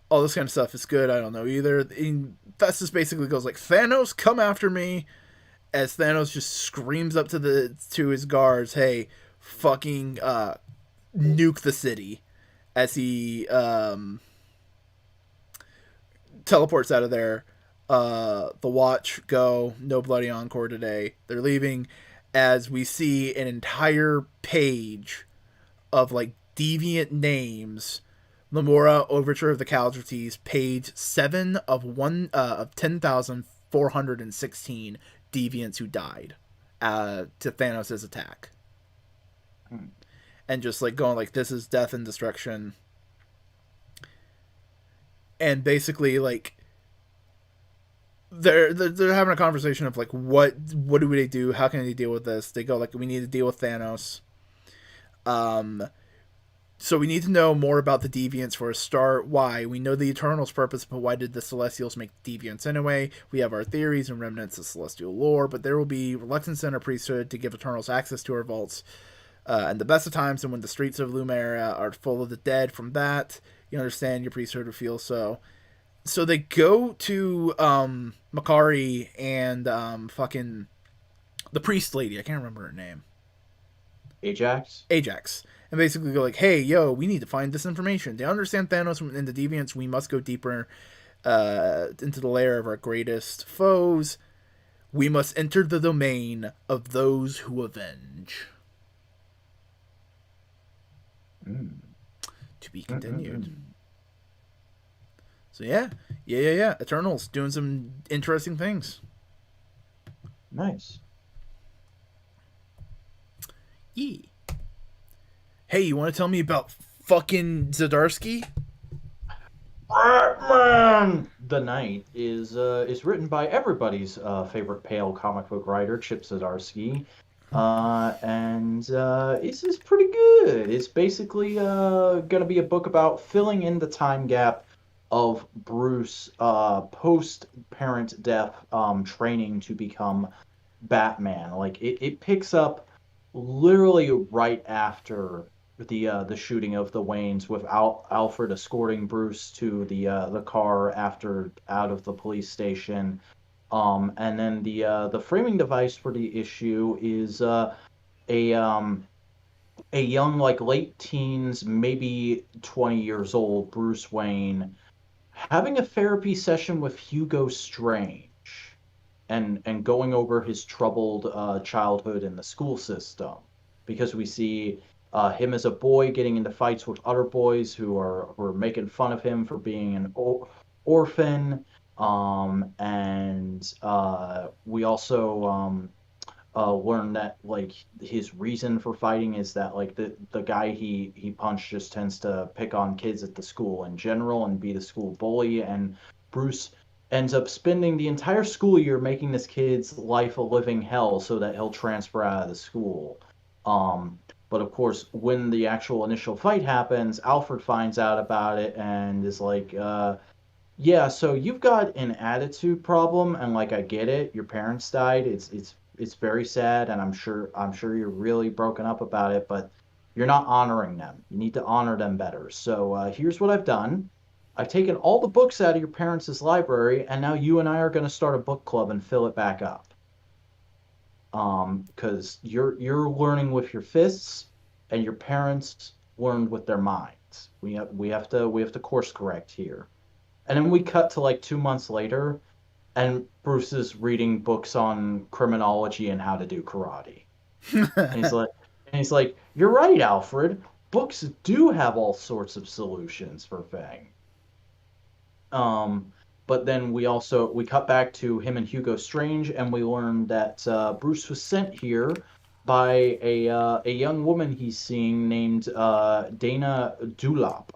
All this kind of stuff is good. I don't know either. And Festus basically goes like, "Thanos, come after me!" As Thanos just screams up to his guards, "Hey, fucking nuke the city!" As he teleports out of there. The Watch go, no bloody encore today. They're leaving as we see an entire page of like deviant names. Lamora, Overture of the Casualties, page 7 of 10,416 deviants who died to Thanos' attack. And just like going like, this is death and destruction. And basically like they're having a conversation of like, what do they do? How can they deal with this? They go like, we need to deal with Thanos. So we need to know more about the deviants for a start. Why? We know the Eternals' purpose, but why did the Celestials make deviants anyway? We have our theories and remnants of Celestial lore, but there will be reluctance in our priesthood to give Eternals access to our vaults. And the best of times, and when the streets of Lumeria are full of the dead from that, you understand your priesthood would feel so. So they go to Makari and fucking the priest lady. I can't remember her name. Ajax. And basically go like, "Hey, yo, we need to find this information. To understand Thanos and the deviants, we must go deeper into the lair of our greatest foes. We must enter the domain of those who avenge." To be continued. So yeah. Eternals doing some interesting things. Nice. Yeah. Hey, you want to tell me about fucking Zdarsky? Batman the Knight is written by everybody's favorite pale comic book writer, Chip Zdarsky. And this is pretty good. It's basically going to be a book about filling in the time gap of Bruce post-parent death training to become Batman. Like, it picks up literally right after the shooting of the Waynes, with Alfred escorting Bruce to the car out of the police station. And then the framing device for the issue is a a young, like late teens, maybe 20 years old Bruce Wayne having a therapy session with Hugo Strange and going over his troubled childhood in the school system, because we see him as a boy getting into fights with other boys who are making fun of him for being an orphan, and we also learn that like his reason for fighting is that like the guy he punched just tends to pick on kids at the school in general and be the school bully, and Bruce ends up spending the entire school year making this kid's life a living hell so that he'll transfer out of the school. But of course, when the actual initial fight happens, Alfred finds out about it and is like, yeah, so you've got an attitude problem, and like I get it. Your parents died. It's very sad, and I'm sure you're really broken up about it, but you're not honoring them. You need to honor them better. So here's what I've done. I've taken all the books out of your parents' library, and now you and I are going to start a book club and fill it back up. Because you're learning with your fists, and your parents learned with their minds. We have to course correct here. And then we cut to like 2 months later, and Bruce is reading books on criminology and how to do karate. And he's like, "You're right, Alfred. Books do have all sorts of solutions for things." Um, but then we cut back to him and Hugo Strange, and we learn that Bruce was sent here by a young woman he's seeing named Dana Dulop,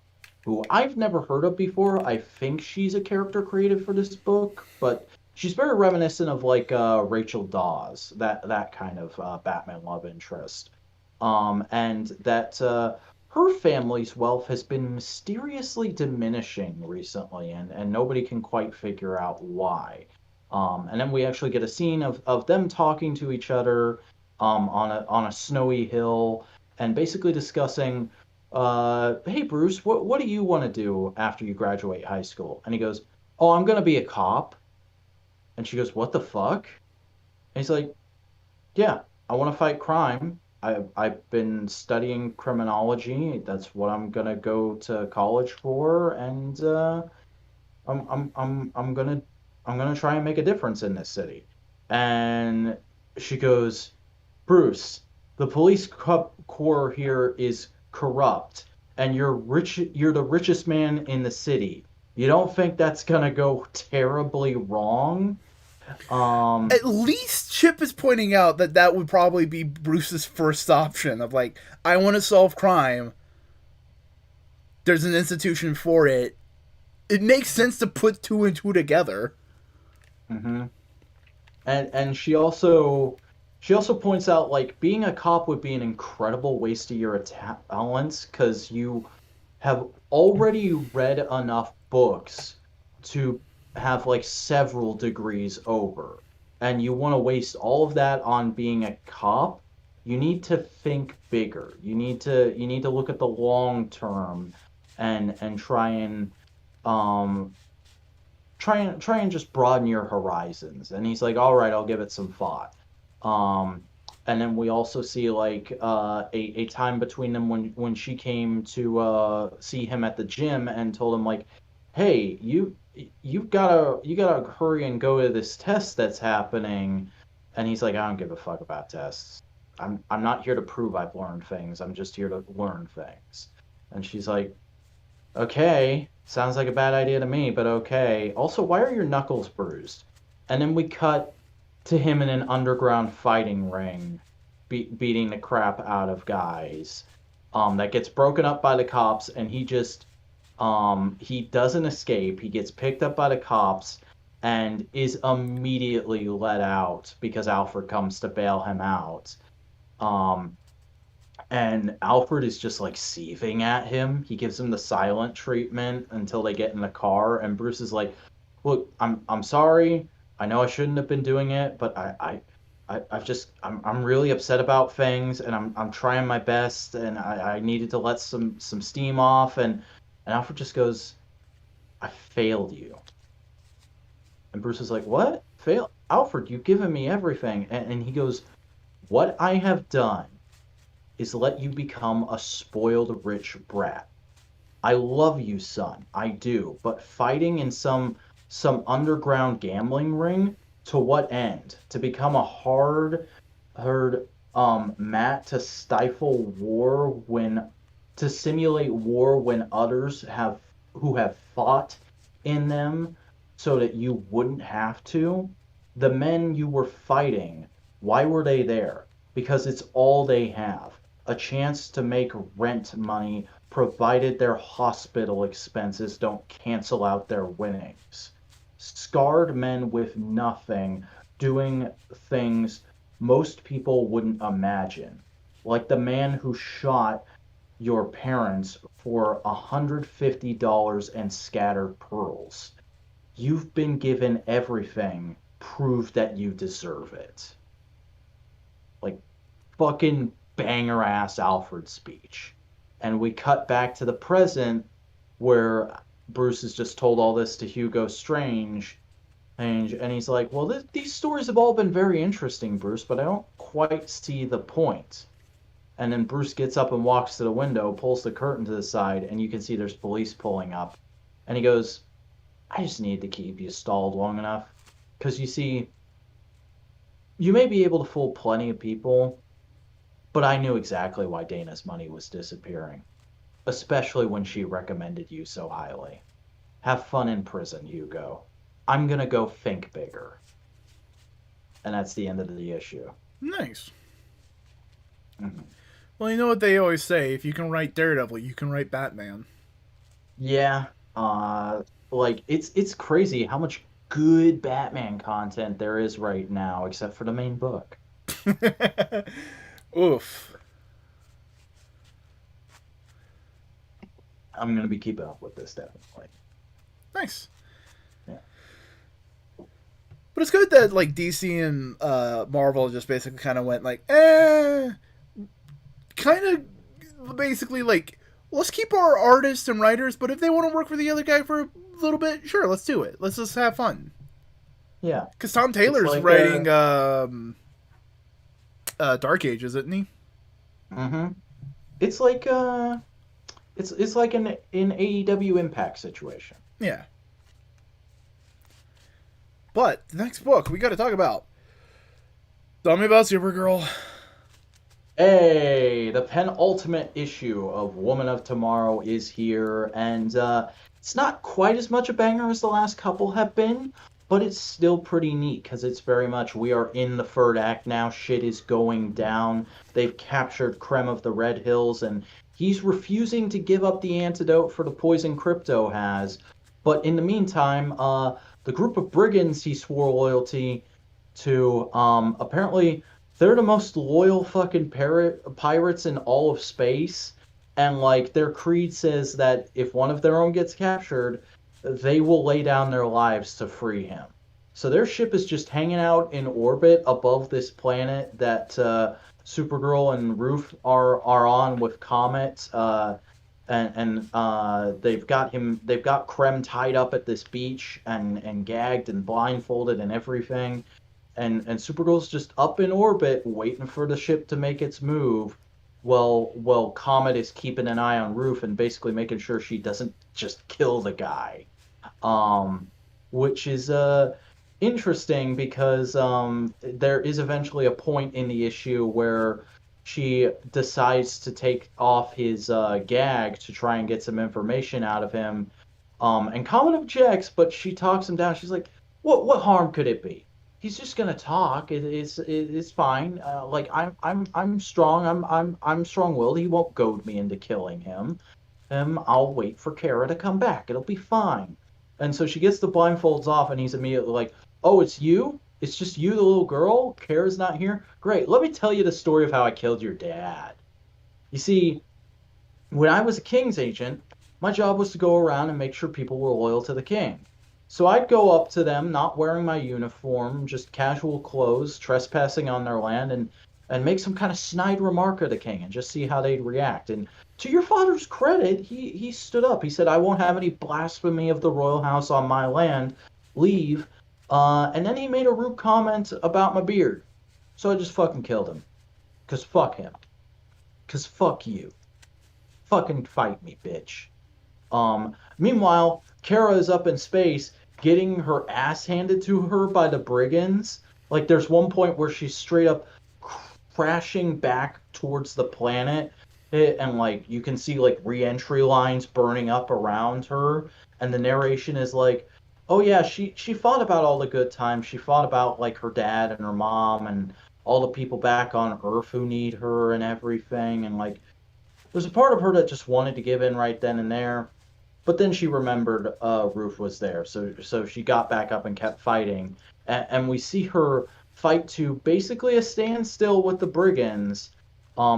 who I've never heard of before. I think she's a character created for this book, but she's very reminiscent of like Rachel Dawes, that kind of Batman love interest. And that her family's wealth has been mysteriously diminishing recently, and nobody can quite figure out why. And then we actually get a scene of them talking to each other on a snowy hill and basically discussing, hey Bruce, what do you want to do after you graduate high school? And he goes, oh, I'm gonna be a cop. And she goes, what the fuck? And he's like, yeah, I want to fight crime. I've been studying criminology. That's what I'm gonna go to college for, and I'm gonna try and make a difference in this city. And she goes, Bruce, the police corps here is corrupt, and you're rich. You're the richest man in the city. You don't think that's gonna go terribly wrong? At least Chip is pointing out that that would probably be Bruce's first option of like, I want to solve crime. There's an institution for it. It makes sense to put two and two together. Mm-hmm. And she also points out like being a cop would be an incredible waste of your talents because you have already read enough books to have like several degrees over, and you want to waste all of that on being a cop. You need to think bigger. You need to look at the long term and um try and just broaden your horizons. And he's like, all right, I'll give it some thought. um and then we also see like a time between them when she came to see him at the gym and told him like, hey, you gotta hurry and go to this test that's happening. And he's like, I don't give a fuck about tests. I'm not here to prove I've learned things. I'm just here to learn things. And she's like, okay, sounds like a bad idea to me, but okay. Also, why are your knuckles bruised? And then we cut to him in an underground fighting ring, beating the crap out of guys. That gets broken up by the cops, and he doesn't escape. He gets picked up by the cops and is immediately let out because Alfred comes to bail him out. Um, and Alfred is just like seething at him. He gives him the silent treatment until they get in the car, and Bruce is like, "Look, I'm sorry. I know I shouldn't have been doing it, but I'm really upset about things, and I'm trying my best, and I needed to let some steam off." And Alfred just goes, "I failed you." And Bruce is like, "What? Fail? Alfred, you've given me everything." And he goes, "What I have done is let you become a spoiled rich brat. I love you, son. I do. But fighting in some underground gambling ring, to what end? To become a hard mat to stifle war when to simulate war when others who have fought in them so that you wouldn't have to? The men you were fighting, why were they there? Because it's all they have. A chance to make rent money provided their hospital expenses don't cancel out their winnings. Scarred men with nothing doing things most people wouldn't imagine. Like the man who shot your parents for $150 and scattered pearls. You've been given everything. Prove that you deserve it. Like, fucking banger ass Alfred speech. And we cut back to the present where Bruce has just told all this to Hugo Strange. And he's like, well, these stories have all been very interesting, Bruce, but I don't quite see the point. And then Bruce gets up and walks to the window, pulls the curtain to the side, and you can see there's police pulling up. And he goes, I just need to keep you stalled long enough. Because you see, you may be able to fool plenty of people, but I knew exactly why Dana's money was disappearing. Especially when she recommended you so highly. Have fun in prison, Hugo. I'm gonna go think bigger. And that's the end of the issue. Nice. Mm-hmm. Well, you know what they always say, if you can write Daredevil, you can write Batman. Yeah. Like, it's crazy how much good Batman content there is right now, except for the main book. Oof. I'm going to be keeping up with this, definitely. Nice. Yeah. But it's good that, like, DC and Marvel just basically kind of went, like, kind of basically, like, let's keep our artists and writers, but if they want to work for the other guy for a little bit, sure, let's do it. Let's just have fun. Yeah. Because Tom Taylor's like, writing Dark Age, isn't he? Mm-hmm. It's like it's like an AEW Impact situation. Yeah. But the next book we got to talk about. Tell me about Supergirl. Hey, the penultimate issue of Woman of Tomorrow is here, and it's not quite as much a banger as the last couple have been, but it's still pretty neat because it's very much, we are in the third act now, shit is going down, they've captured Krem of the Red Hills, and he's refusing to give up the antidote for the poison Crypto has, but in the meantime, the group of brigands he swore loyalty to, apparently they're the most loyal fucking pirates in all of space, and like their creed says that if one of their own gets captured, they will lay down their lives to free him. So their ship is just hanging out in orbit above this planet that Supergirl and Ruth are on with Comet, and they've got Krem tied up at this beach and gagged and blindfolded and everything. And Supergirl's just up in orbit waiting for the ship to make its move. Well, Comet is keeping an eye on Ruth and basically making sure she doesn't just kill the guy. Which is interesting because there is eventually a point in the issue where she decides to take off his gag to try and get some information out of him. And Comet objects, but she talks him down. She's like, "What harm could it be? He's just gonna talk. It's fine. Like I'm strong. I'm strong-willed. He won't goad me into killing him. I'll wait for Kara to come back. It'll be fine." And so she gets the blindfolds off, and he's immediately like, "Oh, it's you? It's just you, the little girl? Kara's not here? Great. Let me tell you the story of how I killed your dad. You see, when I was a King's agent, my job was to go around and make sure people were loyal to the King. So I'd go up to them, not wearing my uniform, just casual clothes, trespassing on their land, and make some kind of snide remark of the king and just see how they'd react. And to your father's credit, he stood up. He said, "I won't have any blasphemy of the royal house on my land. Leave." And then he made a rude comment about my beard. So I just fucking killed him. 'Cause fuck him. 'cause fuck you. Fucking fight me, bitch. Meanwhile, Kara is up in space getting her ass handed to her by the brigands. Like, there's one point where she's straight up crashing back towards the planet, and like you can see like re-entry lines burning up around her, and the narration is like, oh yeah, she fought about all the good times. She fought about like her dad and her mom and all the people back on Earth who need her and everything, and like there's a part of her that just wanted to give in right then and there, but then she remembered Ruth was there, so she got back up and kept fighting, and we see her fight to basically a standstill with the brigands.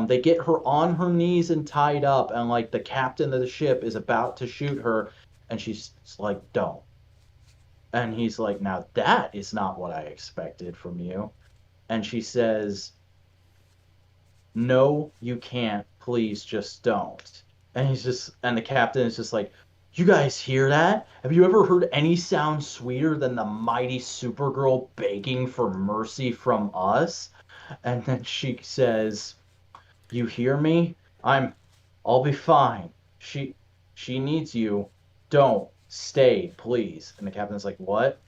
They get her on her knees and tied up, and like the captain of the ship is about to shoot her, and she's like, "Don't." And he's like, "Now that is not what I expected from you." And she says, "No, you can't. Please just don't." And the captain is just like, "You guys hear that? Have you ever heard any sound sweeter than the mighty Supergirl begging for mercy from us?" And then she says, "You hear me? I'll be fine. She needs you. Don't stay, please." And the captain's like, "What?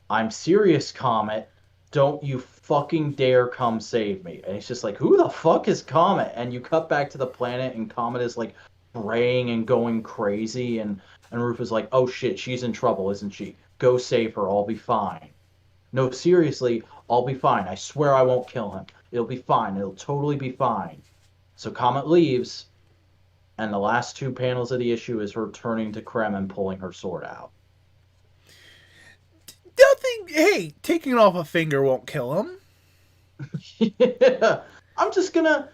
I'm serious, Comet. Don't you fucking dare come save me." And it's just like, who the fuck is Comet? And you cut back to the planet, and Comet is like braying and going crazy, and Ruth is like, "Oh shit, she's in trouble, isn't she? Go save her, I'll be fine." "No, seriously, I'll be fine. I swear I won't kill him. It'll be fine. It'll totally be fine." So Comet leaves, and the last two panels of the issue is her turning to Krem and pulling her sword out. Hey, taking off a finger won't kill him. Yeah, I'm just gonna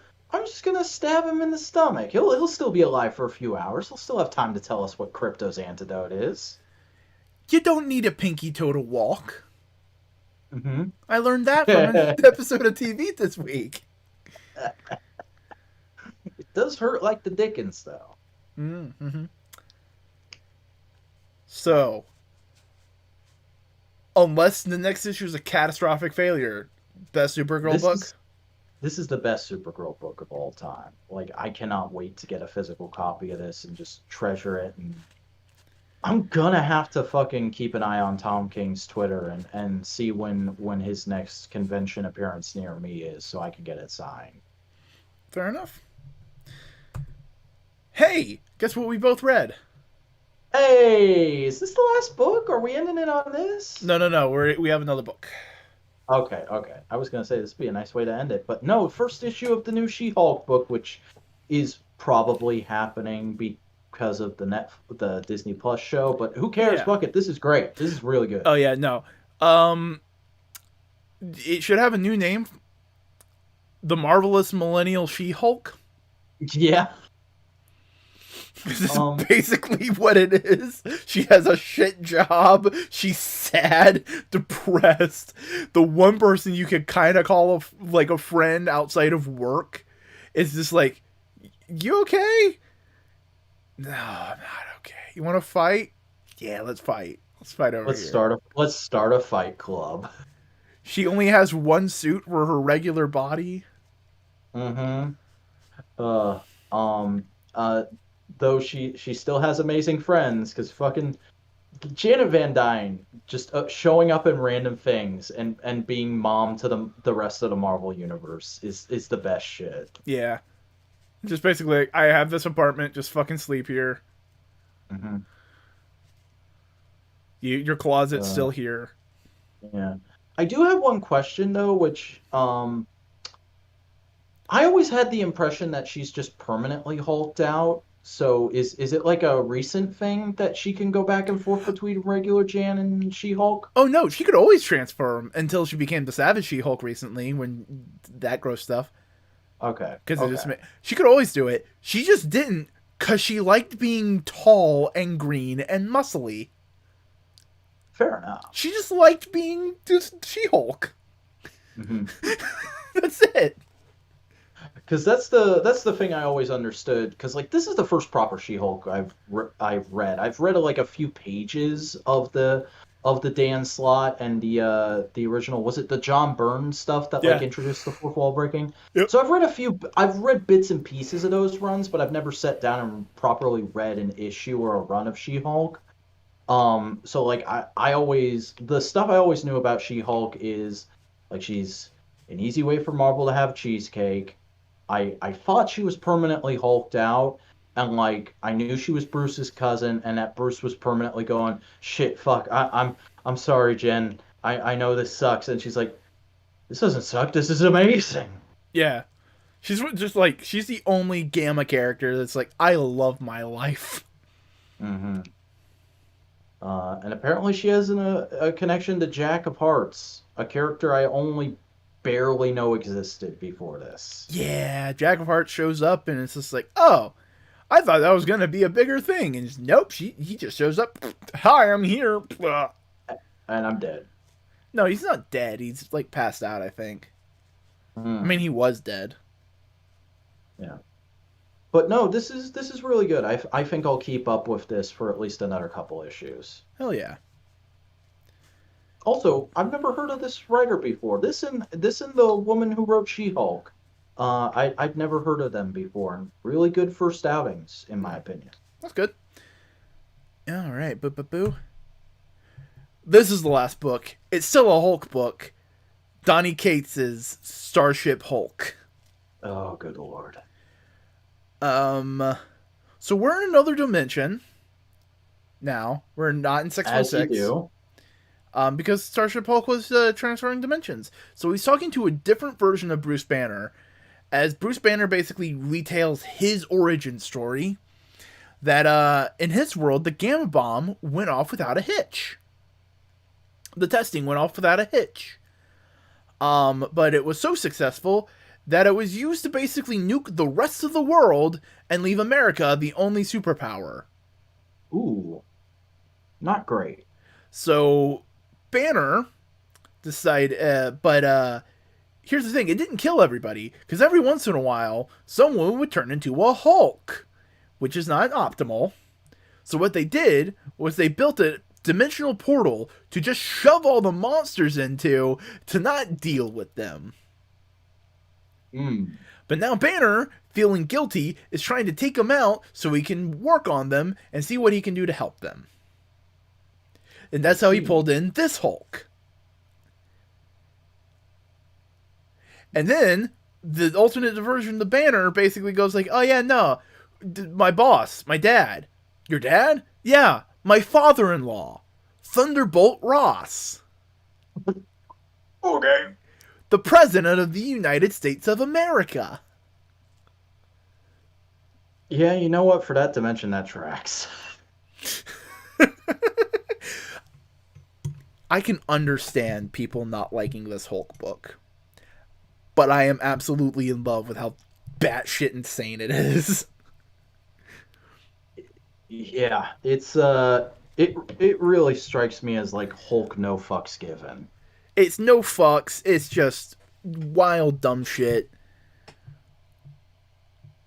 stab him in the stomach. He'll still be alive for a few hours. He'll still have time to tell us what Crypto's antidote is. You don't need a pinky toe to walk. Mm-hmm. I learned that from an episode of TV this week. It does hurt like the Dickens, though. Mm-hmm. So, unless the next issue is a catastrophic failure, best Supergirl book? This is the best Supergirl book of all time. Like, I cannot wait to get a physical copy of this and just treasure it. And I'm gonna have to fucking keep an eye on Tom King's Twitter and see when his next convention appearance near me is, so I can get it signed. Fair enough. Hey, guess what we both read? Hey, is this the last book? Are we ending it on this? No. We have another book. Okay. I was gonna say this would be a nice way to end it, but no. First issue of the new She-Hulk book, which is probably happening because of the Disney Plus show. But who cares? Yeah. Fuck it. This is great. This is really good. Oh yeah, no. It should have a new name. The Marvelous Millennial She-Hulk. Yeah. This is basically what it is. She has a shit job. She's sad, depressed. The one person you could kind of call a friend outside of work is just like, "You okay?" "No, I'm not okay." "You want to fight?" "Yeah, let's fight. Let's fight over here." Let's start a fight club. She only has one suit for her regular body. Mm-hmm. Though she still has amazing friends, because fucking Janet Van Dyne just showing up in random things and being mom to the rest of the Marvel universe is the best shit. Yeah. Just basically, like, I have this apartment, just fucking sleep here. Mm-hmm. Your closet's still here. Yeah. I do have one question, though, which I always had the impression that she's just permanently hulked out. So is it like a recent thing that she can go back and forth between regular Jan and She-Hulk? Oh no, she could always transform until she became the Savage She-Hulk recently, when that gross stuff. Okay. Because she could always do it. She just didn't, because she liked being tall and green and muscly. Fair enough. She just liked being just She-Hulk. Mm-hmm. That's it. Because that's the thing I always understood. Because like this is the first proper She-Hulk I've read. I've read like a few pages of the of the Dan Slott and the original, was it the John Byrne stuff that like introduced the fourth wall breaking? Yep. So I've read bits and pieces of those runs, but I've never sat down and properly read an issue or a run of She-Hulk. So like the stuff I always knew about She-Hulk is like she's an easy way for Marvel to have cheesecake. I thought she was permanently hulked out, and like I knew she was Bruce's cousin, and that Bruce was permanently going, shit, fuck, I'm sorry, Jen. I know this sucks, and she's like, this doesn't suck. This is amazing. Yeah, she's just like she's the only Gamma character that's like, I love my life. Mm-hmm. And apparently she has a connection to Jack of Hearts, a character I only barely know existed before this. Yeah, Jack of Hearts shows up, and it's just like, oh, I thought that was gonna be a bigger thing, and nope, he just shows up. Hi, I'm here. And I'm dead. No, he's not dead. He's like passed out, I think. I mean, he was dead. Yeah. But no, this is really good. I think I'll keep up with this for at least another couple issues. Hell yeah. Also, I've never heard of this writer before. This and the woman who wrote She-Hulk. I'd never heard of them before. Really good first outings, in my opinion. That's good. All right, boo. This is the last book. It's still a Hulk book. Donny Cates' Starship Hulk. Oh, good lord. So we're in another dimension. Now we're not in 616. As you do. Because Starship Hulk was transferring dimensions. So he's talking to a different version of Bruce Banner, as Bruce Banner basically retails his origin story. That in his world, the Gamma Bomb went off without a hitch. The testing went off without a hitch. But it was so successful that it was used to basically nuke the rest of the world and leave America the only superpower. Ooh. Not great. So Banner decided, but here's the thing, it didn't kill everybody, because every once in a while, someone would turn into a Hulk, which is not optimal. So what they did was they built a dimensional portal to just shove all the monsters into to not deal with them. But now Banner, feeling guilty, is trying to take them out so he can work on them and see what he can do to help them. And that's how he pulled in this Hulk. And then the alternate version of the Banner basically goes like, oh yeah, no, my boss, my dad. Your dad? Yeah, my father-in-law, Thunderbolt Ross. Okay. The President of the United States of America. Yeah, you know what? For that dimension, that tracks. I can understand people not liking this Hulk book, but I am absolutely in love with how batshit insane it is. Yeah, it's it really strikes me as like Hulk no fucks given. It's no fucks. It's just wild, dumb shit.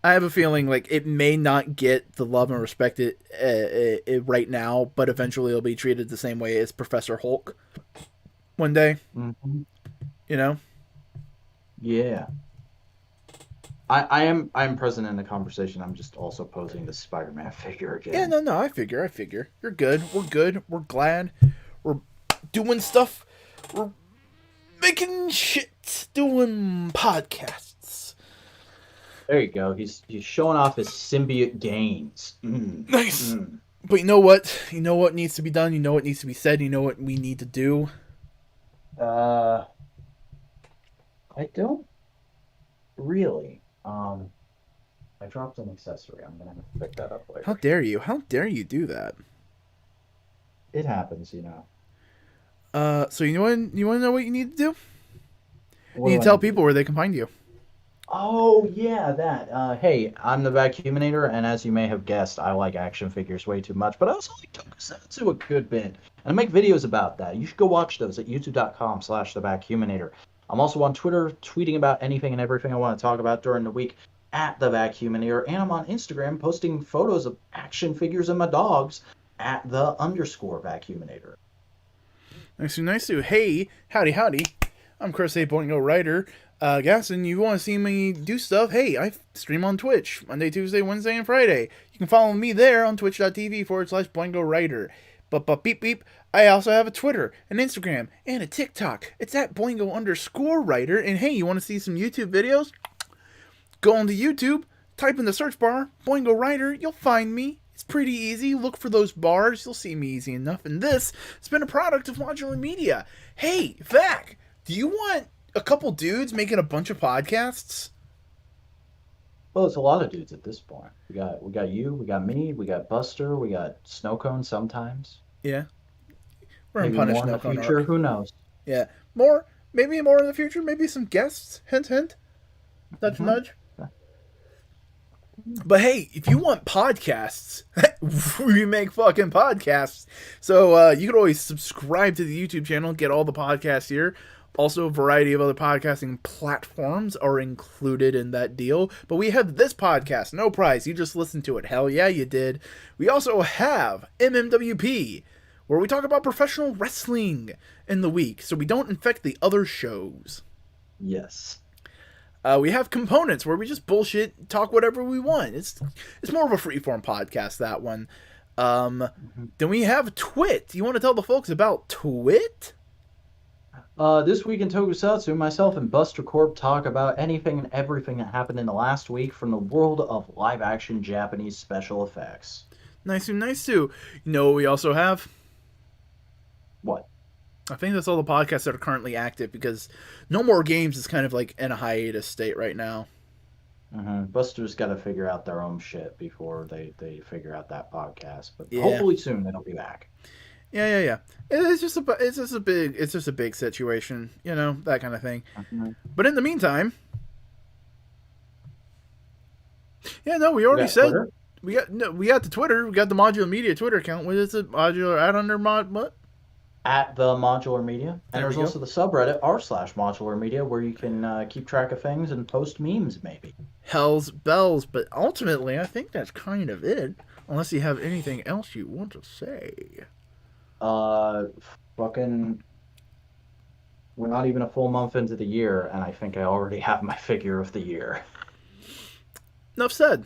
I have a feeling like it may not get the love and respect it right now, but eventually it'll be treated the same way as Professor Hulk one day. Mm-hmm. You know? Yeah. I'm present in the conversation. I'm just also posing the Spider-Man figure again. Yeah, no, I figure. You're good. We're good. We're glad. We're doing stuff. We're making shit. Doing podcasts. There you go. He's showing off his symbiote gains. Nice. But you know what? You know what needs to be done? You know what needs to be said? You know what we need to do? I don't really. I dropped an accessory. I'm gonna have to pick that up later. How dare you? How dare you do that? It happens, you know. So you want to know what you need to do? You need to tell people where they can find you. Oh, yeah, that. Hey, I'm the Vacuuminator, and as you may have guessed, I like action figures way too much, but I also like tokusatsu a good bit. And I make videos about that. You should go watch those at youtube.com/thevacuuminator. I'm also on Twitter, tweeting about anything and everything I want to talk about during the week at the Vacuuminator, and I'm on Instagram posting photos of action figures and my dogs at the _Vacuuminator. Nice to. Hey, howdy. I'm Chris A. Boingo Writer. Gaston, you want to see me do stuff? Hey, I stream on Twitch Monday, Tuesday, Wednesday, and Friday. You can follow me there on twitch.tv/Boingo Writer. But beep beep. I also have a Twitter, an Instagram, and a TikTok. It's at Boingo_Writer. And hey, you want to see some YouTube videos? Go onto YouTube, type in the search bar, Boingo Writer, you'll find me. It's pretty easy. Look for those bars. You'll see me easy enough. And this has been a product of Modular Media. Hey, Vac, do you want a couple dudes making a bunch of podcasts? Well, it's a lot of dudes at this point. We got you, we got me, we got Buster, we got Snowcone sometimes. Yeah. We're maybe more in the future. Who knows? Yeah. Maybe more in the future. Maybe some guests. Hint, hint. Nudge, nudge. But hey, if you want podcasts, we make fucking podcasts. So you can always subscribe to the YouTube channel, get all the podcasts here. Also, a variety of other podcasting platforms are included in that deal. But we have this podcast, no price. You just listen to it. Hell yeah, you did. We also have MMWP, where we talk about professional wrestling in the week, so we don't infect the other shows. Yes. We have Components, where we just bullshit, talk whatever we want. It's more of a freeform podcast, that one. Then we have Twit. You want to tell the folks about Twit? This week in Tokusatsu, myself and Buster Corp talk about anything and everything that happened in the last week from the world of live-action Japanese special effects. Nice too. You know what we also have? What? I think that's all the podcasts that are currently active, because No More Games is kind of like in a hiatus state right now. Buster's got to figure out their own shit before they figure out that podcast, but hopefully soon it'll be back. Yeah. It's just a big situation, you know, that kind of thing. But in the meantime, we already said Twitter? we got the Twitter, we got the Modular Media Twitter account. What is it? Modular @ mod what? At the Modular Media. And there's also the subreddit r/Modular Media, where you can keep track of things and post memes, maybe. Hell's bells, but ultimately, I think that's kind of it. Unless you have anything else you want to say. Fucking... We're not even a full month into the year, and I think I already have my figure of the year. Enough said.